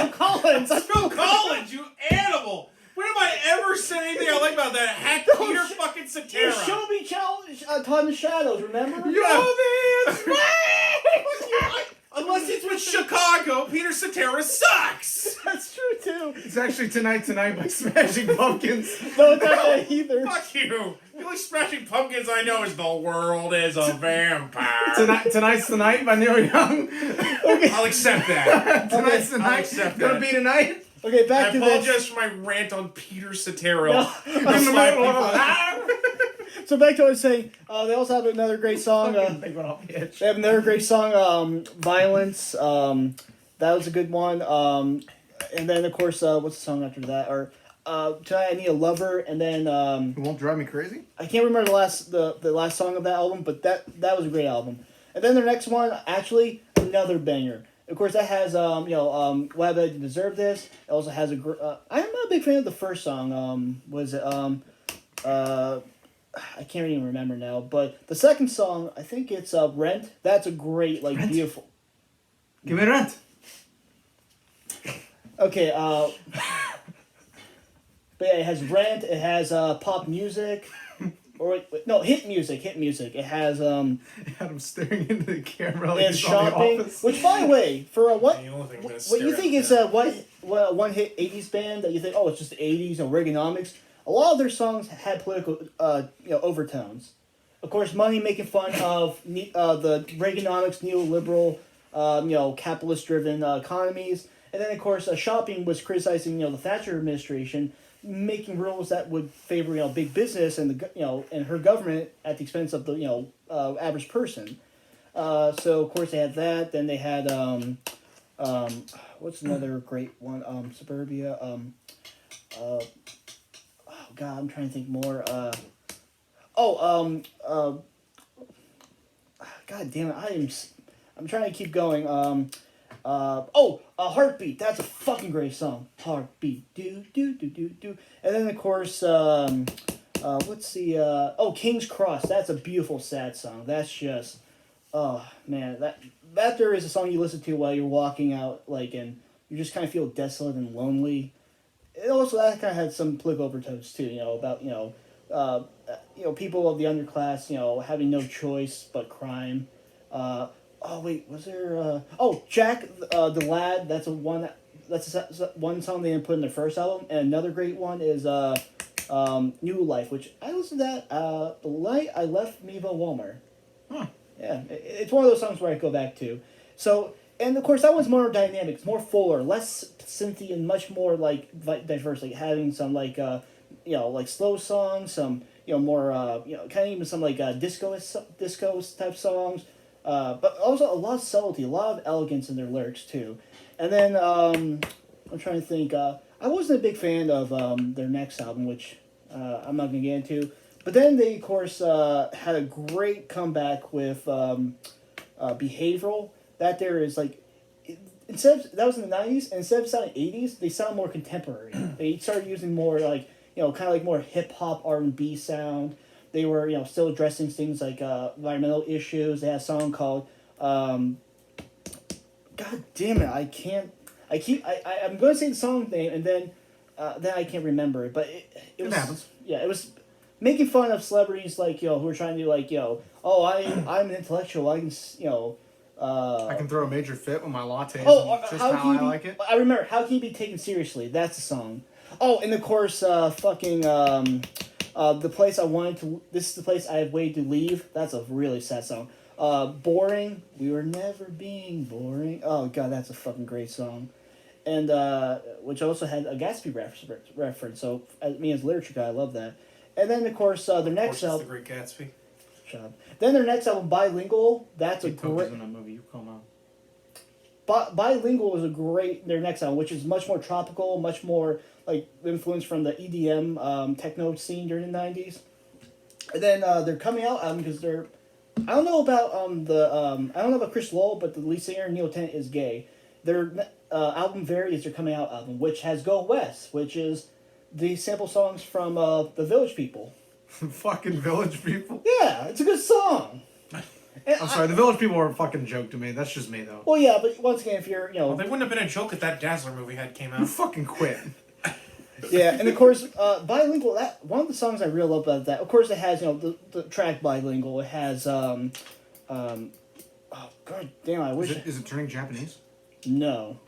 Collins. That's Phil Collins, you animal! When have I ever said anything I like about that? Hack No, Peter sh- fucking You Cetera. showed me Challenge Todd in the Shadows, remember? Unless it's with Chicago, Peter Cetera sucks! That's true, too. It's actually Tonight by Smashing Pumpkins. No, it's not that either. Fuck you! The only Smashing Pumpkins I know is The World is a Vampire. Tonight's the Night by Neil Young. I'll accept that. Tonight's the I'll night. accept Gonna that. be tonight. Okay, I back to this. apologize for my rant on Peter Cetera. No. In the middle of So back to what I was saying. They also have another great song. They have another great song, Violence. That was a good one. And then, of course, what's the song after that? Or Tonight I Need a Lover. And then It won't drive me crazy. I can't remember the last song of that album, but that was a great album. And then their next one, actually, another banger. Of course, that has What Have I Deserve This? It also has I'm not a big fan of the first song. Was it I can't even remember now, but the second song, I think it's Rent. That's a great, like, Rent? beautiful. Give me rent. Okay, but yeah, it has Rent, it has pop music, or wait, no, hit music. It has Adam staring into the camera like and he's on The shopping. Office. Which, by the way, for what The only thing that's what you staring think at is that. what one hit '80s band that you think, oh, it's just the '80s and Reaganomics. A lot of their songs had political, overtones. Of course, Money making fun of the Reaganomics, neoliberal, capitalist-driven economies, and then of course, Shopping was criticizing the Thatcher administration, making rules that would favor big business and and her government at the expense of the average person. So of course they had that. Then they had what's another great one? Suburbia. Oh God, I'm trying to think more. God damn it! I'm trying to keep going. Heartbeat. That's a fucking great song. Heartbeat. Do do do do do. And then of course, what's the King's Cross. That's a beautiful sad song. That's just, oh man, that there is a song you listen to while you're walking out, and you just kind of feel desolate and lonely. It also that kind of had some political overtones too. About people of the underclass, having no choice but crime. Was there? Jack the Lad. That's one song they didn't put in their first album, and another great one is New Life, which I listened to that the night I left Miva Walmart. Huh. Yeah, it's one of those songs where I go back to. So, and of course that one's more dynamic, more fuller, less synthy, and much more diverse, having some slow songs, some more kind of even some disco type songs. But also a lot of subtlety, a lot of elegance in their lyrics too. And then I'm trying to think. I wasn't a big fan of their next album, which I'm not going to get into. But then they, of course, had a great comeback with Behavioral. That there is that was in the 90s, and instead of sounding 80s, they sound more contemporary. They started using more more hip hop R&B sound. They were, still addressing things like environmental issues. They had a song called, God damn it, I'm going to say the song name, and then I can't remember it. But it happens. Yeah, it was making fun of celebrities who are trying to I'm an intellectual. I can I can throw a major fit with my lattes. Just how how I like it. I remember, how can you be taken seriously? That's the song. Oh, and of course, the place I wanted to. This is the place I have waited to leave. That's a really sad song. Boring. We were never being boring. Oh god, that's a fucking great song. And which also had a Gatsby reference. So me as a literature guy, I love that. And then of course their next album. The Great Gatsby. Shut up. Then their next album, Bilingual. That's a great. In a movie you come out. Bilingual is a great. Their next album, which is much more tropical, much more influence from the EDM techno scene during the 90s. And then they're coming out because they're. I don't know about I don't know about Chris Lowell, but the lead singer Neil Tennant is gay. Their album Verity is their coming out album, which has Go West, which is the sample songs from the Village People. Fucking Village People. Yeah, it's a good song. I'm sorry, the Village People are a fucking joke to me. That's just me though. Well, yeah, but once again, if you're Well, they wouldn't have been a joke if that Dazzler movie came out. You fucking quit. Yeah, and of course, Bilingual. That one of the songs I really love about that. Of course, it has the track Bilingual. It has oh god damn, I wish. Is it turning Japanese? No.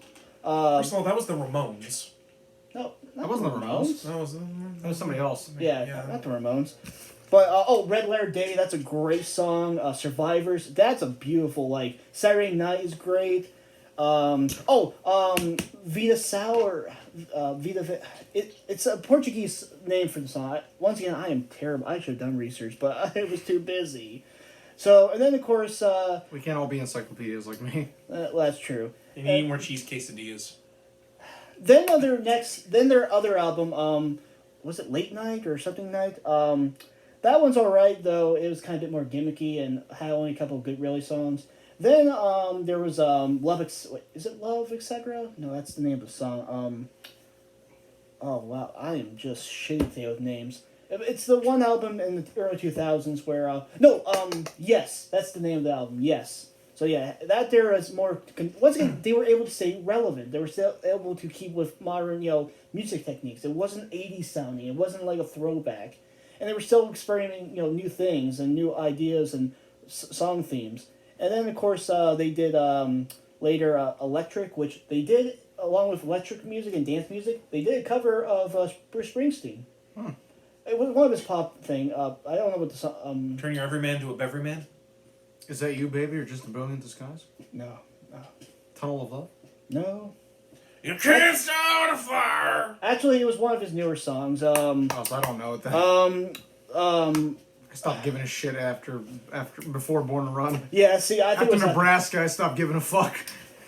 First of all, that was the Ramones. No, That wasn't the Ramones. That was That was somebody else. Yeah, not the Ramones. But Red Letter Day. That's a great song. Survivors. That's a beautiful Saturday Night is great. Vida Sour. It's a Portuguese name for the song. Once again, I am terrible. I should have done research, but I was too busy. So, and then of course... we can't all be encyclopedias like me. Well, that's true. You need more cheese quesadillas. Then their other album, was it Late Night or Something Night? That one's alright, though. It was kind of a bit more gimmicky and had only a couple of good, really songs. Then there was is it Love, Etc.? No, that's the name of the song. Oh, wow. I am just shitty today with names. It's the one album in the early 2000s where... Yes. That's the name of the album. Yes. So, yeah, that there is more... Once again, they were able to stay relevant. They were still able to keep with modern, music techniques. It wasn't 80s sounding. It wasn't like a throwback. And they were still experimenting, new things and new ideas and song themes. And then, of course, they did later Electric, which they did along with electric music and dance music, they did a cover of Bruce Springsteen. It was one of his pop thing. I don't know what the song. Turn your everyman to a beveryman. Is that you, baby, or just a brilliant disguise? No. Tunnel of Love? No. You can't start a fire. Actually, it was one of his newer songs. Oh, so I don't know what that. I stopped giving a shit before Born to Run. Yeah, see, I think After it was Nebraska, I stopped giving a fuck.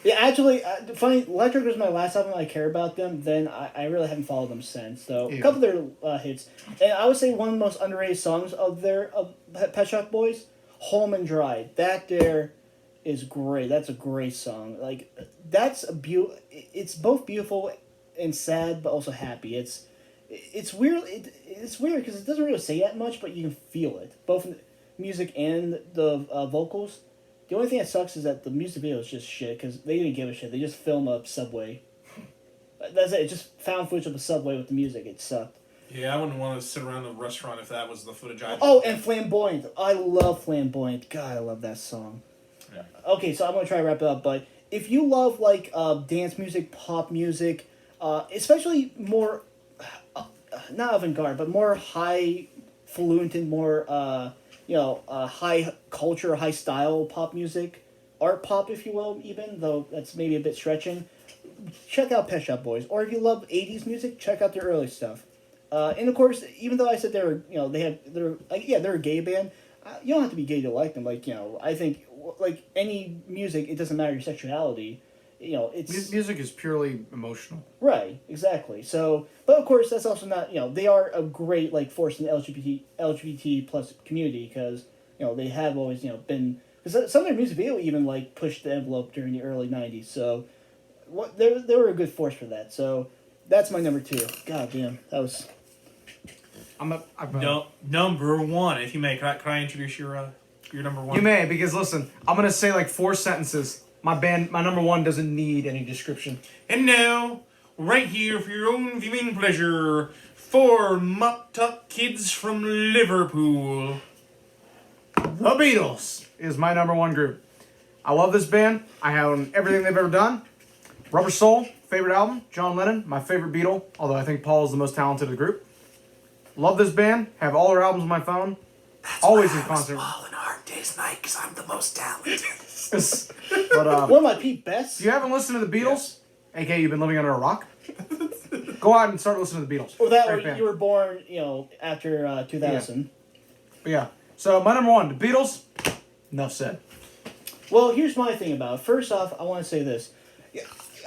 Yeah, actually, funny, Electric was my last album I care about them. Then I really haven't followed them since. So, a couple of their hits. And I would say one of the most underrated songs of their Pet Shop Boys, Home and Dry. That there is great. That's a great song. Like, that's it's both beautiful and sad, but also happy. It's weird. It's weird because it doesn't really say that much, but you can feel it. Both in the music and the vocals. The only thing that sucks is that the music video is just shit because they didn't give a shit. They just filmed a subway. That's it. It just found footage of a subway with the music. It sucked. Yeah, I wouldn't want to sit around the restaurant if that was the footage I. Oh, and Flamboyant. I love Flamboyant. God, I love that song. Yeah. Okay, so I'm gonna try to wrap it up. But if you love like dance music, pop music, especially more not avant-garde, but more highfalutin, more high culture, high style pop music, art pop, if you will, even though that's maybe a bit stretching. Check out Pet Shop Boys, or if you love '80s music, check out their early stuff. And of course, even though I said they're a gay band, you don't have to be gay to like them. Like I think like any music, it doesn't matter your sexuality. It's music is purely emotional. Right, exactly. So, but of course, that's also not they are a great like force in the LGBT plus community because they have always been because some of their music video even like pushed the envelope during the early '90s. So, they were a good force for that. So, that's my number 2. God damn, that was. No, number 1. If you may, can I introduce your number 1? You may, because listen, I'm gonna say like 4 sentences. My number 1 doesn't need any description. And now, right here for your own viewing pleasure, 4 Muck Tuck kids from Liverpool. The Beatles is my number 1 group. I love this band. I have everything they've ever done. Rubber Soul, favorite album. John Lennon, my favorite Beatle, although I think Paul is the most talented of the group. Love this band. Have all their albums on my phone. That's always why in concert. I was Paul and Hard Day's Night because I'm the most talented. But what am I, Pete Best? If you haven't listened to the Beatles, aka you've been living under a rock, go out and start listening to the Beatles. Or that, Great or band. you were born, after 2000. Yeah. So my number 1, the Beatles. Enough said. Well, here's my thing about it. First off, I want to say this.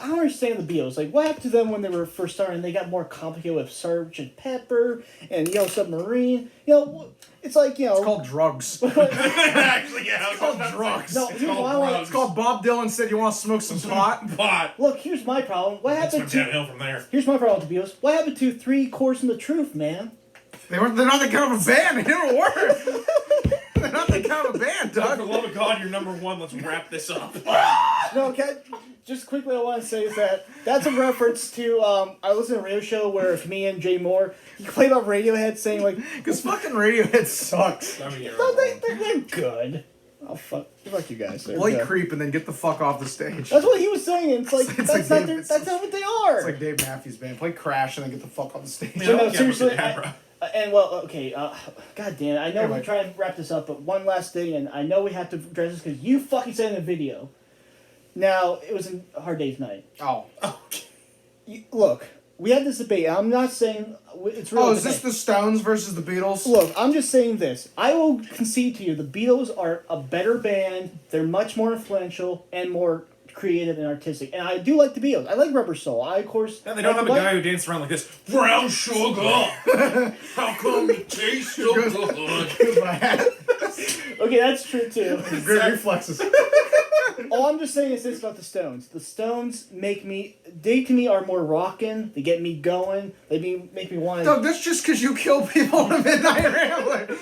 I don't understand the Beatles. Like, what happened to them when they were first starting? They got more complicated with Sgt. Pepper and Yellow Submarine. It's like, It's called drugs. Actually, yeah. It's called drugs. No, here's what I want. It's called Bob Dylan said you want to smoke some pot. Pot. Look, here's my problem. What It's happened went downhill from there. Here's my problem with the Beatles. What happened to 3 Chords in the Truth, man? They're not that kind of a band. They didn't work. They're not that kind of a band, Doug, for Doug. the love of God, you're number 1. Let's wrap this up. No, okay. Just quickly, I want to say is that's a reference to I listened to a radio show where comedian Jay Moore he played about Radiohead saying like Because fucking Radiohead sucks. I mean, you're no, wrong. they're good. Oh fuck you guys. They're Play good. creep and then get the fuck off the stage. That's what he was saying. It's like It's that's like not Dave- that's not what they are. It's like Dave Matthews Band. Play Crash and then get the fuck off the stage. Yeah, So, no, okay, seriously, Abracadabra. God damn it, I know Anyway. we try and wrap this up, but one last thing, and I know we have to address this because you fucking said in the video. Now, it was a Hard Day's Night. Oh. Look, we had this debate, and I'm not saying it's really. Oh, is this the Stones versus the Beatles? Look, I'm just saying this. I will concede to you, the Beatles are a better band. They're much more influential and more creative and artistic. And I do like the Beatles. I like Rubber Soul. I, of course... Yeah, they don't have a guy who dances around like this. Brown sugar. How come you taste so good? Here's my hat. Okay, that's true, too. Great reflexes. All I'm just saying is this about the Stones. The Stones they to me are more rockin'. They get me going. They make me want to... Doug, that's just because you kill people on a Midnight Rambler.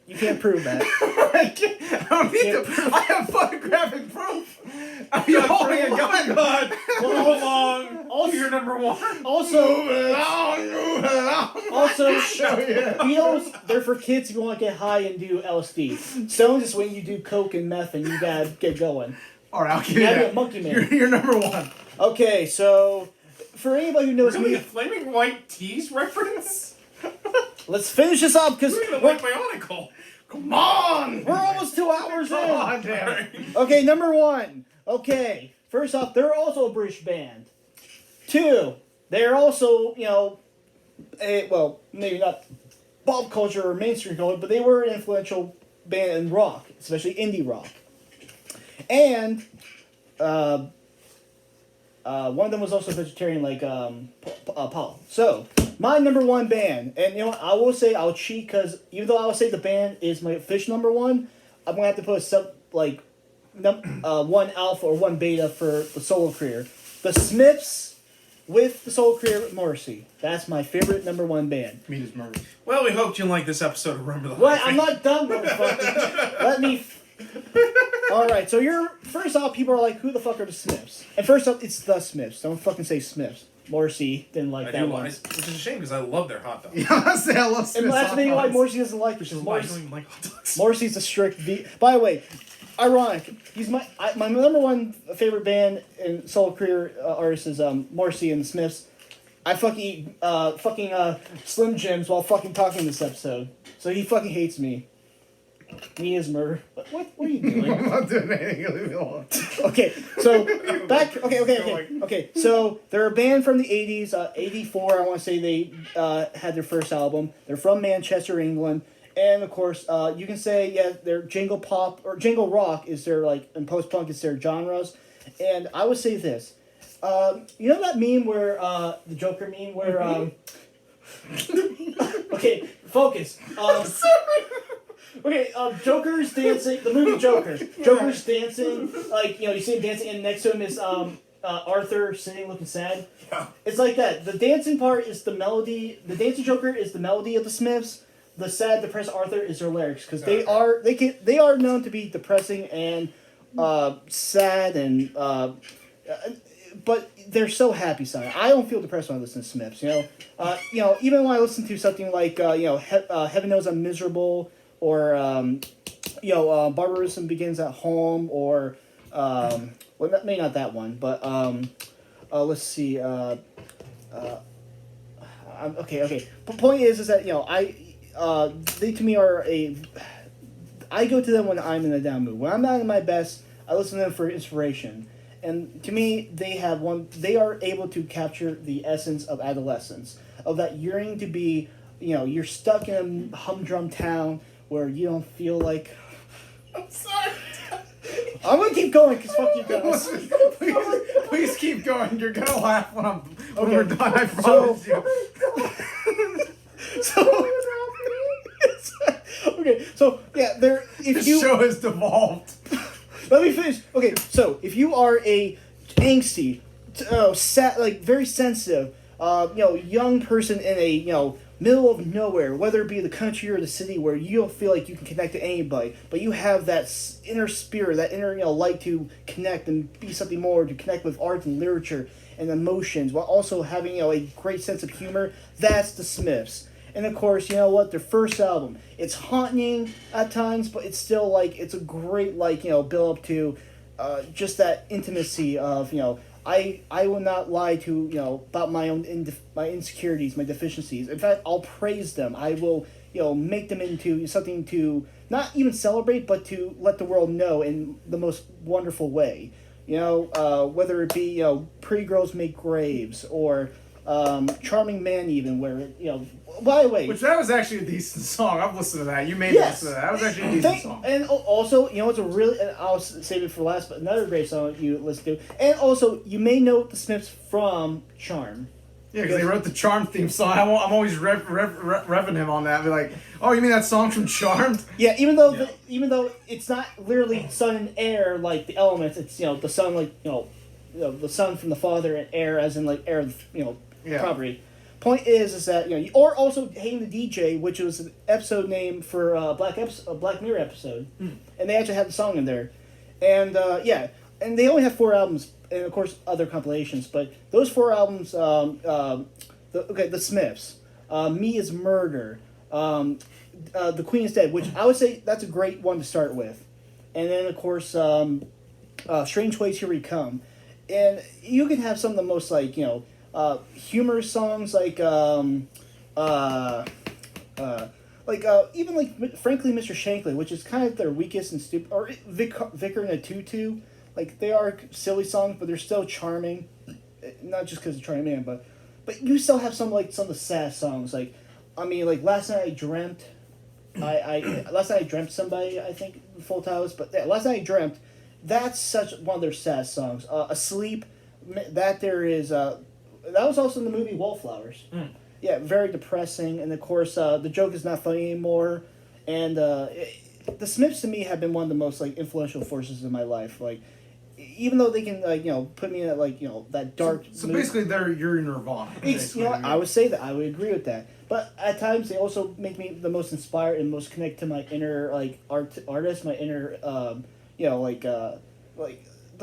You can't prove that. I don't need to. I have photographic proof. Are you holding a gun? God, move along. Also, You're number 1. Also, Move it on. Also, Show you. Beatles, they're for kids if you want to get high and do LSD. Stones is when you do coke and meth and you gotta get going. All right, I'll give You you gotta be that. a monkey man. You're number one. Okay, so for anybody who knows Really, a me, Flaming White Tees reference? let's finish this up because Look at the White Bionicle. Come on! we're almost 2 hours Come in. on, damn it. Okay, number one. Okay, first off, they're also a British band. 2, they're also, well, maybe not pop culture or mainstream culture, but they were an influential band in rock, especially indie rock. And one of them was also vegetarian, like Paul. So, my number one band, and you know what, I will say I'll cheat because even though I will say the band is my official number one, I'm gonna have to put one alpha or one beta for the solo career. The Smiths with the solo career with Morrissey. That's my favorite number one band. Meat is murder. Well, we hoped you liked this episode of Remember the What? Hyphen. I'm not done, motherfucker. Let me. Alright, so first off, people are like, who the fuck are the Smiths? And first off, it's the Smiths. Don't fucking say Smiths. Morrissey didn't like I that do, one. which is a shame because I love their hot dogs. Yeah, I say I love Smith's And that's hot maybe why dogs. Morrissey doesn't like Which it. is why I don't even like hot dogs. Morrissey's a strict V. By the way, ironic. He's my number one favorite band and solo career artist is Morrissey and the Smiths. I fucking eat Slim Jims while fucking talking this episode, so he fucking hates me. Me is murder. What are you doing? I'm not doing anything. Leave me alone. Okay, so back. Okay. So they're a band from the '80s. '84, I want to say they had their first album. They're from Manchester, England, and of course, you can say their jingle pop or jingle rock is their and post punk is their genres. And I would say this. You know that meme where the Joker meme where okay, focus. Okay, Joker's dancing. The movie Joker. Joker's dancing. You see him dancing, and next to him is Arthur sitting, looking sad. Yeah. It's like that. The dancing part is the melody. The dancing Joker is the melody of the Smiths. The sad, depressed Arthur is their lyrics because they are known to be depressing and sad and but they're so happy sounding. I don't feel depressed when I listen to Smiths. Even when I listen to something like Heaven Knows I'm Miserable. Or, Barbarism Begins at Home, or, maybe not that one, but, let's see, okay. The point is that, they to me are I go to them when I'm in a down mood. When I'm not in my best, I listen to them for inspiration. And to me, they are able to capture the essence of adolescence, of that yearning to be, you're stuck in a humdrum town, where you don't feel like... I'm sorry. I'm gonna keep going because fuck you guys. Please keep going. You're gonna laugh when we're done. I So- promise you. If This you show has devolved. let me finish. Okay, so if you are a angsty, sad, very sensitive, young person in a middle of nowhere, whether it be the country or the city, where you don't feel like you can connect to anybody, but you have that inner spirit, that inner light to connect and be something more, to connect with art and literature and emotions, while also having a great sense of humor. That's the Smiths. And of course, you know what? Their first album, it's haunting at times, but it's still it's a great build up to just that intimacy of I will not lie to about my own my insecurities, my deficiencies. In fact, I'll praise them. I will make them into something to not even celebrate, but to let the world know in the most wonderful way. Whether it be Pretty Girls Make Graves or Charming Man, even where By the way, Which that was actually a decent song. I've listened to that. You made me listen to that. That was actually a decent song. And also, it's a really, and I'll save it for last, but another great song you listen to. And also, you may know the Smiths from Charm. Yeah, because they wrote the Charmed theme song. I'm always revving him on that. Be like, oh, you mean that song from Charmed? Yeah, even though it's not literally sun and air like the elements, it's the sun the sun from the father and air as in air property. Point is that or also Hating the DJ, which was an episode name for a Black Mirror episode, and they actually had the song in there, and and they only have 4 albums, and of course other compilations, but those 4 albums, the Smiths, Me Is Murder, The Queen Is Dead, which I would say that's a great one to start with, and then of course Strange Ways Here We Come, and you can have some of the most like humor songs even like frankly Mr. Shankly, which is kind of their weakest and stupid, or Vicar in a Tutu, like they are silly songs, but they're still charming, not just because of Charming Man, but you still have some of the sad songs, like Last Night I Dreamt. Last Night I Dreamt somebody, I think the full title is, but yeah, Last Night I Dreamt, that's such one of their sad songs. Asleep, that was also in the movie Wallflowers. Yeah, very depressing, and of course the joke is not funny anymore, and the Smiths to me have been one of the most like influential forces in my life. Like, even though they can put me in that dark. So basically, you're Nirvana. I would say that I would agree with that. But at times they also make me the most inspired and most connect to my inner artist, my inner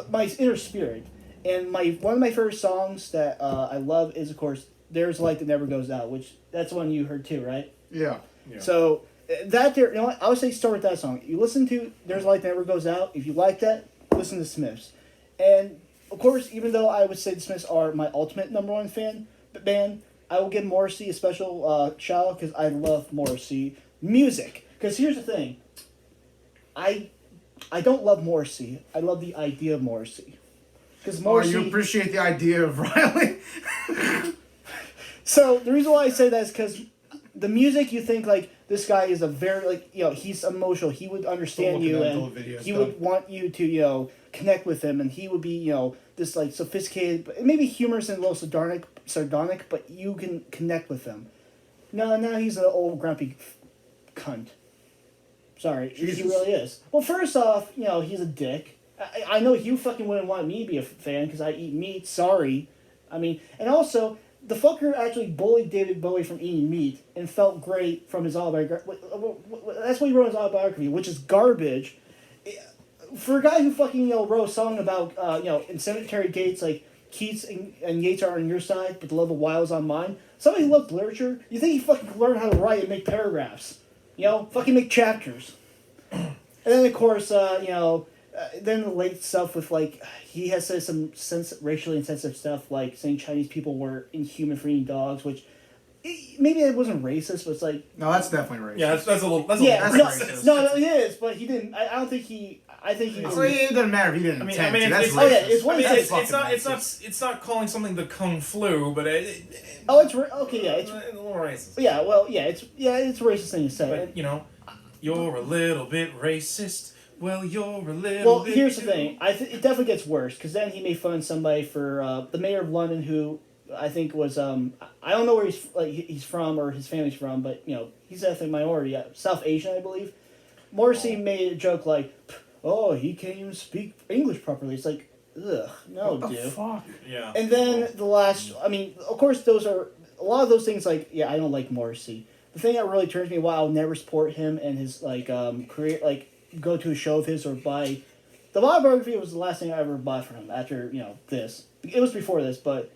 my inner spirit. And one of my favorite songs that I love is of course There's a Light That Never Goes Out, which that's one you heard too, right? Yeah. So that there, I would say start with that song. You listen to There's a Light That Never Goes Out. If you like that, listen to Smiths. And of course, even though I would say the Smiths are my ultimate number one band, I will give Morrissey a special shout out because I love Morrissey music. Because here's the thing, I don't love Morrissey. I love the idea of Morrissey. Because Morrissey. You appreciate the idea of Riley. So the reason why I say that is because the music, you think like this guy is a very he's emotional. He would understand you and he would want you to connect with him, and he would be this like sophisticated, but maybe humorous and a little sardonic, but you can connect with him. No, now he's an old grumpy cunt. Sorry, Jesus. He really is. Well, first off, he's a dick. I know you fucking wouldn't want me to be a fan because I eat meat. Sorry. And also, the fucker actually bullied David Bowie from eating meat and felt great from his autobiography. That's what he wrote in his autobiography, which is garbage. For a guy who fucking wrote a song about in Cemetery Gates, like Keats and Yeats are on your side, but the love of Wilde's on mine. Somebody who loves literature, you think he fucking could learn how to write and make paragraphs? Fucking make chapters. And then of course, then the late stuff with he has said some racially insensitive stuff, like saying Chinese people were inhuman for eating dogs, which maybe it wasn't racist, but it's like no, that's definitely racist. Yeah, that's a little. That's racist. No, it is, but he didn't. I don't think he. I think he. So it doesn't matter if he didn't intend to. That's racist. It's not calling something the Kung Flu, but it's okay. Yeah, it's a little racist. Yeah, well, it's a racist thing to say. But you're a little bit racist. Well, you're a little. Well, here's the thing. it definitely gets worse because then he made fun of somebody for the mayor of London, who I think was I don't know where he's from or his family's from, but he's ethnic minority, South Asian, I believe. Morrissey made a joke like, "Oh, he can't even speak English properly." It's like, ugh, no, what the dude. Fuck? Yeah. And then the last, of course, those are a lot of those things. Like, yeah, I don't like Morrissey. The thing that really turns me, why I'll never support him and his career, go to a show of his or buy. The autobiography was the last thing I ever bought from him after, this. It was before this, but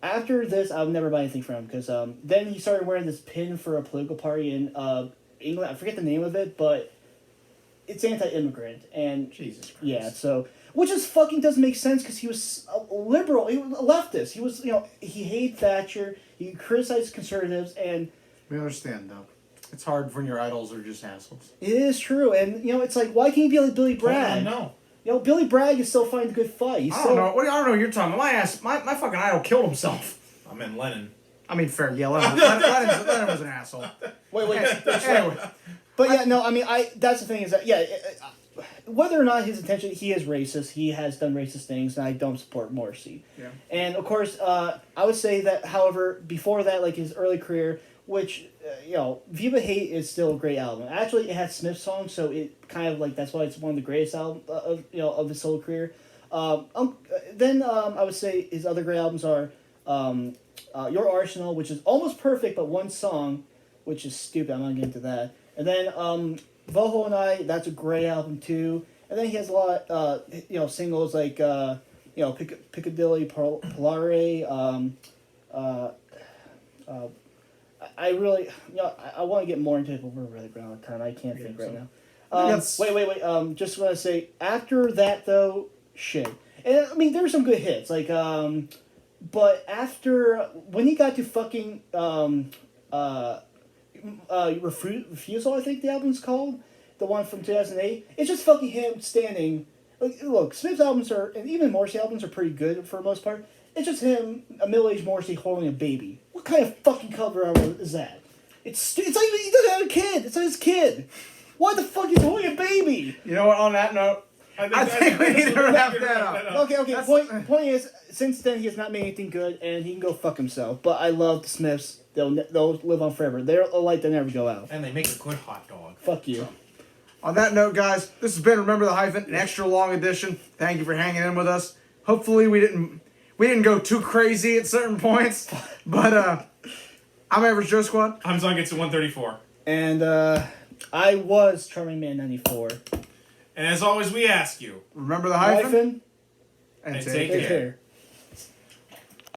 after this, I would never buy anything from him because then he started wearing this pin for a political party in England. I forget the name of it, but it's anti-immigrant. And Jesus Christ. Yeah, so. Which is fucking doesn't make sense because he was a liberal. He was a leftist. He was, he hated Thatcher. He criticized conservatives, and. We understand, though. It's hard when your idols are just assholes. It is true, and it's like, why can't you be like Billy Bragg? No. Billy Bragg is still fighting a good fight. I don't know what you're talking about. My fucking idol killed himself. I meant Lennon. I mean, fair. Yeah, Lennon was an asshole. Wait. Anyway. But yeah, no, that's the thing is that, whether or not his intention, he is racist. He has done racist things, and I don't support Morrissey. Yeah. And of course, I would say that, however, before that, like his early career, which, Viva Hate is still a great album. Actually, it has Smith songs, so it kind of that's why it's one of the greatest albums of his solo career. Then I would say his other great albums are Your Arsenal, which is almost perfect, but one song, which is stupid. I'm not getting into that. And then Voho and I, that's a great album too. And then he has a lot, singles like Piccadilly Polare. I really, I want to get more into it, but we're really running out of time. I can't think right now. Wait. Just want to say, after that, though, shit. And I mean, there were some good hits, like but after when he got to fucking Refusal, I think the album's called, the one from 2008. It's just fucking him standing. Like, look, Smith's albums are, and even Morrissey albums are pretty good for the most part. It's just him, a middle-aged Morrissey holding a baby. What kind of fucking cover album is that? It's like he doesn't have a kid. It's not his kid. Why the fuck is he holding a baby? You know what? On that note, I think we need to wrap that up. Okay. Point is, since then he has not made anything good, and he can go fuck himself. But I love the Smiths. They'll live on forever. They're a light that never go out. And they make a good hot dog. Fuck you. On that note, guys, this has been Remember the Hyphen, an extra long edition. Thank you for hanging in with us. Hopefully we didn't go too crazy at certain points, but I'm Average Joe Squad. I'm Zon gets to 134. And I was Charming Man 94. And as always, we ask you, Remember the Hyphen, Hyphen and take care. care.